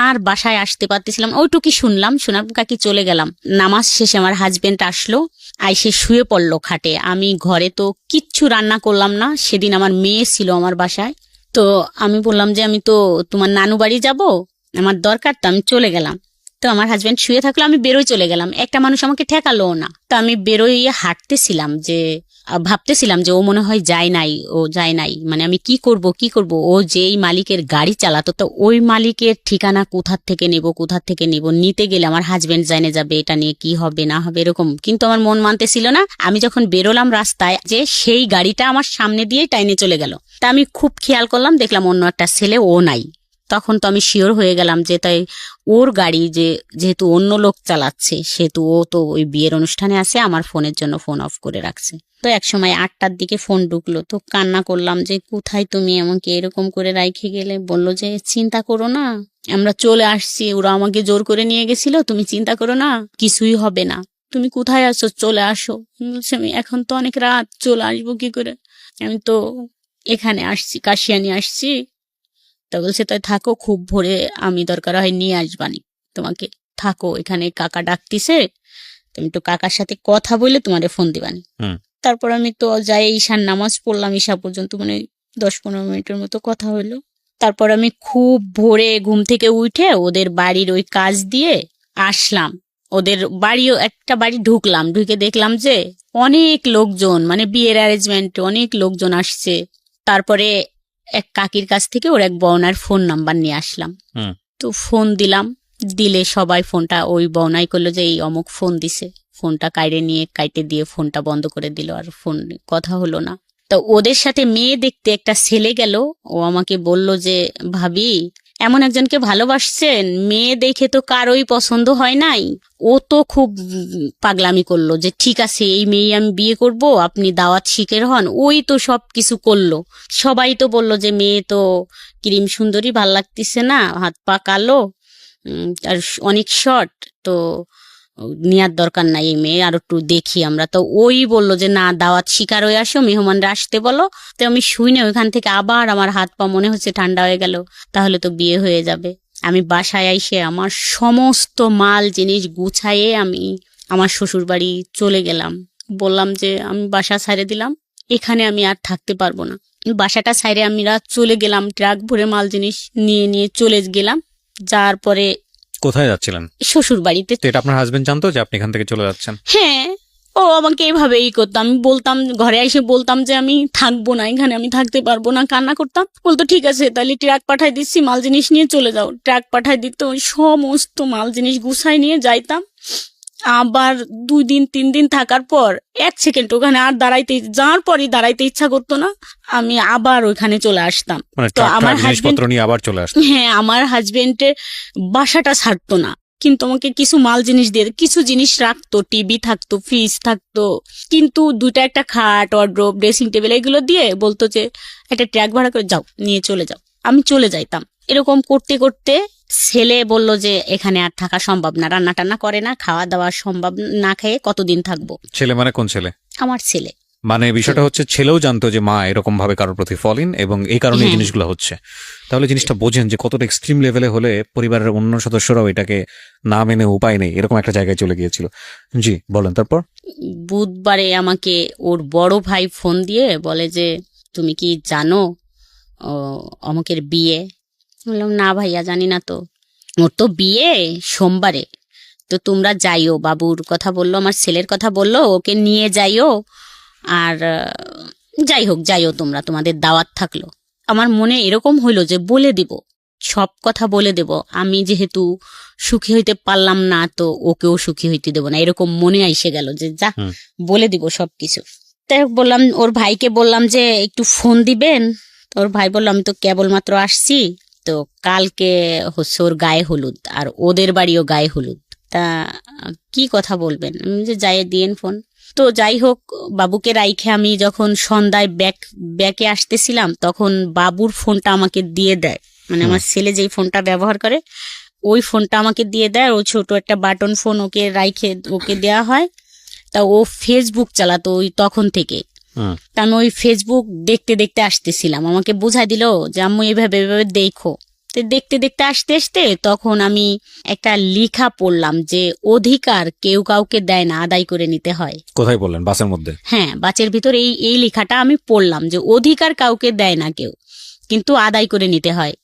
A: আর বাসায় আসতে পারতেছিলাম, ওইটুকি শুনলাম, শোনার কাকি চলে গেলাম। নামাজ শেষে আমার হাজবেন্ড আসলো, আইসে শুয়ে পড়লো খাটে। আমি ঘরে তো কিচ্ছু রান্না করলাম না, সেদিন আমার মেয়ে ছিল আমার বাসায়। তো আমি বললাম যে আমি তো তোমার নানু বাড়ি যাব, আমার দরকার, তো আমি চলে গেলাম। তো আমার হাজবেন্ড শুয়ে থাকলো, আমি বেরোই চলে গেলাম। একটা মানুষ আমাকে ঠেকালো না। তো আমি বেরোই হাঁটতেছিলাম, যে ভাবতেছিলাম যে ও মনে হয় যায় নাই, মানে আমি কি করব। ও যেই মালিকের গাড়ি চালাতো, তো ওই মালিকের ঠিকানা কোথার থেকে নেব, নিতে গেলে আমার হাজবেন্ড জানে যাবে, এটা নিয়ে কি হবে না হবে এরকম। কিন্তু আমার মন মানতেছিল না। আমি যখন বেরোলাম রাস্তায়, যে সেই গাড়িটা আমার সামনে দিয়ে টাইনে চলে গেল। তা আমি খুব খেয়াল করলাম, দেখলাম অন্য একটা ছেলে, ও নাই। তখন তো আমি শিওর হয়ে গেলাম যে তাই ওর গাড়ি, যেহেতু অন্য লোক চালাচ্ছে, সেহেতু ও তো ওই বিয়ের অনুষ্ঠানে আছে, আমার ফোনের জন্য ফোন অফ করে রাখছে। তো একসময় 8টার দিকে ফোন ঢুকলো, তো কান্না করলাম যে কোথায় তুমি আমাকে এরকম করে রাইখে গেলে। বললো যে চিন্তা করো না, আমরা চলে আসছি, ওরা আমাকে জোর করে নিয়ে গেছিল, তুমি চিন্তা করো না, কিছুই হবে না, তুমি কোথায় আছো, চলে আসো। বলছি আমি এখন তো অনেক রাত, চলে আসবো কি করে, আমি তো এখানে আসছি, কাশিয়ানি আসছি। তা বলছে তাই থাকো, খুব ভোরে আমি দরকার হয় নিয়ে আসবানি তোমাকে, থাকো এখানে, কাকা ডাকতিছে, তুমি তো কাকার সাথে কথা বলে তোমারে ফোন দিবানি। তারপর আমি তো যাই ঈশার নামাজ পড়লাম, ঈশা পর্যন্ত মানে 10-15 মিনিটের মতো কথা হইলো। তারপর আমি খুব ভোরে ঘুম থেকে উঠে ওদের বাড়ির ওই কাজ দিয়ে আসলাম। ওদের বাড়িও একটা বাড়ি ঢুকলাম, ঢুকে দেখলাম যে অনেক লোকজন, মানে বিয়ের অ্যারেঞ্জমেন্ট, অনেক লোকজন আসছে। তারপরে এক কাকির কাছ থেকে ওর এক বউনার ফোন নাম্বার নিয়ে আসলাম। তো ফোন দিলাম, দিলে সবাই ফোনটা ওই বউনাই করলো যে এই অমুক ফোন দিছে। ফোনটা কাইটে দিয়ে ফোনটা বন্ধ করে দিল, আর ফোন কথা হলো না। তো ওদের সাথে মেয়ে দেখতে একটা ছেলে গেল, ও আমাকে বলল যে ভাবি এমন একজনকে ভালোবাসছেন, মেয়ে দেখে তো কারোই পছন্দ হয় নাই। ও তো খুব পাগলামি করলো যে ঠিক আছে এই মেয়ে আমি বিয়ে করব, আপনি দাওয়াত শিখের হন। ওই তো সব কিছু করলো, সবাই তো বলল যে মেয়ে তো ক্রিম সুন্দরী, ভাল লাগতেছে না, হাত পা কালো, আর অনেক শর্ট, তো নেওয়ার দরকার নাই এই মেয়ে, আর একটু দেখি আমরা। তো ওই বললো যে না, দাওয়াত শিকার হয়ে আসো, মেহমানরা আসতে বলো। তো আমি শুই না, ওইখান থেকে আবার আমার হাত পা মনে হচ্ছে ঠান্ডা হয়ে গেল, তাহলে তো বিয়ে হয়ে যাবে। আমি বাসায় এসে আমার সমস্ত মাল জিনিস গুছাইয়ে আমি আমার শ্বশুর বাড়ি চলে গেলাম। বললাম যে আমি বাসা ছাড়ে দিলাম, এখানে আমি আর থাকতে পারবো না। বাসাটা ছাইরে আমরা চলে গেলাম, ট্রাক ভরে মাল জিনিস নিয়ে নিয়ে চলে গেলাম। যার পরে
B: কোথায় যাচ্ছিলেন?
A: শ্বশুর বাড়িতে।
B: তো এটা আপনার হাজবেন্ড জানতো যে আপনি এখান থেকে চলে যাচ্ছেন?
A: হ্যাঁ, ও আমাকে এইভাবেই করতো। আমি বলতাম, ঘরে এসে বলতাম যে আমি থাকবো না এখানে, আমি থাকতে পারবো না, কান্না করতাম। বলতো ঠিক আছে তাহলে ট্রাক পাঠাই দিচ্ছি, মাল জিনিস নিয়ে চলে যাও। ট্রাক পাঠাই দিত, সমস্ত মাল জিনিস গুছাই নিয়ে যাইতাম। আবার 2 দিন 3 দিন থাকার পর 1 সেকেন্ড ওখানে আর যাওয়ার পরই দাঁড়াইতে ইচ্ছা করতো না, আমি আবার ওইখানে চলে আসতাম।
B: মানে
A: তো আমার
B: জিনিসপত্র নিয়ে আবার চলে আসতেন?
A: হ্যাঁ, আমার হাজবেন্ডের বাসাটা ছাড়তো না, কিন্তু আমাকে কিছু মাল জিনিস দিয়ে, কিছু জিনিস রাখতো, টিভি থাকতো, ফ্রিজ থাকতো, কিন্তু 2টা একটা খাট, ওয়ার্ড্রোব, ড্রেসিং টেবিল এগুলো দিয়ে বলতো যে একটা ট্রাক ভাড়া করে যাও, নিয়ে চলে যাও। আমি চলে যাইতাম। এরকম করতে করতে ছেলে বলল যে এখানে আর থাকা সম্ভব না, রান্না টান্না করে না, খাওয়া দাওয়া সম্ভব না, খেয়ে কতদিন থাকবো।
B: ছেলে মানে কোন ছেলে?
A: আমার ছেলে।
B: মানে বিষয়টা হচ্ছে ছেলেও জানতো যে মা এরকম ভাবে কারোর প্রতি ফলিন এবং এই কারণে এই জিনিসগুলো হচ্ছে। তাহলে জিনিসটা বোঝেন যে কতটা এক্সট্রিম লেভেলে হলে পরিবারের অন্য সদস্যরাও এটাকে না মেনে উপায় নেই, এরকম একটা জায়গায় চলে গিয়েছিল। জি বলেন তারপর।
A: বুধবারে আমাকে ওর বড় ভাই ফোন দিয়ে বলে যে তুমি কি জানো অমুকের বিয়ে? বললাম না ভাইয়া জানি না তো। ওর তো বিয়ে সোমবারে, তো তোমরা যাইও, বাবুর কথা বললো, আমার ছেলের কথা বললো, ওকে নিয়ে যাইও, আর যাই হোক যাইও তোমরা, তোমাদের দাওয়াত থাকলো। আমার মনে এরকম হইলো যে বলে দিব, সব কথা বলে দেব, আমি যেহেতু সুখী হইতে পারলাম না তো ওকেও সুখী হইতে দেব না, এরকম মনে আইসে গেল যে যা বলে দিব সবকিছু। তাই বললাম, ওর ভাইকে বললাম যে একটু ফোন দিবেন। ওর ভাই বললো আমি তো কেবলমাত্র আসছি, তো কালকে হচ্ছে ওর গায়ে হলুদ, আর ওদের বাড়িও গায়ে হলুদ, তা কি কথা বলবেন? আমি যে যাই দিয়েন ফোন। তো যাই হোক, বাবুকে রাইখে আমি যখন সন্ধ্যায় ব্যাকে আসতেছিলাম, তখন বাবুর ফোনটা আমাকে দিয়ে দেয়, মানে আমার ছেলে যেই ফোনটা ব্যবহার করে ওই ফোনটা আমাকে দিয়ে দেয়। আর ও ছোট একটা বাটন ফোন ওকে রাইখে ওকে দেওয়া হয়। তা ও ফেসবুক চালাতো ওই তখন থেকে। তা আমি ওই ফেসবুক দেখতে দেখতে আসতেছিলাম, আমাকে বুঝাই দিল যে আম্মু এভাবে এভাবে দেখো। তো দেখতে দেখতে আসতে আসতে তখন আমি একটা লেখা পড়লাম যে অধিকার কেউ কাউকে দেয় না, আদায় করে নিতে হয়।
B: কোথায় বললেন? বাসের মধ্যে?
A: হ্যাঁ, বাসের ভিতর এই লেখাটা আমি পড়লাম যে অধিকার কাউকে দেয় না কেউ, কিন্তু আদায় করে নিতে হয়।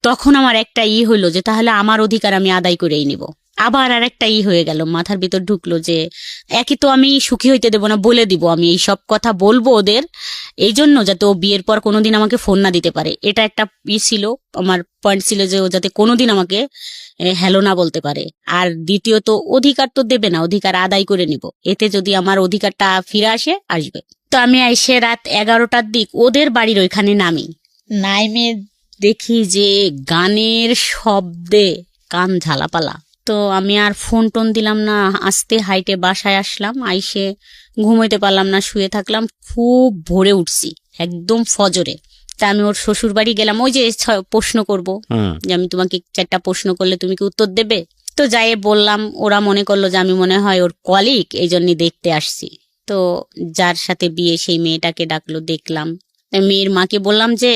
A: তখন আমার একটা হইলো যে তাহলে আমার অধিকার আমি আদায় করেই নিব। আবার আর একটা হয়ে গেল, মাথার ভিতর ঢুকলো যে একই তো আমি সুখী হইতে দেব না, বলে দিব, আমি এই সব কথা বলবো ওদের, এই জন্য যাতে ও বিয়ের পর কোনোদিন আমাকে ফোন না দিতে পারে। এটা একটা ছিল, আমার পয়েন্ট ছিল যে ও যাতে কোনোদিন আমাকে হ্যালো না বলতে পারে। আর দ্বিতীয়ত অধিকার তো দেবে না, অধিকার আদায় করে নিব, এতে যদি আমার অধিকারটা ফিরে আসবে। তো আমি এসে রাত 11টার দিক ওদের বাড়ির ওইখানে নাইমে দেখি যে গানের শব্দে কান ঝালাপালা। তো আমি আর ফোন টোন দিলাম না, আস্তে হাইটে বাসায় আসলাম। আইসে ঘুমাইতে পারলাম না, শুয়ে থাকলাম। খুব ভোরে উঠছি, একদম ফজরে। তা আমি ওর শ্বশুর বাড়ি গেলাম, ওই যে প্রশ্ন করব যে আমি তোমাকে 4টা প্রশ্ন করলে তুমি কি উত্তর দেবে? তো যাই বললাম, ওরা মনে করলো যে আমি মনে হয় ওর কলিগ, এই জন্যই দেখতে আসছি। তো যার সাথে বিয়ে সেই মেয়েটাকে ডাকলো, দেখলাম। মেয়ের মাকে বললাম যে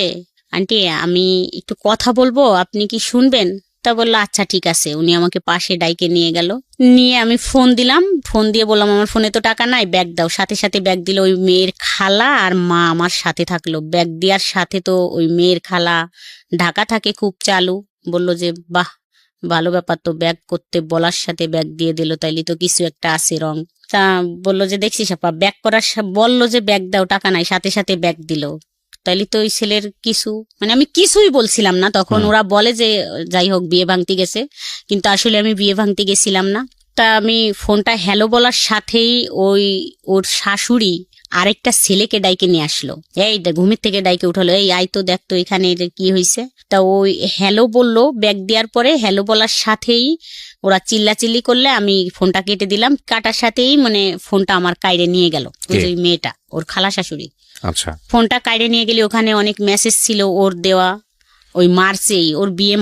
A: আন্টি আমি একটু কথা বলবো, আপনি কি শুনবেন? তা বললো আচ্ছা ঠিক আছে। উনি আমাকে পাশে ডাইকে নিয়ে গেল, নিয়ে আমি ফোন দিলাম, ফোন দিয়ে বললাম আমার ফোনে তো টাকা নাই, ব্যাগ দাও। সাথে সাথে ব্যাগ দিল। ওই মেয়ের খালা আর মা আমার সাথে থাকলো। ব্যাগ দেওয়ার সাথে তো ওই মেয়ের খালা ঢাকা থাকে, খুব চালু, বললো যে বাহ ভালো ব্যাপার তো, ব্যাগ করতে বলার সাথে ব্যাগ দিয়ে দিল, তাইলে তো কিছু একটা আছে রং। তা বললো যে দেখছিস আপা, ব্যাগ করার বললো যে ব্যাগ দাও, টাকা নাই, সাথে সাথে ব্যাগ দিল, তাইলে তো ওই ছেলের কিছু, মানে আমি কিছুই বলছিলাম না তখন। ওরা বলে যে যাই হোক বিয়ে ভাঙতে গেছে, কিন্তু আসলে আমি বিয়ে ভাঙতে গেছিলাম না। তা আমি ফোনটা হ্যালো বলার সাথেই ওর শাশুড়ি আরেকটা ছেলেকে ডাইকে নিয়ে আসলো। এই ঘুমের থেকে ডাইকে উঠালো, এই আই তো দেখ তো এখানে কি হয়েছে। তা ওই হ্যালো বললো, ব্যাগ দেওয়ার পরে হ্যালো বলার সাথেই ওরা চিল্লাচিল্লি করলে আমি ফোনটা কেটে দিলাম। কাটার সাথেই মানে ফোনটা আমার কাইরে নিয়ে গেল ওই মেয়েটা, ওর খালা শাশুড়ি।
B: আচ্ছা।
A: ফোনটা কাইরে নিয়ে গেলে ওখানে অনেক মেসেজ ছিল ওর দেওয়া, ওই মার্চেই, ওর বিয়ে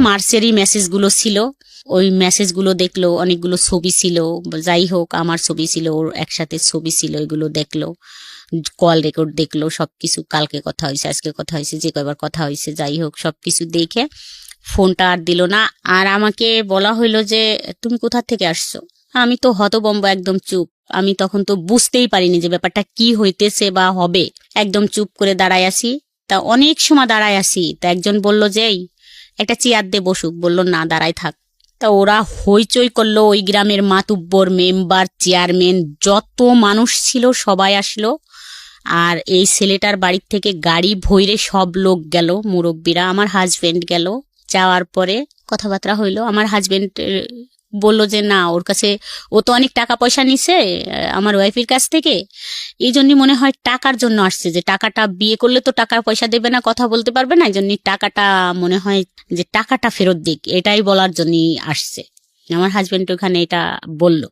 A: মার্চেরই মেসেজগুলো ছিল। ওই মেসেজগুলো দেখলো, অনেকগুলো ছবি ছিল, যাই হোক আমার ছবি ছিল, ওর একসাথে ছবি ছিল, এগুলো দেখলো, কল রেকর্ড দেখলো, সবকিছু, কালকে কথা হয়েছে, আজকে কথা হয়েছে, যে কয়বার কথা হয়েছে, যাই হোক সবকিছু দেখে ফোনটা আর দিল না। আর আমাকে বলা হইলো যে তুমি কোথা থেকে আসছো। আমি তো হতবম্ব, একদম চুপ। আমি তখন তো বুঝতেই পারিনি যে ব্যাপারটা কি হইতেছে বা হবে। একদম চুপ করে দাঁড়ায় আসি। তা অনেক সময় দাঁড়ায় আসি, তা একজন বলল যে এই একটা চেয়ার দে বসুক, বললো না দাঁড়ায় থাক। তা ওরা হইচই করলো, ওই গ্রামের মাতুব্বর, মেম্বার, চেয়ারম্যান, যত মানুষ ছিল সবাই আসলো। আর এই ছেলেটার বাড়ির থেকে গাড়ি ভইরে সব লোক গেল, মুরব্বীরা, আমার হাজবেন্ড গেল। যাওয়ার পরে কথাবার্তা হইলো। আমার হাজবেন্ড বললো যে না, ওর কাছে, ও তো অনেক টাকা পয়সা নিছে আমার ওয়াইফের কাছ থেকে, এই জন্যই মনে হয় টাকার জন্য আসছে, যে টাকাটা, বিয়ে করলে তো টাকার পয়সা দেবে না, কথা বলতে পারবে না, এই জন্য টাকাটা মনে হয় যে টাকাটা ফেরত দিক, এটাই বলার জন্যই আসছে। আমার হাজবেন্ড ওখানে এটা বলল।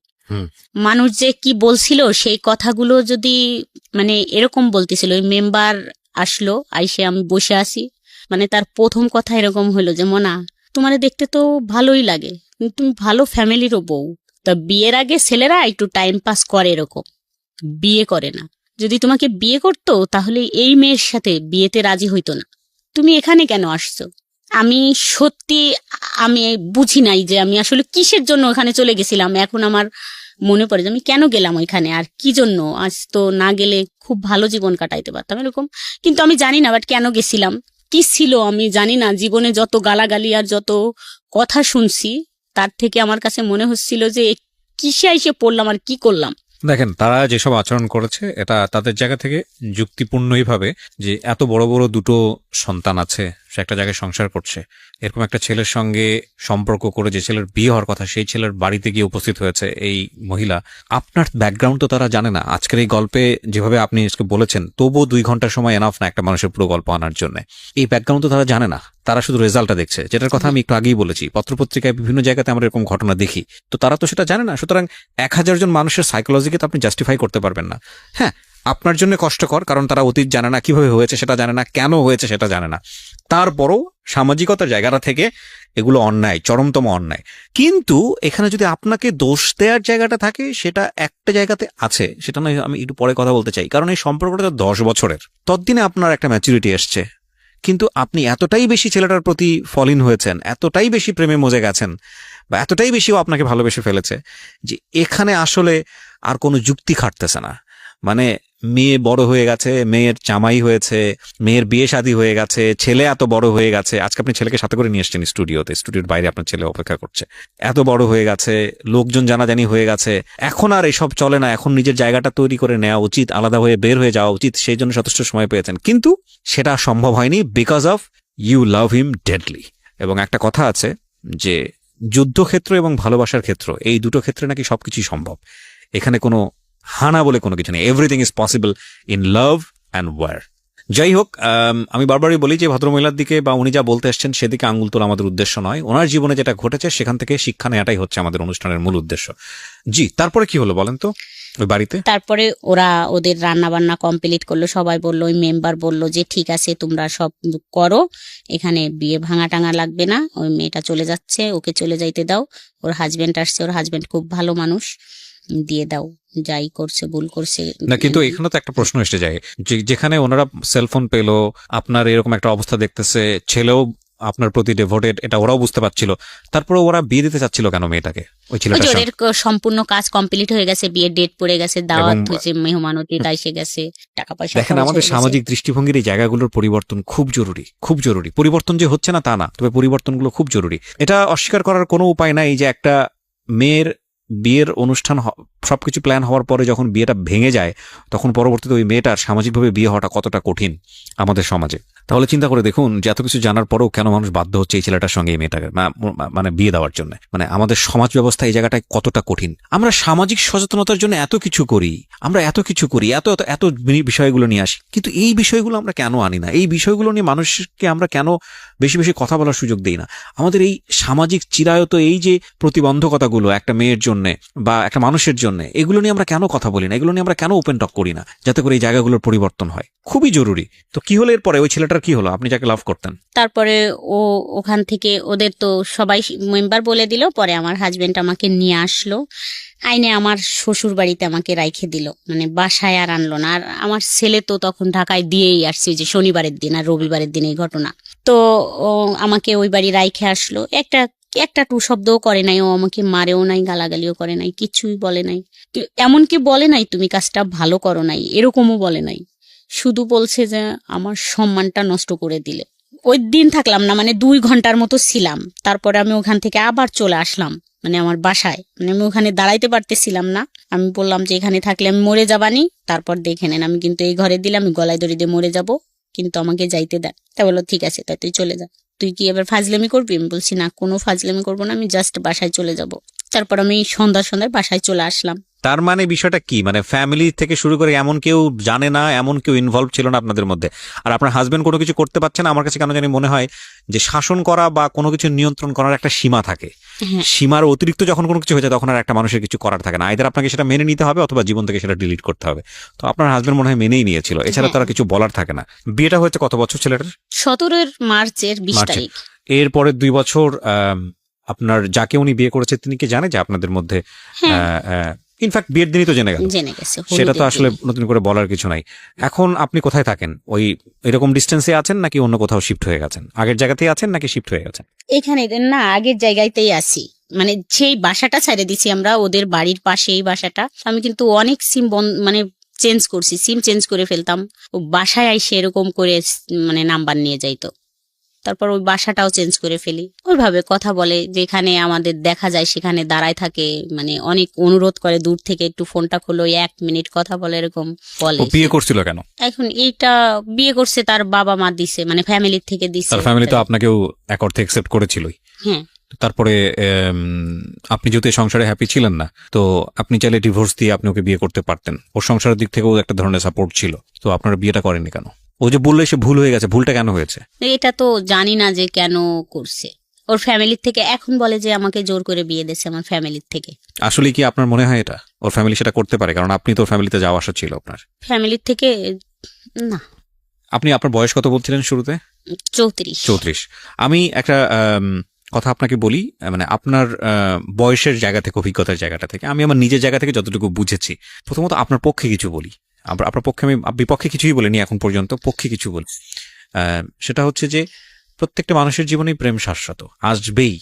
A: মানুষ যে কি বলছিল সেই কথাগুলো যদি মানে এরকম বলতেছিল। ওই মেম্বার আসলো, আইসে আমি বসে আছি, মানে তার প্রথম কথা এরকম হলো যে মোনা, তোমারে দেখতে তো ভালোই লাগে, তুমি ভালো ফ্যামিলিরও বউ, তা বিয়ের আগে ছেলেরা একটু টাইম পাস করে, এরকম বিয়ে করে না। যদি তোমাকে বিয়ে করতো তাহলে এই মেয়ের সাথে বিয়েতে রাজি হইতো না। তুমি এখানে কেন আসছো? আমি সত্যি আমি বুঝি নাই যে আমি আসলে কিসের জন্য ওখানে চলে গেছিলাম। এখন আমার মনে পড়ে যে আমি কেন গেলাম ওইখানে, আর কি জন্য। আজ তো না গেলে খুব ভালো জীবন কাটাইতে পারতাম এরকম, কিন্তু আমি জানি না বাট কেন গেছিলাম, কি ছিল আমি জানি না। জীবনে যত গালাগালি আর যত কথা শুনছি তার থেকে আমার কাছে মনে হচ্ছিল যে কিসে এসে পড়লাম আর কি করলাম।
B: দেখেন, তারা যেসব আচরণ করেছে এটা তাদের জায়গা থেকে যুক্তিপূর্ণই ভাবে যে এত বড় বড় দুটো সন্তান আছে, সে একটা জায়গায় সংসার করছে, এরকম একটা ছেলের সঙ্গে সম্পর্ক করে যে ছেলের বিয়ে হওয়ার কথা সেই ছেলের বাড়িতে গিয়ে উপস্থিত হয়েছে এই মহিলা। আপনার ব্যাকগ্রাউন্ড তো তারা জানে না। আজকের এই গল্পে যেভাবে আপনি বলেছেন, তবুও 2 ঘন্টার সময় এনাফ না একটা মানুষের পুরো গল্প আনার জন্য। এই ব্যাকগ্রাউন্ড তো তারা জানে না, তারা শুধু রেজাল্টটা দেখছে, যেটার কথা আমি একটু আগেই বলেছি। পত্রপত্রিকায় বিভিন্ন জায়গাতে আমরা এরকম ঘটনা দেখি, তো তারা তো সেটা জানে না। সুতরাং 1000 জন মানুষের সাইকোলজিকে তো আপনি জাস্টিফাই করতে পারবেন না। হ্যাঁ, আপনার জন্য কষ্টকর, কারণ তারা অতীত জানে না, কিভাবে হয়েছে সেটা জানে না, কেন হয়েছে সেটা জানে না। তারপরও সামাজিকতার জায়গাটা থেকে এগুলো অন্যায়, চরমতম অন্যায়। কিন্তু এখানে যদি আপনাকে দোষ দেওয়ার জায়গাটা থাকে, সেটা একটা জায়গাতে আছে, সেটা নয় আমি একটু পরে কথা বলতে চাই। কারণ এই সম্পর্কটা 10 বছরের, ততদিনে আপনার একটা ম্যাচুরিটি এসছে, কিন্তু আপনি এতটাই বেশি ছেলেটার প্রতি ফলিন হয়েছেন, এতটাই বেশি প্রেমে মজে গেছেন, বা এতটাই বেশিও আপনাকে ভালোবেসে ফেলেছে যে এখানে আসলে আর কোনো যুক্তি খাটতেছে না। মানে মেয়ে বড় হয়ে গেছে, মেয়ের জামাই হয়েছে, মেয়ের বিয়ে শাদী হয়ে গেছে, ছেলে এত বড় হয়ে গেছে। আজকে আপনি ছেলেকে সাথে করে নিয়ে এসছেন স্টুডিওতে, স্টুডিওর বাইরে আপনার ছেলে অপেক্ষা করছে। এত বড় হয়ে গেছে, লোকজন জানাজানি হয়ে গেছে, এখন আর এসব চলে না, এখন নিজের জায়গাটা তৈরি করে নেওয়া উচিত, আলাদা হয়ে বের হয়ে যাওয়া উচিত। সেই জন্য যথেষ্ট সময় পেয়েছেন, কিন্তু সেটা সম্ভব হয়নি because of you love him deadly. এবং একটা কথা আছে যে যুদ্ধক্ষেত্র এবং ভালোবাসার ক্ষেত্র, এই দুটো ক্ষেত্রে নাকি সবকিছুই সম্ভব। এখানে কোনো হানা বলে কোনো কিছু নেই। Everything is possible in love and war. যাই হোক, আমি বারবারই বলি যে ভদ্রমহিলার দিকে বা উনি যা বলতে এসছেন সেদিকে আঙুল তোলা আমাদের উদ্দেশ্য নয়। ওনার জীবনে যেটা ঘটেছে সেখান থেকে শিক্ষা নেওয়াটাই হচ্ছে আমাদের অনুষ্ঠানের মূল উদ্দেশ্য। জি, তারপরে কি হলো বলেন তো ওই বাড়িতে? তারপরে
A: ওরা ওদের রান্না বান্না কমপ্লিট করলো, সবাই বললো, ওই মেম্বার বললো যে ঠিক আছে তোমরা সব করো, এখানে বিয়ে ভাঙা টাঙা লাগবে না, ওই মেয়েটা চলে যাচ্ছে, ওকে চলে যাইতে দাও, ওর হাজবেন্ড আসছে, ওর হাজবেন্ড খুব ভালো মানুষ, দিয়ে দাও, যাই করছে ভুল করছে
B: না। কিন্তু এখানে তো একটা প্রশ্ন এসে যায়, যেখানে ওনারা সেলফোন পেলো, আপনার এরকম একটা অবস্থা দেখতেছে, ছেলেও আপনার প্রতি ডেভোটেড, এটা ওরাও বুঝতে পারছিল, তারপরে ওরা বিয়ে দিতে চাচ্ছিল কেন মেয়েটাকে? ওই ছেলেটার
A: ওদের সম্পূর্ণ কাজ কমপ্লিট হয়ে গেছে, বিয়ের ডেট পড়ে গেছে, দাওয়াত হয়েছে, মেহমান অতিথি এসে গেছে, টাকা পয়সা।
B: দেখেন, আমাদের সামাজিক দৃষ্টিভঙ্গির এই জায়গাগুলোর পরিবর্তন খুব জরুরি, খুব জরুরি। পরিবর্তন যে হচ্ছে না তা না, তবে পরিবর্তনগুলো খুব জরুরি। এটা অস্বীকার করার কোনো উপায় নাই যে একটা মেয়ের বিয়ের অনুষ্ঠান সবকিছু প্ল্যান হওয়ার পরে যখন বিয়েটা ভেঙে যায়, তখন পরবর্তীতে ওই মেয়েটার সামাজিকভাবে বিয়ে হওয়াটা কতটা কঠিন আমাদের সমাজে। তাহলে চিন্তা করে দেখুন যে এত কিছু জানার পরেও কেন মানুষ বাধ্য হচ্ছে এই ছেলেটার সঙ্গে এই মেয়েটাকে মানে বিয়ে দেওয়ার জন্য। মানে আমাদের সমাজ ব্যবস্থা এই জায়গাটায় কতটা কঠিন। আমরা সামাজিক সচেতনতার জন্য এত কিছু করি, আমরা এত কিছু করি, এত এত বিষয়গুলো নিয়ে আসি, কিন্তু এই বিষয়গুলো আমরা কেন আনি না? এই বিষয়গুলো নিয়ে মানুষকে আমরা কেন বেশি বেশি কথা বলার সুযোগ দিই না? আমাদের এই সামাজিক চিরায়ত এই যে প্রতিবন্ধকতাগুলো একটা মেয়ের জন্য বা একটা মানুষের জন্য, এগুলো নিয়ে আমরা কেন কথা বলি না? এগুলো নিয়ে আমরা কেন ওপেন টক করি না, যাতে করে এই জায়গাগুলোর পরিবর্তন হয়? খুবই জরুরি। তো কি হলো এরপরে? ওই ছেলেটার তারপরে কি হলো, আপনি যাকে লাভ করতেন?
A: তারপরে ওখান থেকে ওদের তো সবাই মেম্বার বলে দিল, পরে আমার হাজবেন্ড আমাকে নিয়ে আসলো, আইনে আমার শ্বশুর বাড়িতে আমাকে রাইখে দিল, মানে বাসায় আর আনলো না। আর আমার ছেলে তো তখন ঢাকায় দিয়েই আসছে, যে শনিবারের দিন আর রবিবারের দিন এই ঘটনা। তো আমাকে ওই বাড়ি রাইখে আসলো, একটা টু শব্দও করে নাই, ও আমাকে মারেও নাই, গালাগালিও করে নাই, কিছুই বলে নাই। এমনকি বলে নাই তুমি কাজটা ভালো করো নাই, এরকমও বলে নাই। শুধু বলছে যে আমার সম্মানটা নষ্ট করে দিলে। ওই দিন থাকলাম না, মানে 2 ঘন্টার মতো ছিলাম। তারপরে আমি ওখান থেকে আবার চলে আসলাম, মানে আমার বাসায়। মানে আমি ওখানে দাঁড়াইতে পারতেছিলাম না। আমি বললাম যে এখানে থাকলে আমি মরে যাবানি, তারপর দেখে নেন, আমি কিন্তু এই ঘরে দিলে আমি গলায় দড়ি দিয়ে মরে যাব, কিন্তু আমাকে যাইতে দেন। তা বললো ঠিক আছে, তাই তুই চলে যা। তুই কি এবার ফাজলামি করবি? আমি বলছি না, কোনো ফাজলামি করবো না, আমি জাস্ট বাসায় চলে যাব। তারপর আমি সন্ধ্যায় বাসায় চলে আসলাম।
B: তার মানে বিষয়টা কি, মানে ফ্যামিলি থেকে শুরু করে এমন কেউ জানে না, এমন কেউ ইনভলভ ছিল না আপনাদের মধ্যে, আর আপনার হাজবেন্ড কোনো কিছু করতে পারছে না। আমার কাছে কেন জানি মনে হয় যে শাসন করা বা কোনো কিছু নিয়ন্ত্রণ করার একটা সীমা থাকে, সীমার অতিরিক্ত যখন কোনো কিছু হয়ে যায় তখন আর একটা মানুষের কিছু করার থাকে না। আইদার আপনাকে সেটা মেনে নিতে হবে অথবা জীবন থেকে সেটা ডিলিট করতে হবে। তো আপনার হাজবেন্ড মনে হয় মেনেই নিয়েছিল, এছাড়া তারা কিছু বলার থাকে না। বিয়েটা হয়েছে কত বছর ছেলেটার?
A: 17 মার্চের 20 তারিখ।
B: এরপরে 2 বছর আপনার যাকে উনি বিয়ে করেছে তিনি কি জানে যে আপনাদের মধ্যে, ইনফ্যাক্ট বিয়ের দিনই তো জেনে গেছে, সেটা তো আসলে নতুন করে বলার কিছু নাই। এখন আপনি কোথায় থাকেন? ওই এরকম ডিস্টেন্সে আছেন নাকি অন্য কোথাও শিফট হয়ে গেছেন? আগের জায়গাতেই আছেন নাকি শিফট হয়ে গেছেন?
A: এখানে না, আগের জায়গাতেই আছি। মানে সেই বাসাটা ছেড়ে দিছি আমরা, ওদের বাড়ির পাশে এই বাসাটা। আমি কিন্তু অনেক সিম মানে চেঞ্জ করছি, সিম চেঞ্জ করে ফেলতাম। ও বাসায় আইসে এরকম করে মানে নাম্বার নিয়ে যাইতো। তারপর ওই বাসাটাও চেঞ্জ করে ফেলি। ওইভাবে কথা বলে, যেখানে আমাদের দেখা যায় সেখানে দাঁড়ায় থাকে, মানে অনেক অনুরোধ করে দূর থেকে, একটু ফোনটা খোলো, 1 মিনিট কথা বলে, এরকম বলে।
B: বিয়ে করছিল কেন?
A: এখন এইটা বিয়ে করছে তার বাবা মা দিছে, মানে ফ্যামিলির থেকে দিছে।
B: তার ফ্যামিলি তো আপনাকেও এক অর্থে অ্যাকসেপ্ট করেছিলই।
A: হ্যাঁ।
B: তারপরে আপনি যেহেতু সংসারে হ্যাপি ছিলেন না, তো আপনি চাইলে ডিভোর্স দিয়ে আপনি ওকে বিয়ে করতে পারতেন। ওর সংসারের দিক থেকেও একটা ধরনের সাপোর্ট ছিল, তো আপনারা বিয়েটা করেননি কেন? ও যে বললে সে ভুল হয়ে গেছে, ভুলটা কেন হয়েছে?
A: এটা তো জানি না যে কেন করছে। ওর ফ্যামিলির থেকে এখন বলে যে আমাকে জোর করে বিয়ে দিয়েছে আমার ফ্যামিলির থেকে।
B: আসলে কি আপনার মনে হয় এটা ওর ফ্যামিলি সেটা করতে পারে? কারণ আপনি তো ফ্যামিলিতে যাওয়া আসা ছিল আপনার।
A: ফ্যামিলির থেকে না।
B: আপনি আপনার বয়স কত বলছিলেন শুরুতে?
A: 34।
B: আমি একটা কথা আপনাকে বলি, মানে আপনার বয়সের জায়গা থেকে, অভিজ্ঞতার জায়গাটা থেকে, আমি আমার নিজের জায়গা থেকে যতটুকু বুঝেছি, প্রথমত আপনার পক্ষে কিছু বলি। আপনার পক্ষে আমি বিপক্ষে কিছুই বলিনি এখন পর্যন্ত, পক্ষে কিছু বলি। সেটা হচ্ছে যে প্রত্যেকটা মানুষের জীবনেই প্রেম শাশ্বত, আসবেই।